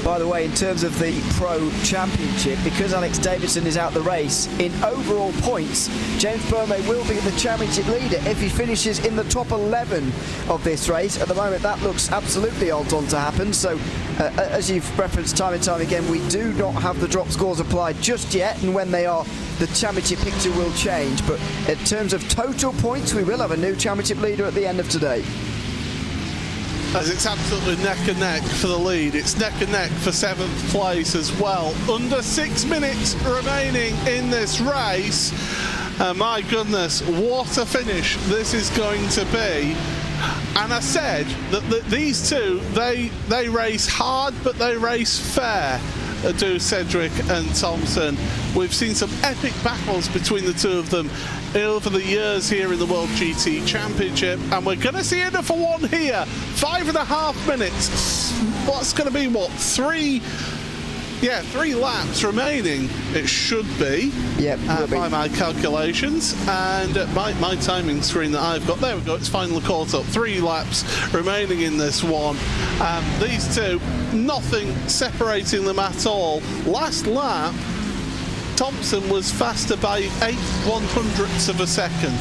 By the way, in terms of the Pro Championship, because Alex Davidson is out the race, in overall points, James Boumé will be the championship leader if he finishes in the top 11 of this race. At the moment, that looks absolutely odds on to happen. So, as you've referenced time and time again, we do not have the drop scores applied just yet, and when they are, the championship picture will change. But in terms of total points, we will have a new championship leader at the end of today. As it's absolutely neck and neck for the lead. It's neck and neck for 7th place as well. Under 6 minutes remaining in this race. My goodness, what a finish this is going to be. And I said that these two, they race hard, but they race fair. Do Sedgwick and Thompson. We've seen some epic battles between the two of them over the years here in the World GT Championship, and we're going to see another one here. 5.5 minutes. What's going to be, what, 3 laps remaining, it should be. Yep, by my calculations, and my timing screen that I've got, there we go, it's finally caught up. 3 laps remaining in this one. These two, nothing separating them at all. Last lap, Thompson was faster by 8/100ths of a second.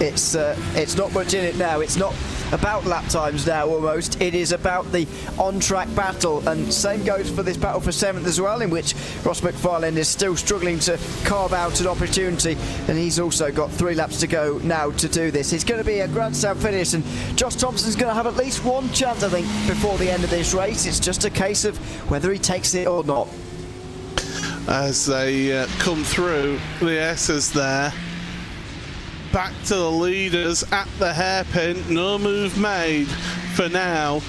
It's not much in it now. It's not about lap times now almost. It is about the on-track battle, and same goes for this battle for 7th as well, in which Ross McFarlane is still struggling to carve out an opportunity, and he's also got 3 laps to go now to do this. It's going to be a grandstand finish, and Josh Thompson's going to have at least one chance, I think, before the end of this race. It's just a case of whether he takes it or not. As they come through the S's there. Back to the leaders at the hairpin. No move made for now.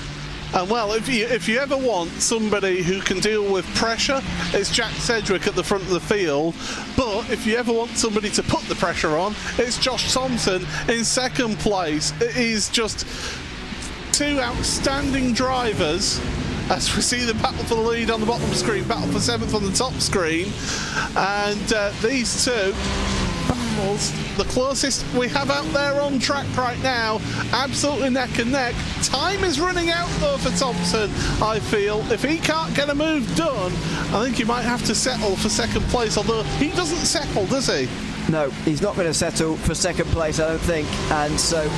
And well, if you ever want somebody who can deal with pressure, it's Jack Sedgwick at the front of the field. But if you ever want somebody to put the pressure on, it's Josh Thompson in second place. It is just two outstanding drivers. As we see the battle for the lead on the bottom screen, battle for 7th on the top screen. And these two battles, the closest we have out there on track right now, absolutely neck and neck. Time is running out though for Thompson, I feel. If he can't get a move done, I think he might have to settle for second place, although he doesn't settle, does he? No, he's not going to settle for second place, I don't think. And so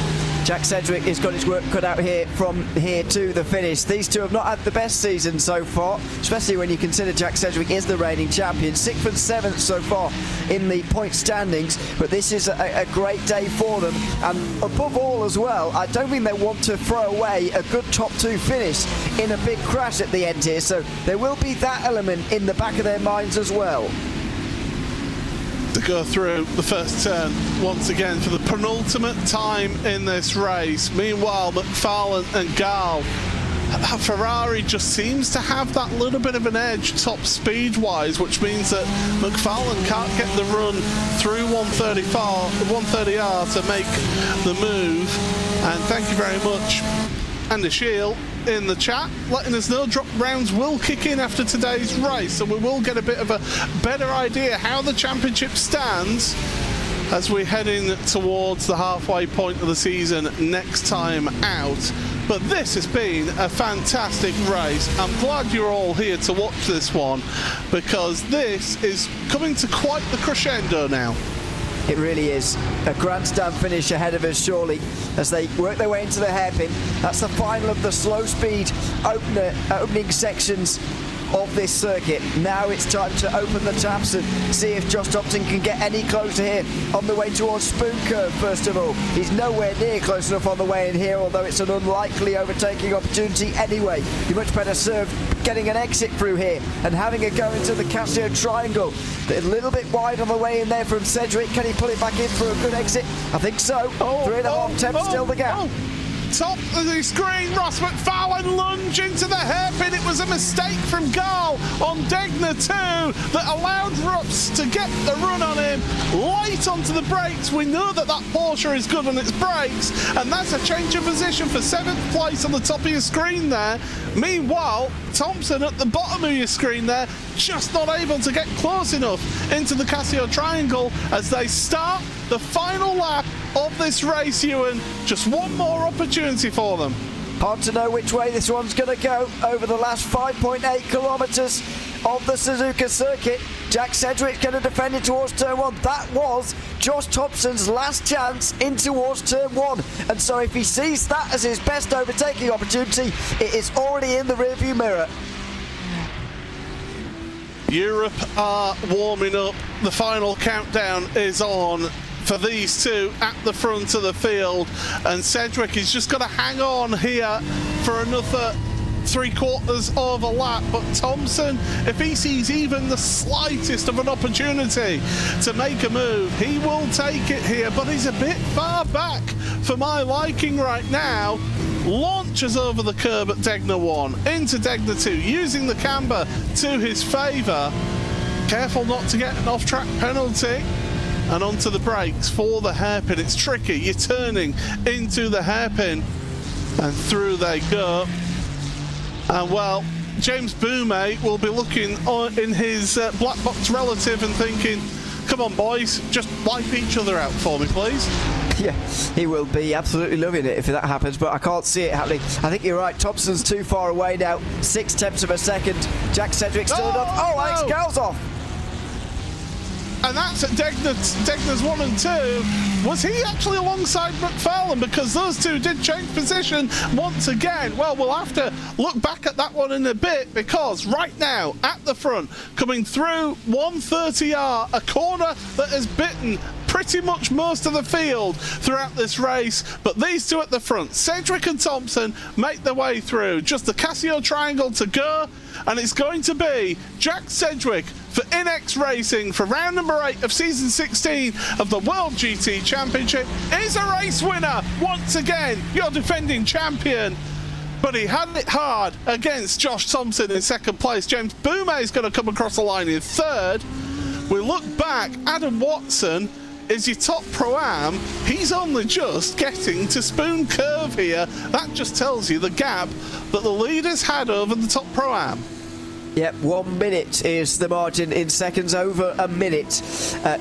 Jack Sedgwick has got his work cut out here from here to the finish. These two have not had the best season so far, especially when you consider Jack Sedgwick is the reigning champion. 6th and 7th so far in the point standings, but this is a great day for them. And above all as well, I don't think they want to throw away a good top two finish in a big crash at the end here. So there will be that element in the back of their minds as well. To go through the first turn once again for the penultimate time in this race. Meanwhile, McFarlane and Gall, Ferrari just seems to have that little bit of an edge top speed wise, which means that McFarlane can't get the run through 130R to make the move. And thank you very much, Andy Shield, in the chat, letting us know drop rounds will kick in after today's race, so we will get a bit of a better idea how the championship stands as we head in towards the halfway point of the season next time out. But this has been a fantastic race. I'm glad you're all here to watch this one, because this is coming to quite the crescendo now. It really is. A grandstand finish ahead of us, surely, as they work their way into the hairpin. That's the final of the slow speed opening sections of this circuit. Now it's time to open the taps and see if Josh Thompson can get any closer here on the way towards Spoon Curve. First of all, he's nowhere near close enough on the way in here, although it's an unlikely overtaking opportunity anyway. You're much better served getting an exit through here and having a go into the Casio Triangle. A little bit wide on the way in there from Sedgwick. Can he pull it back in for a good exit? I think so. 3.5 tenths still the gap. Top of the screen, Ross McFarlane lunge into the hairpin. It was a mistake from Gall on Degner 2 that allowed Rups to get the run on him late onto the brakes. We know that Porsche is good on its brakes, and that's a change of position for 7th place on the top of your screen there. Meanwhile, Thompson at the bottom of your screen there, just not able to get close enough into the Casio Triangle as they start the final lap of this race, Ewan. Just one more opportunity for them. Hard to know which way this one's going to go over the last 5.8 kilometres of the Suzuka circuit. Jack Sedgwick's going to defend it towards turn 1. That was Josh Thompson's last chance in towards turn 1. And so if he sees that as his best overtaking opportunity, it is already in the rearview mirror. Europe are warming up. The final countdown is on for these two at the front of the field, and Sedgwick is just got to hang on here for another 3/4 of a lap. But Thompson, if he sees even the slightest of an opportunity to make a move, he will take it here, but he's a bit far back for my liking right now. Launches over the curb at Degner 1 into Degner 2, using the camber to his favour. Careful not to get an off-track penalty. And onto the brakes for the hairpin. It's tricky. You're turning into the hairpin, and through they go. And well, James Boumé will be looking in his black box relative and thinking, come on boys, just wipe each other out for me, please. Yeah, he will be absolutely loving it if that happens, but I can't see it happening. I think you're right, Thompson's too far away now. 6 tenths of a second. Jack Sedgwick still enough. Oh, Alex Gall's off. And that's at Degner's 1 and 2. Was he actually alongside McFarlane? Because those two did change position once again. Well, we'll have to look back at that one in a bit, because right now, at the front, coming through 130R, a corner that has bitten pretty much most of the field throughout this race, but these two at the front, Sedgwick and Thompson, make their way through. Just the Casio Triangle to go, and it's going to be Jack Sedgwick for INX Racing for round number 8 of season 16 of the World GT Championship. Is a race winner once again, your defending champion. but he had it hard against Josh Thompson in second place. James Boumet is going to come across the line in third. We look back, Adam Watson is your top Pro-Am. He's only just getting to Spoon Curve here. That just tells you the gap that the leaders had over the top Pro-Am. Yep, 1 minute is the margin in seconds, over a minute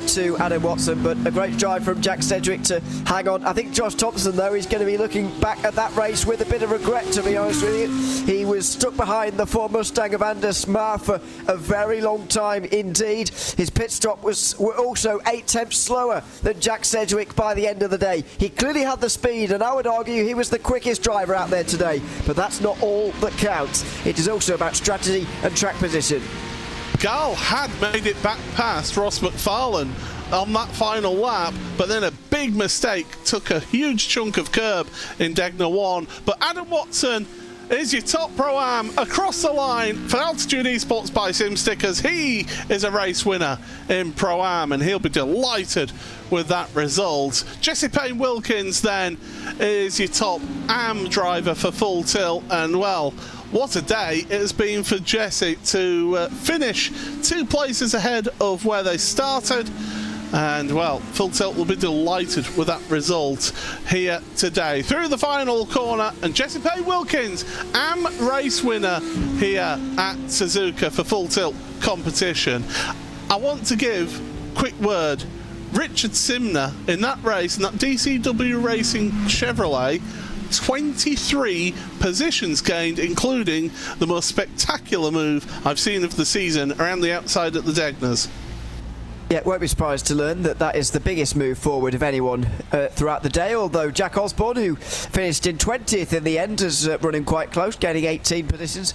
to Adam Watson, but a great drive from Jack Sedgwick to hang on. I think Josh Thompson, though, is going to be looking back at that race with a bit of regret, to be honest with you. He was stuck behind the Ford Mustang of Anders Maar for a very long time indeed. His pit stop was also 8 tenths slower than Jack Sedgwick by the end of the day. He clearly had the speed, and I would argue he was the quickest driver out there today, but that's not all that counts. It is also about strategy and track position. Gall had made it back past Ross McFarlane on that final lap, but then a big mistake took a huge chunk of curb in Degner 1. But Adam Watson is your top Pro-Am across the line for Altitude Esports by SimStickers. He is a race winner in Pro-Am, and he'll be delighted with that result. Jesse Payne Wilkins then is your top AM driver for Full Tilt, and well, what a day it has been for Jesse to finish 2 places ahead of where they started. And well, Full Tilt will be delighted with that result here today. Through the final corner, and Jesse Payne Wilkins, AM race winner here at Suzuka for Full Tilt competition. I want to give a quick word. Richard Simner in that race, in that DCW Racing Chevrolet, 23 positions gained, including the most spectacular move I've seen of the season around the outside at the Degners. Yeah, won't be surprised to learn that that is the biggest move forward of anyone throughout the day, although Jack Osborne, who finished in 20th in the end, is running quite close, gaining 18 positions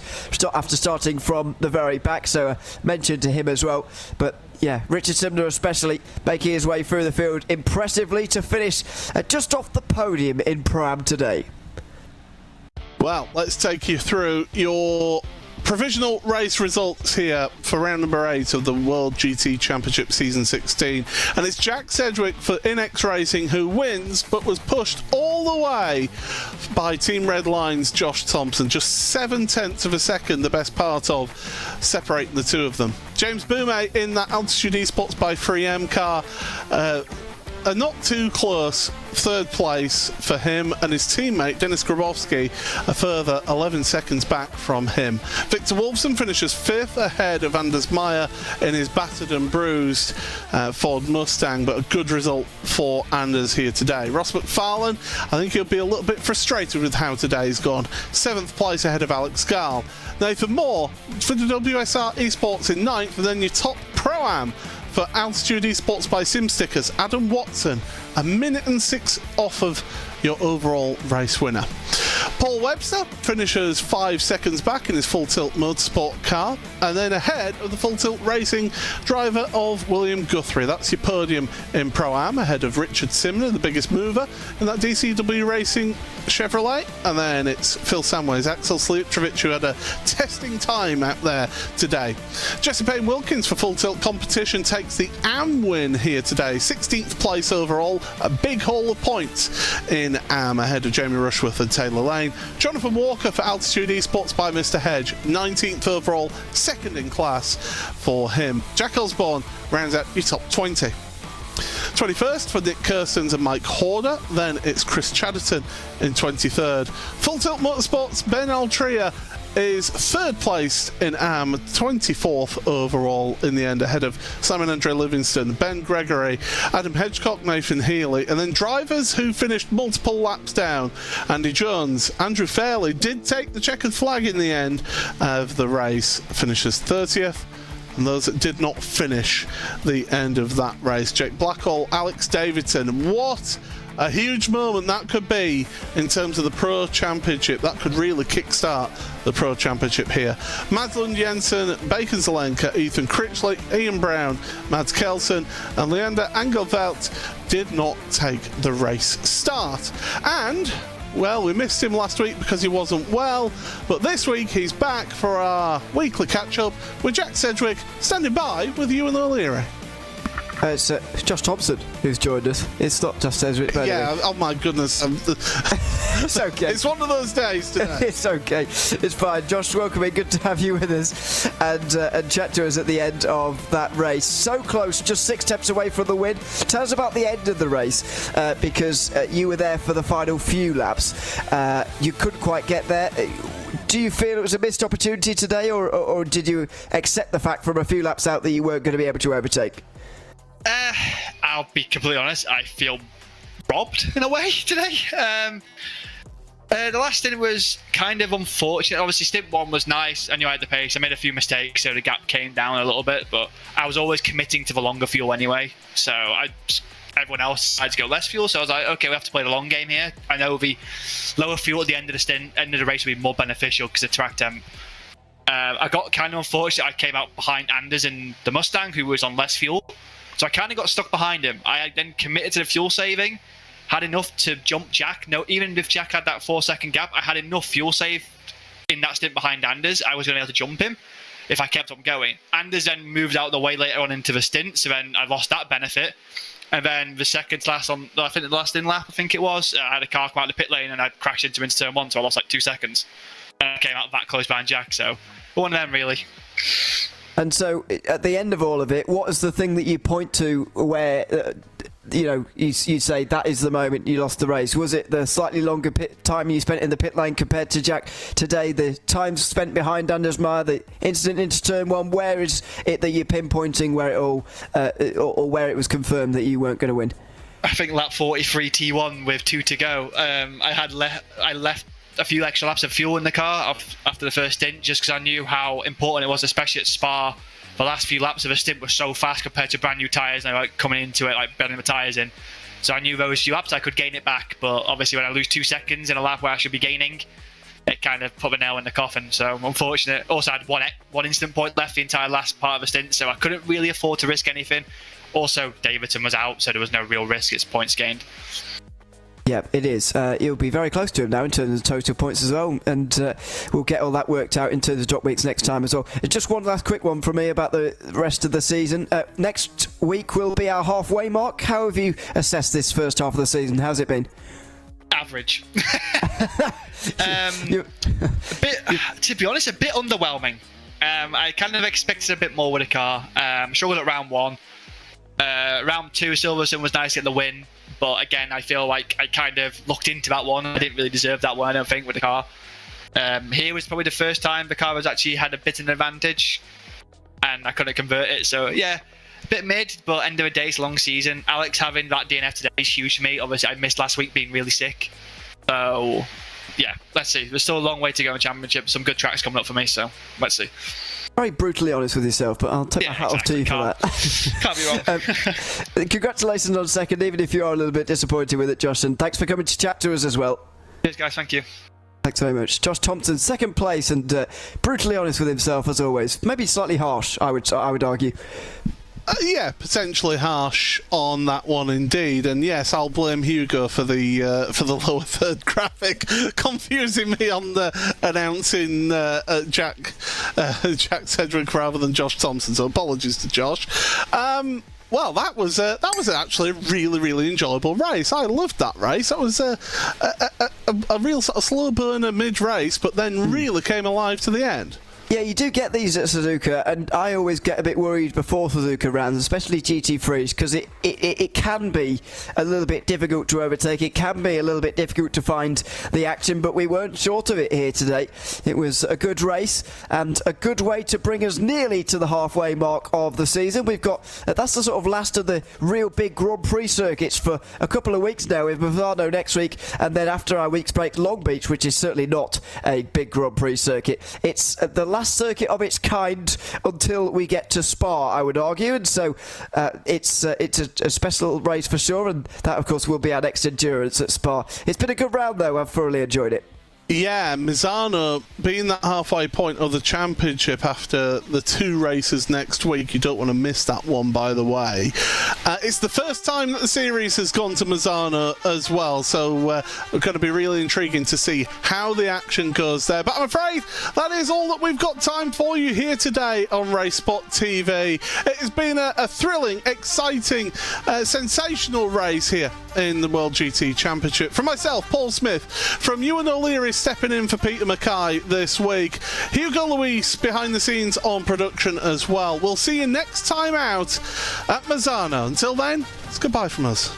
after starting from the very back, so mention to him as well. But yeah, Richard Simner especially making his way through the field impressively to finish just off the podium in Pro-Am today. Well, let's take you through your provisional race results here for round number 8 of the World GT Championship Season 16. And it's Jack Sedgwick for Inex Racing who wins, but was pushed all the way by Team Red Line's Josh Thompson. Just 7/10 of a second, the best part of, separating the two of them. James Boumet in that Altitude Esports by 3M car. A not too close 3rd place for him, and his teammate Dennis Grabowski a further 11 seconds back from him. Victor Wolfson finishes 5th ahead of Anders Maar in his battered and bruised Ford Mustang, but a good result for Anders here today. Ross McFarlane, I think he'll be a little bit frustrated with how today's gone. 7th place ahead of Alex Gall. Nathan Moore for the WSR Esports in 9th, and then your top Pro-Am for Altitude Esports by SimStickers, Adam Watson, 1 minute and 6 off of your overall race winner. Paul Webster finishes 5 seconds back in his Full Tilt Motorsport car, and then ahead of the Full Tilt Racing driver of William Guthrie. That's your podium in Pro-Am, ahead of Richard Simner, the biggest mover in that DCW Racing Chevrolet. And then it's Phil Samways, Axel Sliutrovic, who had a testing time out there today. Jesse Payne Wilkins for Full Tilt competition takes the AM win here today, 16th place overall, a big haul of points in AM ahead of Jamie Rushworth and Taylor Lane. Jonathan Walker for Altitude Esports by Mr. Hedge, 19th overall, 2nd in class for him. Jack Osborne rounds out your top 20. 21st for Nick Kirstens and Mike Horder, then it's Chris Chatterton in 23rd. Full Tilt Motorsports, Ben Altria is 3rd placed in AM, 24th overall in the end, ahead of Simon Andre Livingston, Ben Gregory, Adam Hedgecock, Nathan Healy, and then drivers who finished multiple laps down. Andy Jones, Andrew Fairley did take the checkered flag in the end of the race, finishes 30th. And those that did not finish the end of that race, Jake Blackhall, Alex Davidson. What a huge moment that could be in terms of the Pro Championship. That could really kickstart the Pro Championship here. Mads Lund Jensen, Bacon Zelenka, Ethan Critchley, Ian Brown, Mads Kelson, and Leander Engelvelt did not take the race start. And well, we missed him last week because he wasn't well, but this week he's back for our weekly catch-up with Jack Sedgwick, standing by with Ewan O'Leary. It's Josh Thompson who's joined us. It's not just Sedgwick. Yeah, oh my goodness. It's okay. It's one of those days today. It's okay. It's fine. Josh, welcome in. Good to have you with us and chat to us at the end of that race. So close, just 6 steps away from the win. Tell us about the end of the race because you were there for the final few laps. You couldn't quite get there. Do you feel it was a missed opportunity today or did you accept the fact from a few laps out that you weren't going to be able to overtake? I'll be completely honest, I feel robbed in a way today. The last stint was kind of unfortunate. Obviously, stint 1 was nice. I knew I had the pace. I made a few mistakes, so the gap came down a little bit, but I was always committing to the longer fuel anyway. So everyone else decided to go less fuel, so I was like, okay, we have to play the long game here. I know the lower fuel at the end of the stint, end of the race would be more beneficial because of track temp. I got kind of unfortunate. I came out behind Anders in the Mustang, who was on less fuel. So I kind of got stuck behind him. I then committed to the fuel saving, had enough to jump Jack. No, even if Jack had that 4-second gap, I had enough fuel saved in that stint behind Anders. I was going to be able to jump him if I kept on going. Anders then moved out of the way later on into the stint, so then I lost that benefit. And then the second last on, I think the last in lap, I think it was, I had a car come out of the pit lane and I crashed into turn 1, so I lost like 2 seconds. And I came out that close behind Jack, so one of them really. And so, at the end of all of it, what is the thing that you point to where, you say that is the moment you lost the race? Was it the slightly longer time you spent in the pit lane compared to Jack today, the time spent behind Anders Meyer, the incident into turn 1? Where is it that you're pinpointing where it all, or where it was confirmed that you weren't going to win? I think lap 43 T1 with 2 to go. I left a few extra laps of fuel in the car after the first stint just because I knew how important it was, especially at Spa. The last few laps of the stint were so fast compared to brand new tyres, and I like coming into it like building the tyres in. So I knew those few laps I could gain it back, but obviously when I lose 2 seconds in a lap where I should be gaining, it kind of put the nail in the coffin. So unfortunate. Also I had one instant point left the entire last part of the stint, so I couldn't really afford to risk anything. Also Davidson was out, so there was no real risk. It's points gained. Yeah, it is. You'll be very close to him now in terms of total points as well, and we'll get all that worked out in terms of drop weeks next time as well. Just one last quick one from me about the rest of the season. Next week will be our halfway mark. How have you assessed this first half of the season? How's it been? Average. To be honest, a bit underwhelming. I kind of expected a bit more with the car. Struggled at round 1. Round 2, Silverstone was nice to get the win. But again, I feel like I kind of looked into that one. I didn't really deserve that one, I don't think, with the car. Here was probably the first time the car was actually had a bit of an advantage. And I couldn't convert it. So, yeah, a bit mid, but end of the day, it's a long season. Alex having that DNF today is huge for me. Obviously, I missed last week being really sick. So, yeah, let's see. There's still a long way to go in the championship. Some good tracks coming up for me, so let's see. Very brutally honest with yourself, but I'll take my hat off to you for that. Can't be wrong. Congratulations on second, even if you are a little bit disappointed with it, Josh, and thanks for coming to chat to us as well. Cheers, guys. Thank you. Thanks very much. Josh Thompson, second place, and brutally honest with himself as always. Maybe slightly harsh, I would argue. Yeah, potentially harsh on that one indeed, and yes, I'll blame Hugo for the lower third graphic confusing me on the announcing Jack Sedgwick rather than Josh Thompson. So apologies to Josh. Well, that was actually a really enjoyable race. I loved that race. That was a real sort of slow burner mid race, but then really came alive to the end. Yeah, you do get these at Suzuka, and I always get a bit worried before Suzuka rounds, especially GT3s, because it can be a little bit difficult to overtake. It can be a little bit difficult to find the action, but we weren't short of it here today. It was a good race and a good way to bring us nearly to the halfway mark of the season. We've got that's the sort of last of the real big Grand Prix circuits for a couple of weeks now, with Bavano next week, and then after our week's break, Long Beach, which is certainly not a big Grand Prix circuit. It's the last circuit of its kind until we get to Spa, I would argue, and so it's a special race for sure, and that of course will be our next endurance at Spa. It's been a good round though. I've thoroughly enjoyed it. Yeah, Mizano being that halfway point of the championship after the 2 races next week. You don't want to miss that one, by the way. It's the first time that the series has gone to Mizano as well, so it's going to be really intriguing to see how the action goes there. But I'm afraid that is all that we've got time for you here today on RaceSpotTV. It has been a thrilling, exciting, sensational race here in the World GT Championship. From myself, Paul Smith, from Ewan O'Leary stepping in for Peter Mackay this week, Hugo Luis behind the scenes on production as well. We'll see you next time out at Mizano. Until then, it's goodbye from us.